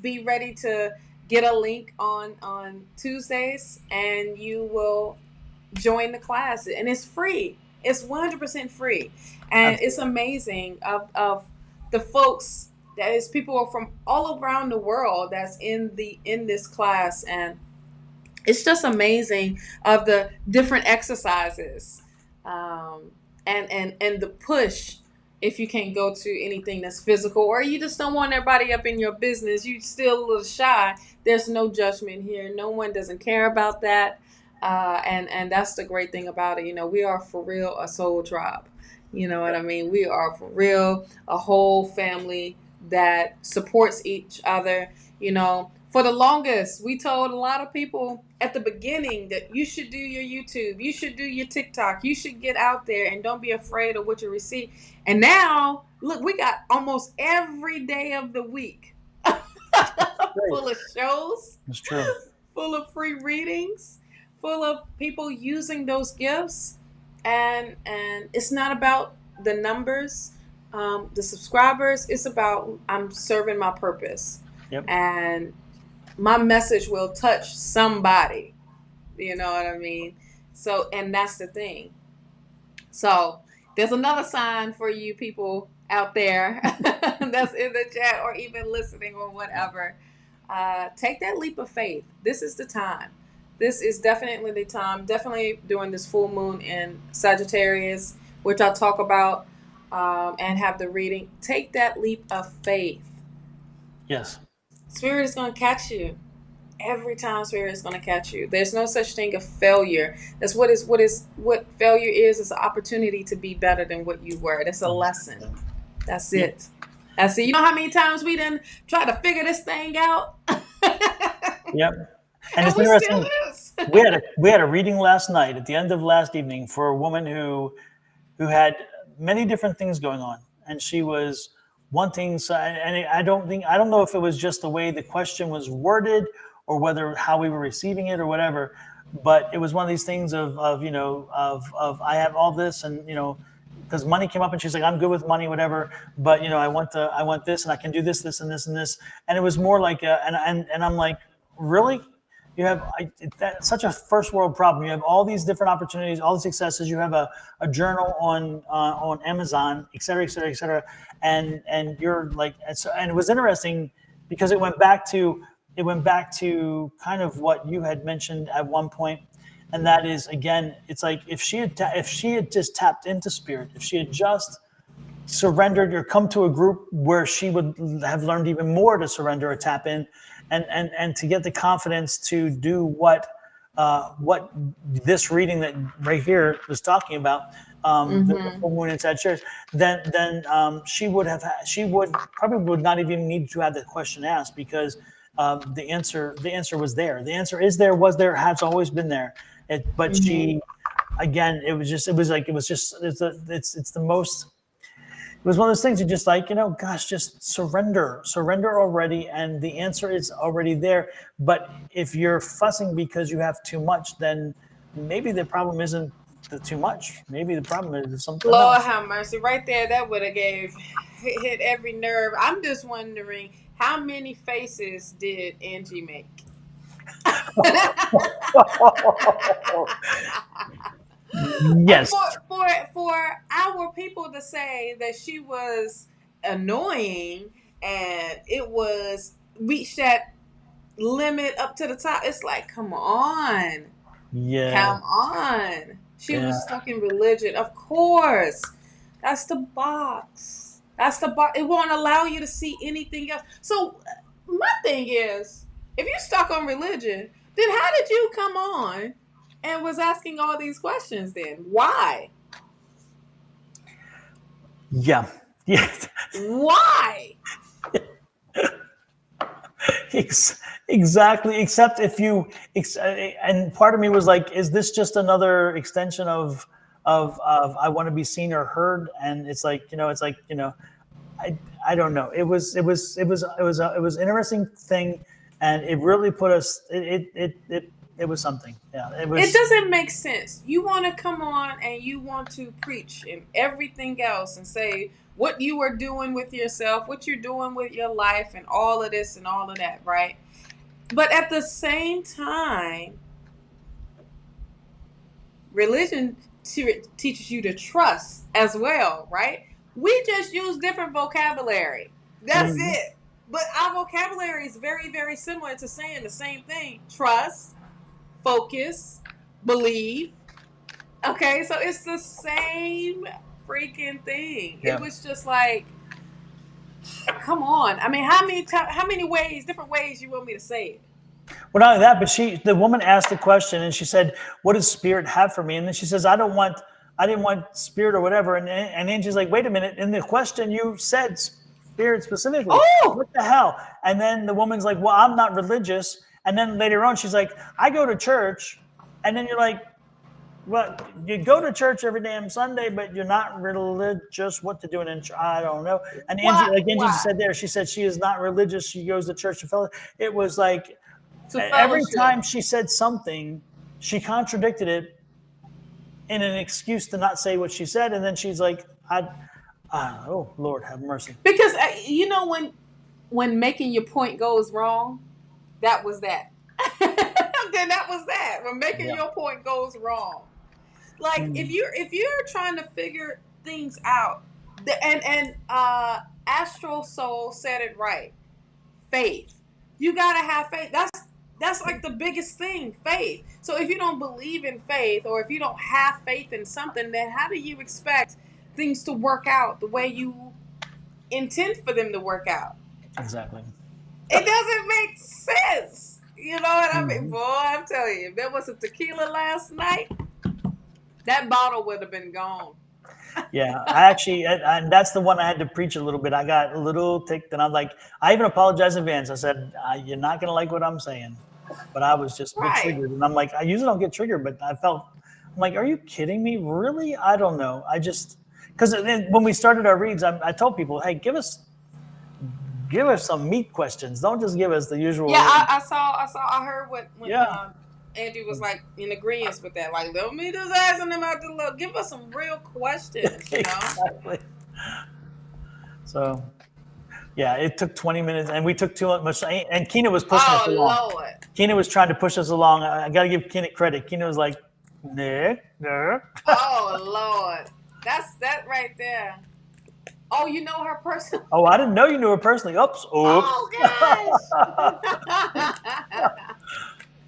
be ready to get a link on Tuesdays, and you will join the class, and it's free. It's 100% free, and it's amazing of the folks that is people from all around the world that's in this class, and it's just amazing of the different exercises, and the push. If you can't go to anything that's physical, or you just don't want everybody up in your business, you still a little shy, there's no judgment here. No one doesn't care about that. And that's the great thing about it. We are for real a soul tribe. You know what I mean? We are for real a whole family that supports each other. For the longest, we told a lot of people at the beginning that you should do your YouTube, you should do your TikTok, you should get out there and don't be afraid of what you receive. And now, look, we got almost every day of the week full of shows. It's true. Full of free readings, full of people using those gifts. And it's not about the numbers, the subscribers. It's about I'm serving my purpose. Yep. And my message will touch somebody. You know what I mean? So, and that's the thing. So there's another sign for you people out there that's in the chat or even listening or whatever. Take that leap of faith. This is the time. This is definitely the time. Definitely during this full moon in Sagittarius, which I'll talk about and have the reading. Take that leap of faith. Yes. Spirit is going to catch you. Every time Spirit is going to catch you. There's no such thing as failure. That's what failure is an opportunity to be better than what you were. That's a lesson. That's it. That's it. You know how many times we done try to figure this thing out? Yep. And it's interesting. we had a reading last night at the end of last evening for a woman who had many different things going on, and she was wanting. And I don't know if it was just the way the question was worded or whether how we were receiving it or whatever. But it was one of these things of I have all this, and because money came up, and she's like, I'm good with money, whatever. But I want this, and I can do this, this, and this, and this. And it was more like, and I'm like, really? You have that's such a first world problem. You have all these different opportunities, all the successes. You have a journal on Amazon, et cetera, et cetera, et cetera. And you're like, and it was interesting because it went back to kind of what you had mentioned at one point. And that is, again, it's like if she had just tapped into spirit, if she had just surrendered or come to a group where she would have learned even more to surrender or tap in, and to get the confidence to do what this reading that right here was talking about, the full moon in Sagittarius, then she would probably not even need to have the question asked, because the answer was there. The answer is there, was there, has always been there. But she, again, it's the most. It was one of those things you just like, gosh, just surrender already. And the answer is already there. But if you're fussing because you have too much, then maybe the problem isn't the too much. Maybe the problem is something Lord else. have mercy. Right there, that would have hit every nerve. I'm just wondering, how many faces did Angie make? Yes. For our people to say that she was annoying and it was reached that limit up to the top, it's like, come on. Yeah. Come on. She was stuck in religion. Of course. That's the box. It won't allow you to see anything else. So my thing is, if you're stuck on religion, then how did you come on and was asking all these questions then? Why? Yeah. Yeah. Why? Exactly. Except if you, and part of me was like, is this just another extension of I want to be seen or heard? And it's like, I don't know. It was an interesting thing, and it really put us. It It was something. Yeah, It doesn't make sense. You want to come on and you want to preach and everything else and say what you are doing with yourself, what you're doing with your life, and all of this and all of that, right? But at the same time, religion teaches you to trust as well, right? We just use different vocabulary. That's it. But our vocabulary is very, very similar to saying the same thing. Trust, focus, believe. Okay, so it's the same freaking thing. Yeah. It was just like, come on. I mean, how many ways, different ways you want me to say it? Well, not only that, but the woman asked the question and she said, "What does spirit have for me?" And then she says, "I didn't want spirit or whatever." And Angie's like, "Wait a minute! In the question, you said spirit specifically. Oh! What the hell?" And then the woman's like, "Well, I'm not religious." And then later on, she's like, "I go to church." And then you're like, "Well, you go to church every damn Sunday, but you're not religious. What to do in church? I don't know." And Angie, like Angie said there, she said she is not religious. She goes to church to fellowship. It was like every time she said something, she contradicted it in an excuse to not say what she said. And then she's like, "Oh Lord, have mercy." Because you know when making your point goes wrong, that was that. Then that was that. When making your point goes wrong. Like if you're trying to figure things out, and Astro Soul said it right. Faith. You gotta have faith. That's like the biggest thing, faith. So if you don't believe in faith, or if you don't have faith in something, then how do you expect things to work out the way you intend for them to work out? Exactly. It doesn't make sense. You know what I mean? Boy, I'm telling you, if there was a tequila last night, that bottle would have been gone. Yeah, I actually, and that's the one I had to preach a little bit. I got a little ticked, and I'm like, I even apologized in advance. I said, "You're not gonna like what I'm saying," but I was just a bit triggered, and I'm like, I usually don't get triggered, but I'm like, are you kidding me? Really? I don't know. Because when we started our reads, I told people, hey, give us some meat questions. Don't just give us the usual. Yeah, I heard when Andy was like in agreement with that. Like, let me just asking them out the look. Give us some real questions, you know? Exactly. So, yeah, it took 20 minutes, and we took too much. And Keena was pushing us along. Oh, Lord. Keena was trying to push us along. I got to give Keena credit. Keena was like, Nick. Oh, Lord. That's that right there. Oh, you know her personally? Oh, I didn't know you knew her personally. Oops. Oh, gosh.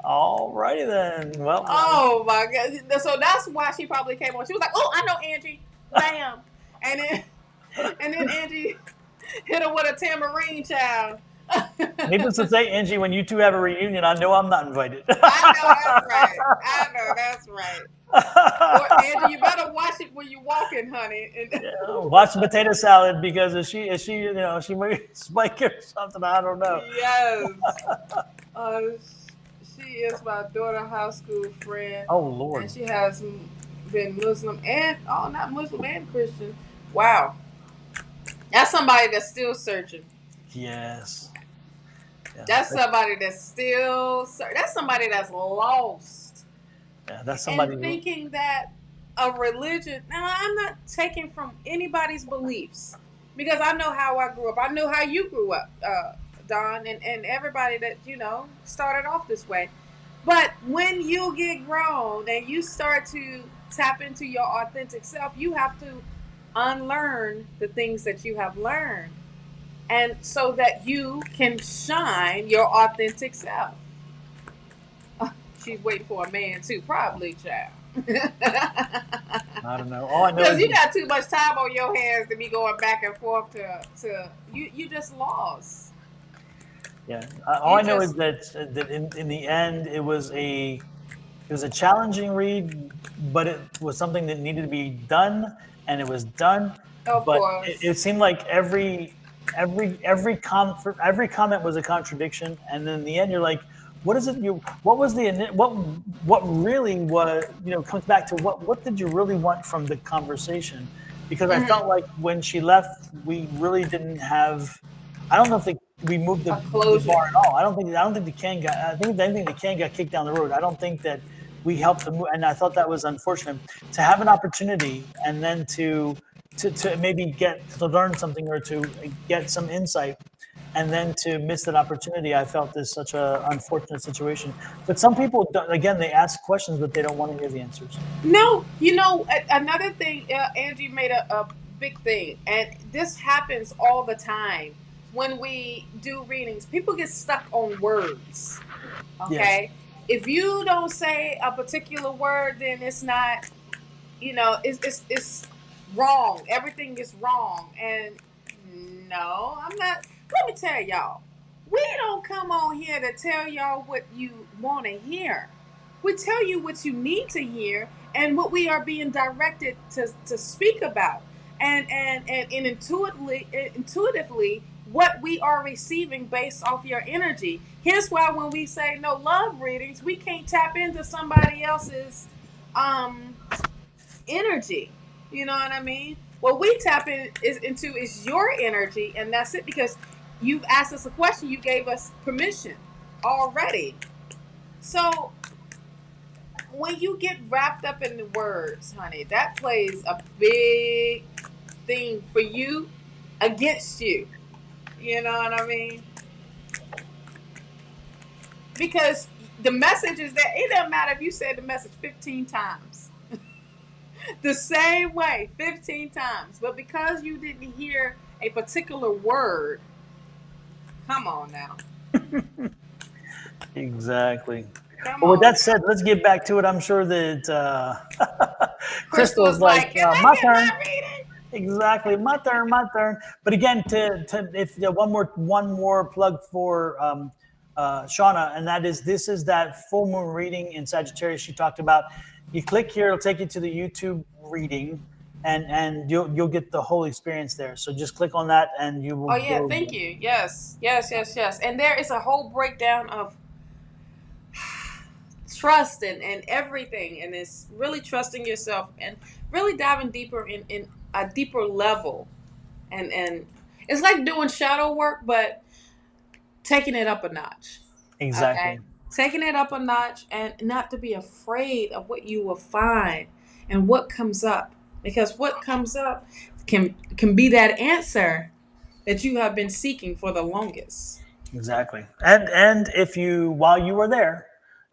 All righty then. Well. Oh, my God. So that's why she probably came on. She was like, "Oh, I know Angie." Bam. And then Angie hit her with a tambourine, child. Needless to say, Angie, when you two have a reunion, I know I'm not invited. I know that's right. Well, Angie, you better watch it when you're walking, honey. Watch the potato salad, because if she she might spike it or something. I don't know. Yes. She is my daughter's high school friend. Oh Lord. And she has been Muslim and not Muslim and Christian. Wow. That's somebody that's still searching. Yes. Yeah, that's somebody that's still. That's somebody that's lost. Yeah, that's somebody. And thinking that a religion. Now, I'm not taking from anybody's beliefs, because I know how I grew up. I know how you grew up, Don, and everybody that started off this way. But when you get grown and you start to tap into your authentic self, you have to unlearn the things that you have learned, and so that you can shine your authentic self. She's waiting for a man too, probably, child. I don't know. All I know because you got too much time on your hands to be going back and forth to you just lost. Yeah. All I know is that in the end it was a challenging read, but it was something that needed to be done, and it was done. Of course. It seemed like every comment was a contradiction, and then in the end you're like, what is it what really was, comes back to what did you really want from the conversation? Because I felt like when she left, we really didn't have, I don't know if we moved the closure. bar at all. I don't think the can got. I think the can got kicked down the road. I don't think that we helped them move, and I thought that was unfortunate to have an opportunity and then to maybe get to learn something or to get some insight and then to miss that opportunity. I felt is such a unfortunate situation. But some people, again, they ask questions, but they don't want to hear the answers. No, another thing, Angie made a big thing, and this happens all the time when we do readings. People get stuck on words. Yes. Okay, if you don't say a particular word, then it's not, it's wrong. Everything is wrong, and no, I'm not. Let me tell y'all, we don't come on here to tell y'all what you want to hear. We tell you what you need to hear and what we are being directed to speak about, and intuitively what we are receiving based off your energy. Here's why when we say no love readings, we can't tap into somebody else's energy. You know what I mean? What we tap into is your energy, and that's it, because you've asked us a question, you gave us permission already. So when you get wrapped up in the words, honey, that plays a big thing for you against you. You know what I mean? Because the message is that it doesn't matter if you said the message 15 times. The same way, 15 times. But because you didn't hear a particular word, come on now. Exactly. Come Well, with on that now. said, let's get back to it. I'm sure that Crystal's Crystal's like, can I my get turn. my reading? Exactly, my turn, my turn. But again, if one more plug for Shawna, and that is this is that full moon reading in Sagittarius she talked about. You click here, it'll take you to the YouTube reading, and you'll get the whole experience there. So just click on that, and you will Oh yeah, go. thank you. Yes. And there is a whole breakdown of trust and everything, and it's really trusting yourself and really diving deeper in a deeper level, and it's like doing shadow work, but taking it up a notch. Okay, Exactly. taking it up a notch, and not to be afraid of what you will find and what comes up, because what comes up can be that answer that you have been seeking for the longest. Exactly. And if you while you are there,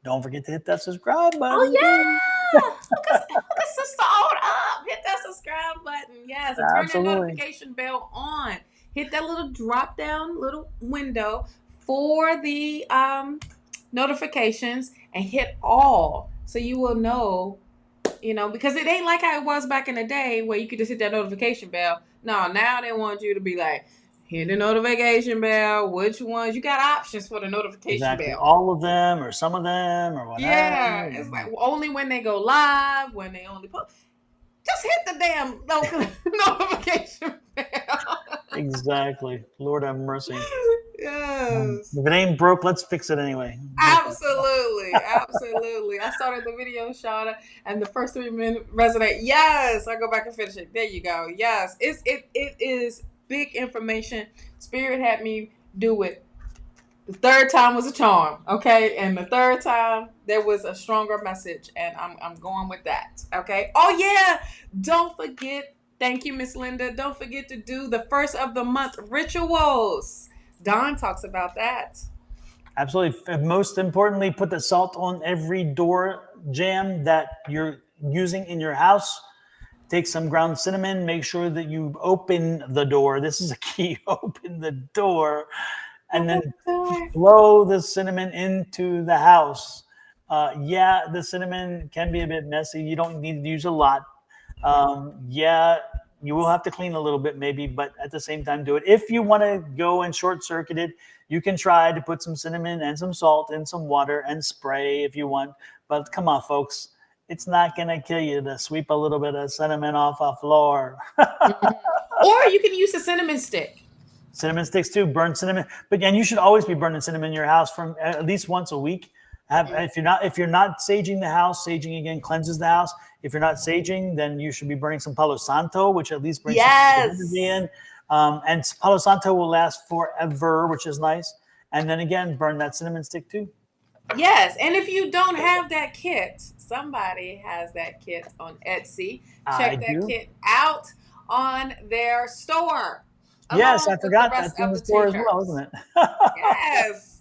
don't forget to hit that subscribe Oh button. yeah! Look at Sister Old up. Hit that subscribe button. Yes, and turn that Absolutely. notification bell on. Hit that little drop down little window for the notifications, and hit all, so you will know. Because it ain't like how it was back in the day where you could just hit that notification bell. No, now they want you to be like, hit the notification bell. Which ones? You got options for the notification Exactly. bell. All of them or some of them or whatever. Yeah, it's like only when they go live, when they only post. Just hit the damn notification bell. Exactly. Lord have mercy. Yes. If it ain't broke, let's fix it anyway. Absolutely. Absolutely. I started the video, Shawna, and the first 3 minutes resonate. Yes. I go back and finish it. There you go. Yes. It is big information. Spirit had me do it. The third time was a charm, okay? And the third time there was a stronger message, and I'm going with that, okay? Oh yeah, don't forget. Thank you, Miss Linda. Don't forget to do the first of the month rituals. Don talks about that. Absolutely. Most importantly, put the salt on every door jamb that you're using in your house. Take some ground cinnamon. Make sure that you open the door. This is a key. Open the door, and then blow the cinnamon into the house. Yeah, the cinnamon can be a bit messy. You don't need to use a lot. Yeah, you will have to clean a little bit maybe, but at the same time do it. If you want to go and short circuit it, you can try to put some cinnamon and some salt in some water and spray if you want. But come on, folks. It's not going to kill you to sweep a little bit of cinnamon off a floor. Or you can use a cinnamon stick. Cinnamon sticks too, burn cinnamon. But again, you should always be burning cinnamon in your house from at least once a week. If you're not saging the house, saging again cleanses the house. If you're not saging, then you should be burning some Palo Santo, which at least brings some Yes. energy in. And Palo Santo will last forever, which is nice. And then again, burn that cinnamon stick too. Yes, and if you don't have that kit, somebody has that kit on Etsy. I Check that do. kit out on their store, Yes, I along with the forgot rest that's in of the the store as well, t-shirts. isn't it? Yes.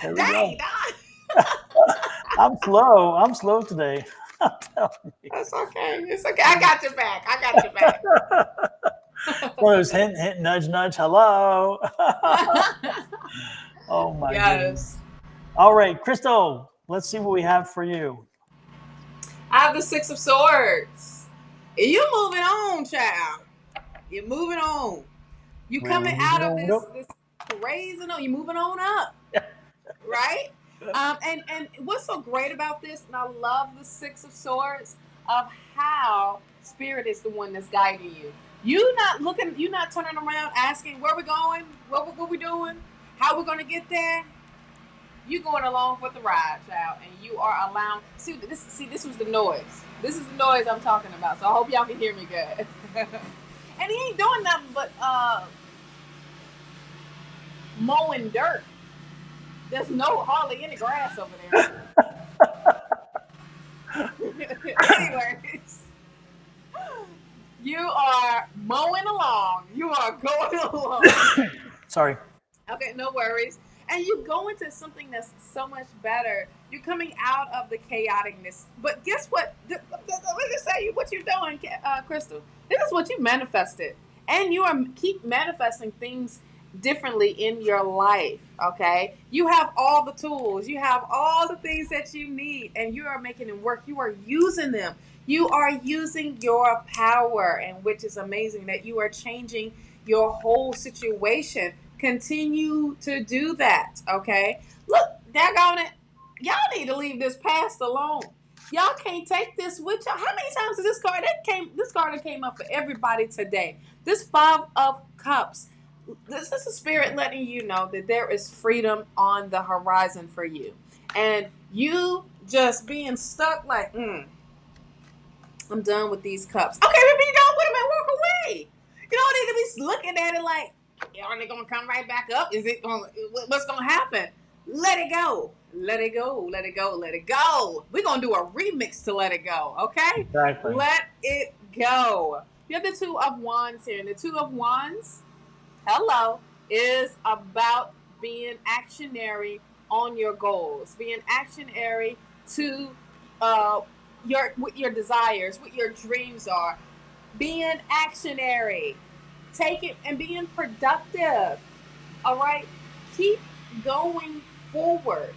There we Dang, go. Don. I'm slow. I'm slow today. I'm telling you. That's okay. It's okay. I got your back. I got your back. One of those hint, hint, nudge, nudge. Hello. Oh my goodness. Yes. All right, Crystal. Let's see what we have for you. I have the Six of Swords. You moving on, child. You're moving on. You coming out of this crazy. No, you're moving on up, right? And what's so great about this, and I love the Six of Swords, of how Spirit is the one that's guiding you. You're not turning around asking where we going, what we doing, how we're gonna get there. You going along for the ride, child, and you are allowing. See, this was the noise. This is the noise I'm talking about. So I hope y'all can hear me good. And he ain't doing nothing but mowing dirt. There's hardly any grass over there. Anyways, you are mowing along. You are going along. Sorry. Okay, no worries. And you go into something that's so much better. You're coming out of the chaoticness. But guess what? Let me just tell you what you're doing, Crystal. This is what you manifested. And you are keep manifesting things differently in your life, okay? You have all the tools. You have all the things that you need, and you are making them work. You are using them. You are using your power, and which is amazing that you are changing your whole situation. Continue to do that, okay? Look, daggone it. Y'all need to leave this past alone. Y'all can't take this with y'all. How many times is this card that came up for everybody today? This Five of Cups. This is a spirit letting you know that there is freedom on the horizon for you. And you just being stuck like, I'm done with these cups. Okay, maybe you don't. Wait a minute, walk away. You don't need to be looking at it like, are they gonna come right back up? What's gonna happen? Let it go. Let it go. Let it go. Let it go. We're gonna do a remix to Let It Go, okay? Exactly. Let it go. You have the Two of Wands here, and the Two of Wands, hello, is about being actionary on your goals, being actionary to what your desires, what your dreams are, being actionary. Take it and being productive. All right, keep going forward.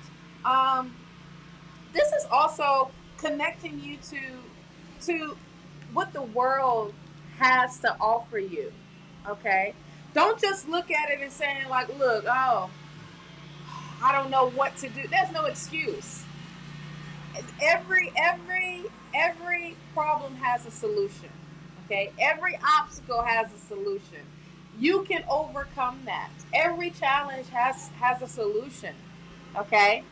This is also connecting you to what the world has to offer you. Okay, don't just look at it and saying like, look, oh, I don't know what to do. There's no excuse. Every problem has a solution. Okay, every obstacle has a solution. You can overcome that. Every challenge has a solution. Okay,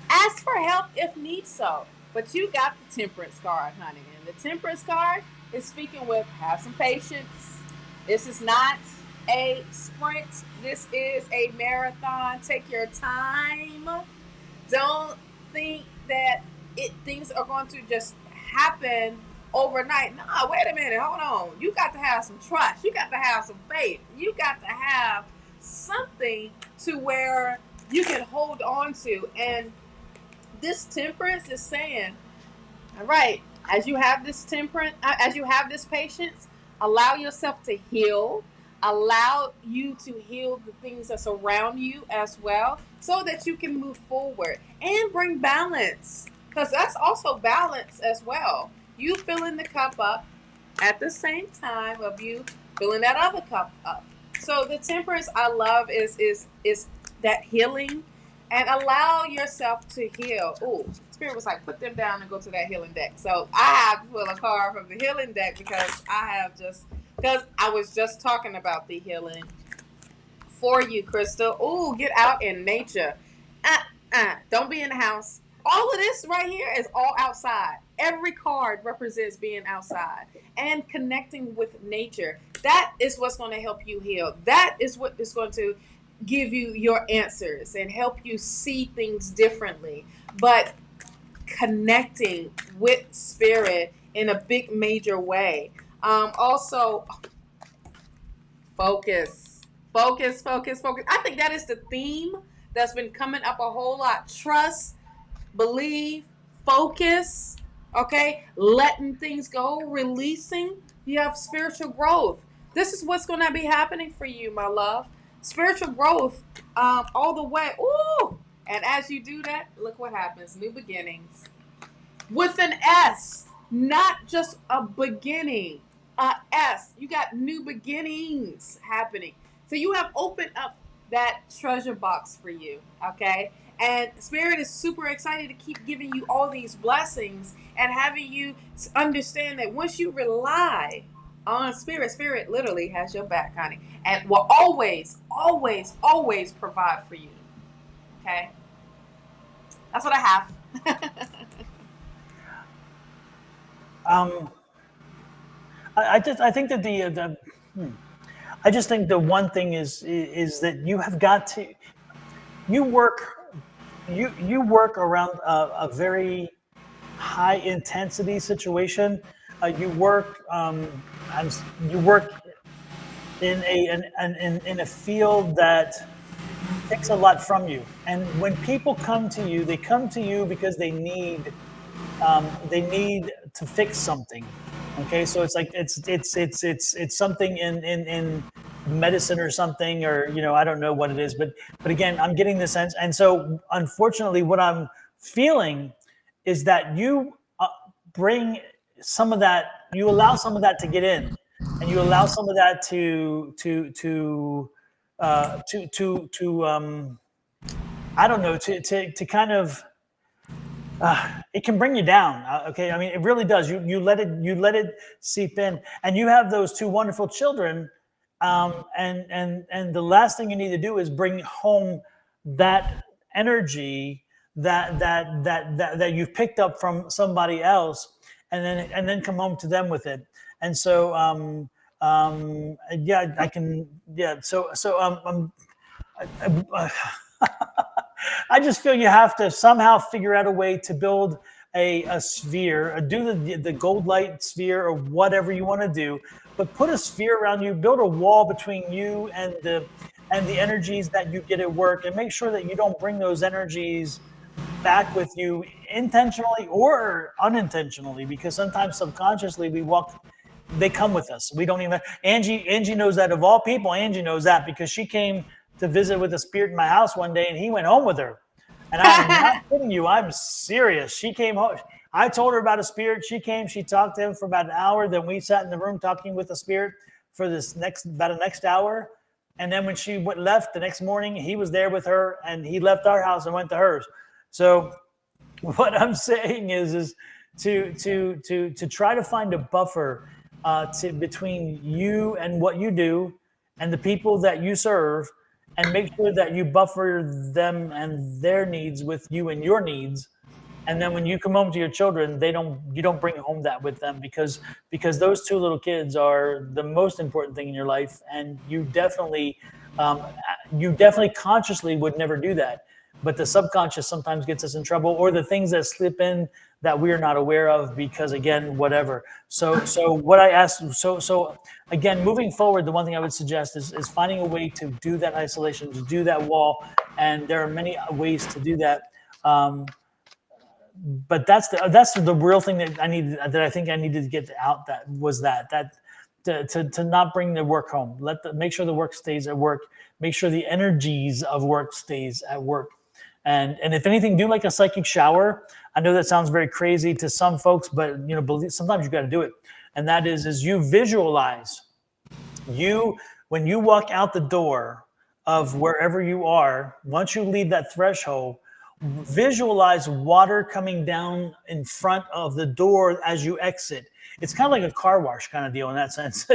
ask for help if need so. But you got the Temperance card, honey, and the Temperance card is speaking with have some patience. This is not a sprint. This is a marathon. Take your time. Don't think that things are going to just happen overnight. Nah, wait a minute, hold on. You got to have some trust. You got to have some faith. You got to have something to where you can hold on to. And this Temperance is saying, all right, as you have this temperance, as you have this patience, allow yourself to heal. Allow you to heal the things that surround you as well, so that you can move forward and bring balance. Because that's also balance as well. You filling the cup up at the same time of you filling that other cup up. So the Temperance I love is that healing, and allow yourself to heal. Ooh, Spirit was like, put them down and go to that healing deck. So I have to pull a card from the healing deck because I was just talking about the healing for you, Crystal. Ooh, get out in nature. Don't be in the house. All of this right here is all outside. Every card represents being outside and connecting with nature. That is what's going to help you heal. That is what is going to give you your answers and help you see things differently. But connecting with spirit in a big major way. Also, focus, focus, focus, focus. I think that is the theme that's been coming up a whole lot. Trust, believe, focus, okay? Letting things go, releasing. You have spiritual growth. This is what's going to be happening for you, my love. Spiritual growth all the way. Ooh! And as you do that, look what happens. New beginnings. With an S, not just a beginning. A S. You got new beginnings happening. So you have opened up that treasure box for you, okay? And Spirit is super excited to keep giving you all these blessings and having you understand that once you rely on Spirit, Spirit literally has your back, honey, and will always, always, always provide for you, okay? That's what I have. I think that I just think the one thing is that you have got to you work around a very high intensity situation. You work you work in a field that takes a lot from you, and when people come to you, they come to you because they need to fix something. Okay, so it's like it's something in medicine or something, or I don't know what it is, but again, I'm getting the sense, and so unfortunately, what I'm feeling is that you bring some of that, you allow some of that to get in, and you allow some of that to I don't know, to kind of it can bring you down. Okay, I mean, it really does. You let it seep in, and you have those two wonderful children, and the last thing you need to do is bring home that energy that you've picked up from somebody else, and then come home to them with it. And so yeah, I can, yeah. I just feel you have to somehow figure out a way to build a sphere, or do the gold light sphere, or whatever you want to do, but put a sphere around you, build a wall between you and the energies that you get at work, and make sure that you don't bring those energies back with you intentionally or unintentionally, because sometimes subconsciously they come with us. We don't even, Angie knows that. Of all people, Angie knows that, because she came to visit with a spirit in my house one day, and he went home with her. And I am not kidding you. I'm serious. She came home. I told her about a spirit. She came. She talked to him for about an hour. Then we sat in the room talking with the spirit for about the next hour. And then when she left the next morning, he was there with her, and he left our house and went to hers. So what I'm saying is to try to find a buffer between you and what you do and the people that you serve, and make sure that you buffer them and their needs with you and your needs. And then when you come home to your children, you don't bring home that with them, because those two little kids are the most important thing in your life, and you definitely consciously would never do that. But the subconscious sometimes gets us in trouble, or the things that slip in that we are not aware of, because again, whatever. So what I asked, so again, moving forward, the one thing I would suggest is finding a way to do that isolation, to do that wall, and there are many ways to do that. But that's the real thing that I think I needed to get out. That was that to not bring the work home. Make sure the work stays at work. Make sure the energies of work stays at work. And if anything, do like a psychic shower. I know that sounds very crazy to some folks, but sometimes you got to do it. And that is you visualize when you walk out the door of wherever you are. Once you leave that threshold, visualize water coming down in front of the door as you exit. It's kind of like a car wash kind of deal in that sense.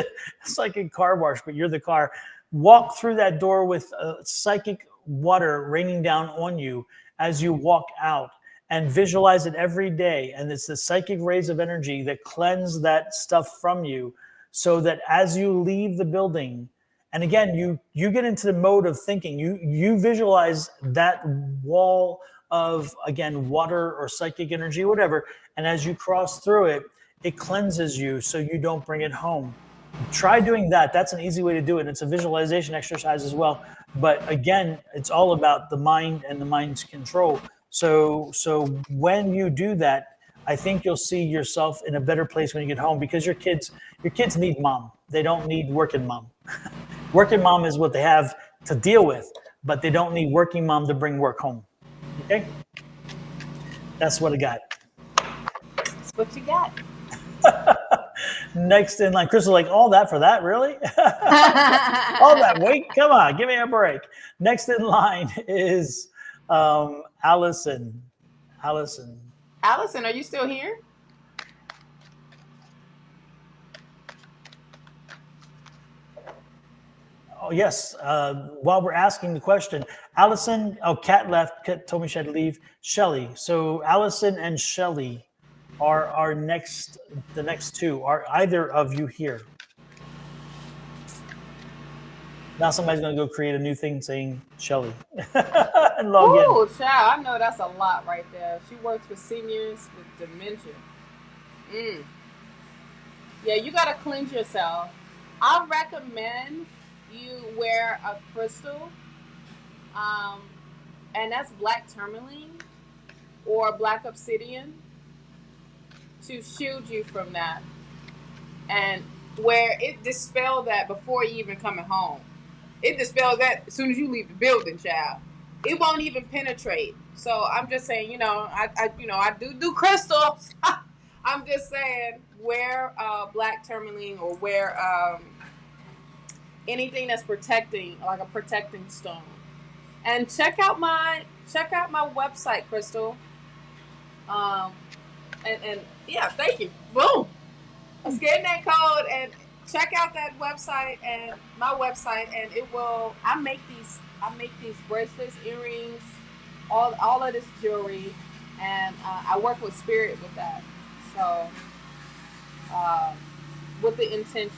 It's like a car wash, but you're the car. Walk through that door with psychic water raining down on you as you walk out, and visualize it every day. And it's the psychic rays of energy that cleanse that stuff from you, so that as you leave the building, and again, you get into the mode of thinking, you visualize that wall of, again, water or psychic energy, whatever. And as you cross through it, it cleanses you so you don't bring it home. Try doing that. That's an easy way to do it. It's a visualization exercise as well. But again, it's all about the mind and the mind's control. So when you do that, I think you'll see yourself in a better place when you get home, because your kids need mom. They don't need working mom. Working mom is what they have to deal with, but they don't need working mom to bring work home. Okay? That's what I got. That's what you got. Next in line, Crystal, like, all that for that, really? All that, wait, come on, give me a break. Next in line is Allison. Allison, are you still here? oh yes. While we're asking the question, Allison, oh, Kat left. Kat told me she had to leave. Shelly. So Allison and Shelly are our next. The next two. Are either of you here? Now somebody's gonna go create a new thing saying Shelly and log in. Oh, child, I know that's a lot right there. She works with seniors with dementia. Yeah, you gotta cleanse yourself. I recommend you wear a crystal, and that's black tourmaline or black obsidian, to shield you from that, and where it dispels that before you even coming home. It dispels that as soon as you leave the building, child. It won't even penetrate. So I'm just saying, I do crystals. I'm just saying, wear black tourmaline, or wear anything that's protecting, like a protecting stone. And check out my website, Crystal. And yeah, thank you. Boom. Let's get in that code and check out that website and my website, and it will. I make these bracelets, earrings, all of this jewelry, and I work with spirit with that. So, with the intentions,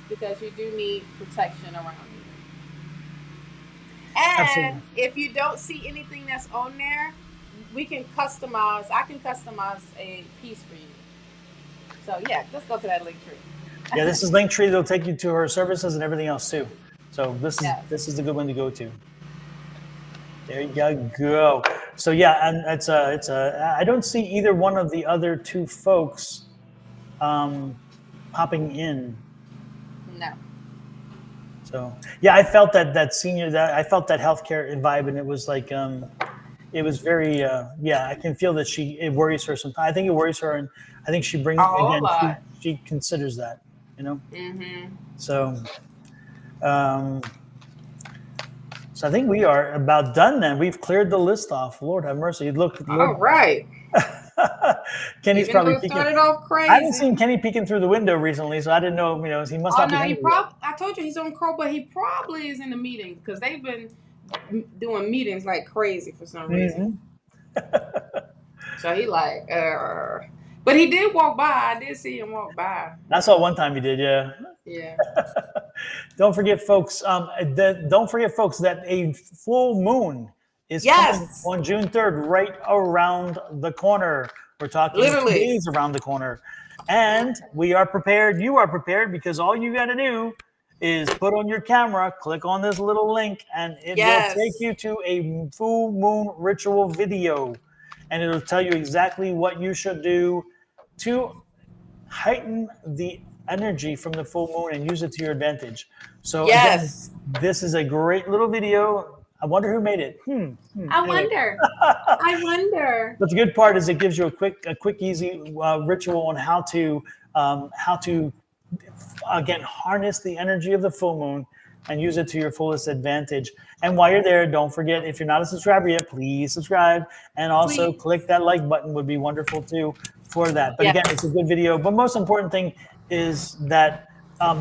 because you do need protection around you. And Absolutely. if you don't see anything that's on there, we can customize. I can customize a piece for you. So yeah, let's go to that link tree. Yeah, this is Linktree. It'll take you to her services and everything else too. So this is a good one to go to. There you go. So yeah, and it's I don't see either one of the other two folks popping in. No. So yeah, I felt that senior, that I felt that healthcare vibe, and it was like it was very yeah. I can feel that it worries her sometimes. I think it worries her, and I think she brings again. She considers that, you know. Mm-hmm. So so I think we are about done then. We've cleared the list off. Lord have mercy. Look. All right. Kenny's Even probably though it peeking. started off crazy. I haven't seen Kenny peeking through the window recently, so I didn't know. You know, he must not be. I told you he's on crow, but he probably is in the meeting, because they've been doing meetings like crazy for some reason. So he like, but he did walk by. I did see him walk by. I saw one time he did, yeah. Yeah. Don't forget, folks. Don't forget, folks, that a full moon is coming on June 3rd, right around the corner. We're talking literally 2 days around the corner, and we are prepared. You are prepared, because all you got to do is put on your camera, click on this little link, and it will take you to a full moon ritual video, and it'll tell you exactly what you should do to heighten the energy from the full moon and use it to your advantage. So again, this is a great little video. I wonder who made it. I wonder. But the good part is it gives you a quick, easy ritual on how to again harness the energy of the full moon and use it to your fullest advantage. And while you're there, don't forget, if you're not a subscriber yet, please subscribe, and also click that like button. Would be wonderful too for that. But again, it's a good video. But most important thing is that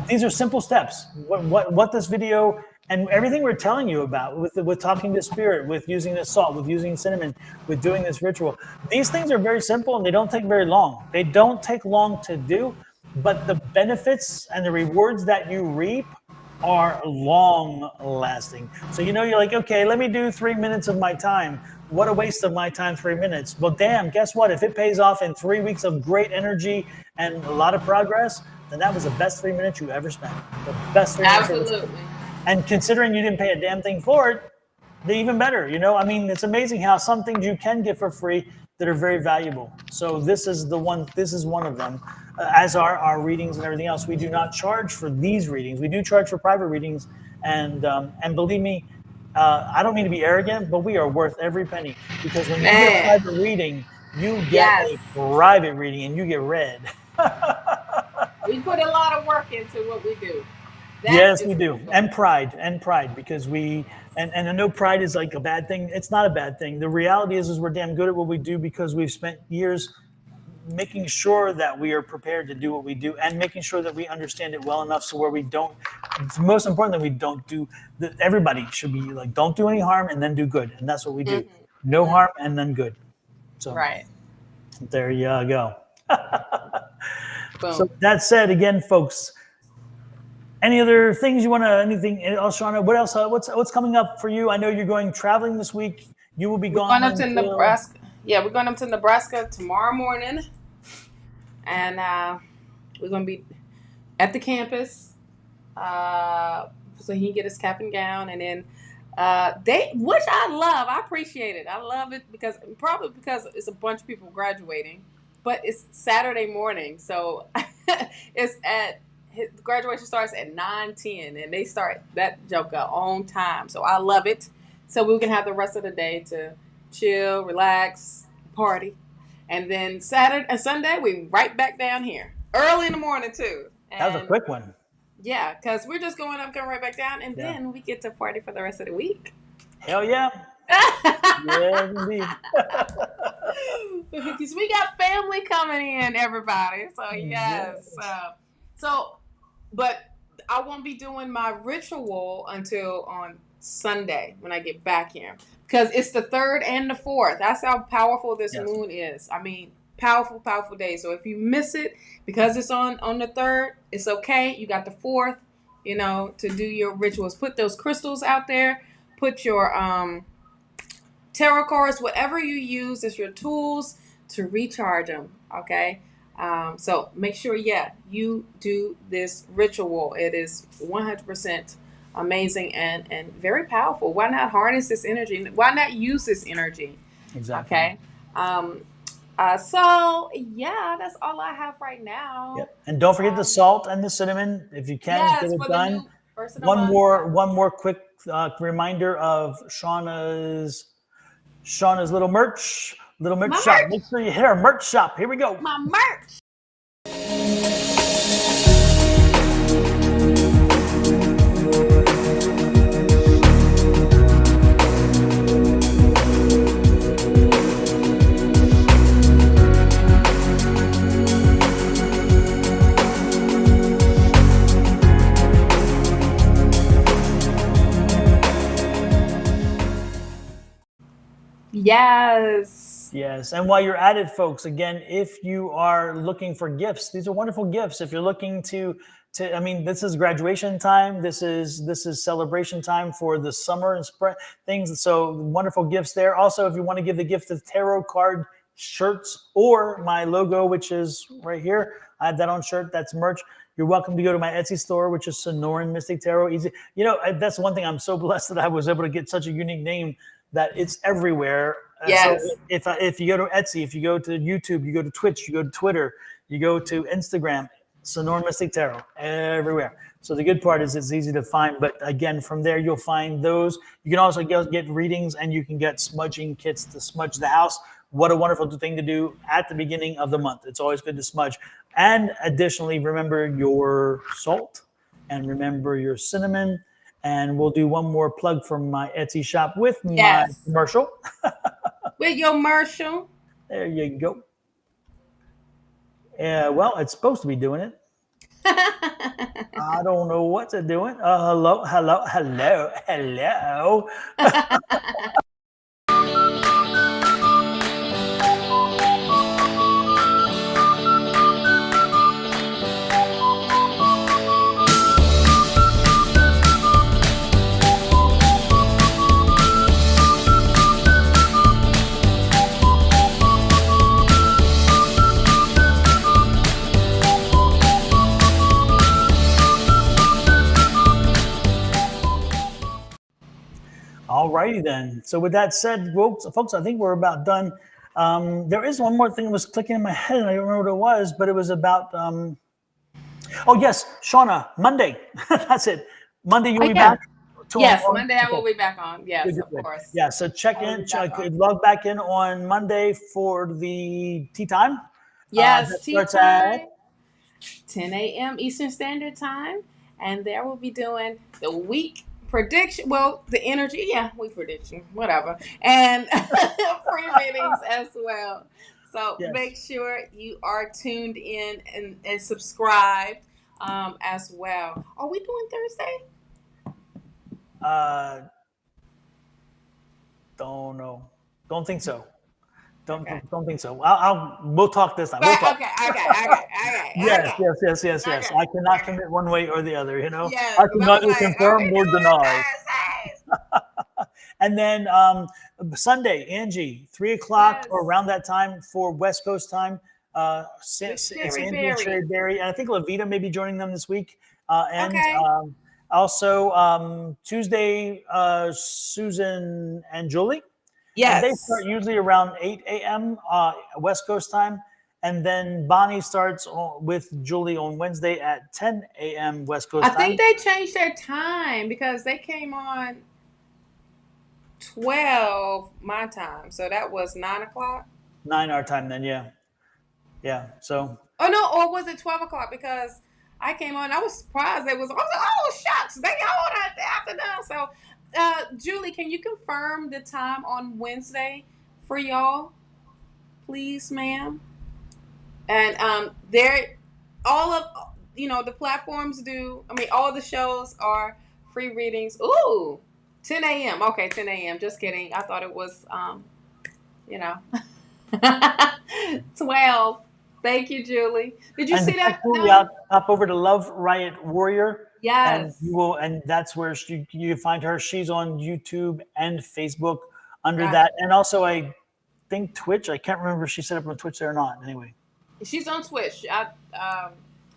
these are simple steps. What this video And everything we're telling you about with talking to spirit, with using the salt, with using cinnamon, with doing this ritual, these things are very simple and they don't take very long. They don't take long to do, but the benefits and the rewards that you reap are long lasting. So, you're like, okay, let me do 3 minutes of my time. What a waste of my time, 3 minutes. Well, damn, guess what? If it pays off in 3 weeks of great energy and a lot of progress, then that was the best 3 minutes you ever spent. The best 3 minutes ever spent. Absolutely. And considering you didn't pay a damn thing for it, they're even better. I mean, it's amazing how some things you can get for free that are very valuable. So this is one of them. As are our readings and everything else. We do not charge for these readings. We do charge for private readings, and believe me, I don't mean to be arrogant, but we are worth every penny, because when you get a Man. private reading, you get Yes. a private reading and you get read. We put a lot of work into what we do. Yes, we do. And pride, because and I know pride is like a bad thing. It's not a bad thing. The reality is we're damn good at what we do because we've spent years making sure that we are prepared to do what we do, and making sure that we understand it well enough so where we don't, it's most important that we don't do, that everybody should be like, don't do any harm and then do good. And that's what we do. No harm and then good. So Right. there you go. Boom. So that said, again, folks, any other things you want to, anything else, Shawna? What else? What's coming up for you? I know you're going traveling this week. You will be gone Going up to until... Nebraska. Yeah, we're going up to Nebraska tomorrow morning, and we're going to be at the campus, so he can get his cap and gown, and then which I love. I appreciate it. I love it because it's a bunch of people graduating, but it's Saturday morning, so his graduation starts at 9:10, and they start that joker on time. So I love it. So we can have the rest of the day to chill, relax, party, and then Saturday and Sunday we right back down here early in the morning too. And that was a quick one. Yeah, because we're just going up, going right back down, and then we get to party for the rest of the week. Hell yeah. Yeah, indeed. Because we got family coming in, everybody. So yes. But I won't be doing my ritual until on Sunday when I get back here, because it's the 3rd and the 4th. That's how powerful this moon is. I mean, powerful day. So if you miss it because it's on the 3rd, it's okay. You got the 4th, to do your rituals. Put those crystals out there. Put your tarot cards, whatever you use as your tools to recharge them. Okay. So make sure, you do this ritual. It is 100% amazing and very powerful. Why not harness this energy? Why not use this energy? Exactly. Okay. So that's all I have right now. Yep. And don't forget the salt and the cinnamon. If you can, get it done. One more quick reminder of Shawna's little merch shop. Make sure you hit our merch shop. Here we go. My merch. Yes. And while you're at it, folks, again, if you are looking for gifts, these are wonderful gifts. If you're looking to this is graduation time. This is celebration time for the summer and spring things. So wonderful gifts there. Also, if you want to give the gift of tarot card shirts or my logo, which is right here, I have that on shirt. That's merch. You're welcome to go to my Etsy store, which is Sonoran Mystic Tarot. Easy. That's one thing I'm so blessed that I was able to get such a unique name that it's everywhere. Yes. So if you go to Etsy, if you go to YouTube, you go to Twitch, you go to Twitter, you go to Instagram, Sonoran Mystic Tarot, everywhere. So the good part is it's easy to find. But again, from there, you'll find those. You can also get readings, and you can get smudging kits to smudge the house. What a wonderful thing to do at the beginning of the month. It's always good to smudge. And additionally, remember your salt and remember your cinnamon. And we'll do one more plug for my Etsy shop with my commercial. With your commercial. There you go. Yeah, well, it's supposed to be doing it. I don't know what they're doing. Hello, hello, hello, hello. All righty then. So with that said, folks, I think we're about done. There is one more thing that was clicking in my head, and I don't know what it was, but it was about. Oh yes, Shawna, Monday. That's it. Monday you'll Oh, be yeah. back. Yes, Monday I Okay. will be back on. Yes, Good, good, of good. course. Yeah. So check I will in. be back on. Log back in on Monday for the tea time. That Yes, tea starts at time, 10 a.m. Eastern Standard Time. And there we'll be doing the week prediction. Well, the energy, yeah, week prediction, whatever. And free readings as well. So yes. make sure you are tuned in and subscribed as well. Are we doing Thursday? Uh, don't know. Don't think so. Okay. Don't think so. We'll talk this time. We'll But talk. Yes, okay. yes, yes, yes, yes. I cannot Okay. commit one way or the other. Yeah, I because can I was neither like, are confirm we nor doing deny. Thursdays? And then Sunday, Angie, 3 o'clock or Yes. around that time for West Coast time. With It's Sherry Angie and Sherry Berry. Berry, and I think Lavita may be joining them this week. And Okay. also Tuesday, Susan and Julie. And they start Yes. usually around 8 a.m. West Coast time. And then Bonnie starts with Julie on Wednesday at 10 a.m. West I Coast think time. they changed their time because they came on 12 my time. So that was 9 o'clock. 9 our time then, yeah. Yeah. So Oh no, or was it 12 o'clock? Because I came on, I was surprised. I was like, oh shucks, they on at the afternoon. So Julie, can you confirm the time on Wednesday for y'all? Please, ma'am. And there all of the platforms do. I mean, all the shows are free readings. Ooh, 10 a.m. Okay, 10 a.m. Just kidding. I thought it was you know 12. Thank you, Julie. Did you and to see check that? Julie out, hop over to Love Riot Warrior, and Yes. you will, and that's where you find her. She's on YouTube and Facebook under Got that, it. and also I think Twitch. I can't remember if she set up on Twitch there or not. Anyway, She's on Twitch.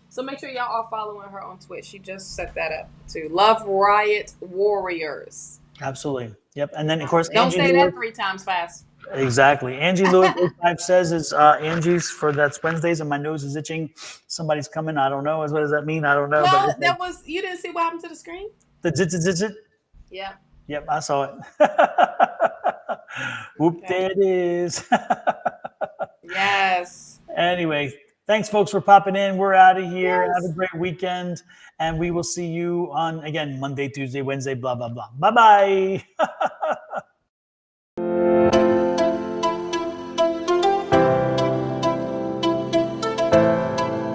So make sure y'all are following her on Twitch. She just set that up to Love Riot Warriors. absolutely, yep. And then of course Don't Angie say Lewis. that 3 times fast. Exactly. Angie Lewis 85 says is Angie's for that's Wednesdays and my nose is itching. Somebody's coming. I don't know. What does that mean? I don't know. But Well, it's like that was you didn't see what happened to the screen? the zit. Yeah. Yep, I saw it. Whoop, Okay. there it is. Yes. Anyway, thanks folks for popping in. We're out of here. Have a Yes. great weekend. And we will see you on again Monday, Tuesday, Wednesday, blah, blah, blah. Bye bye.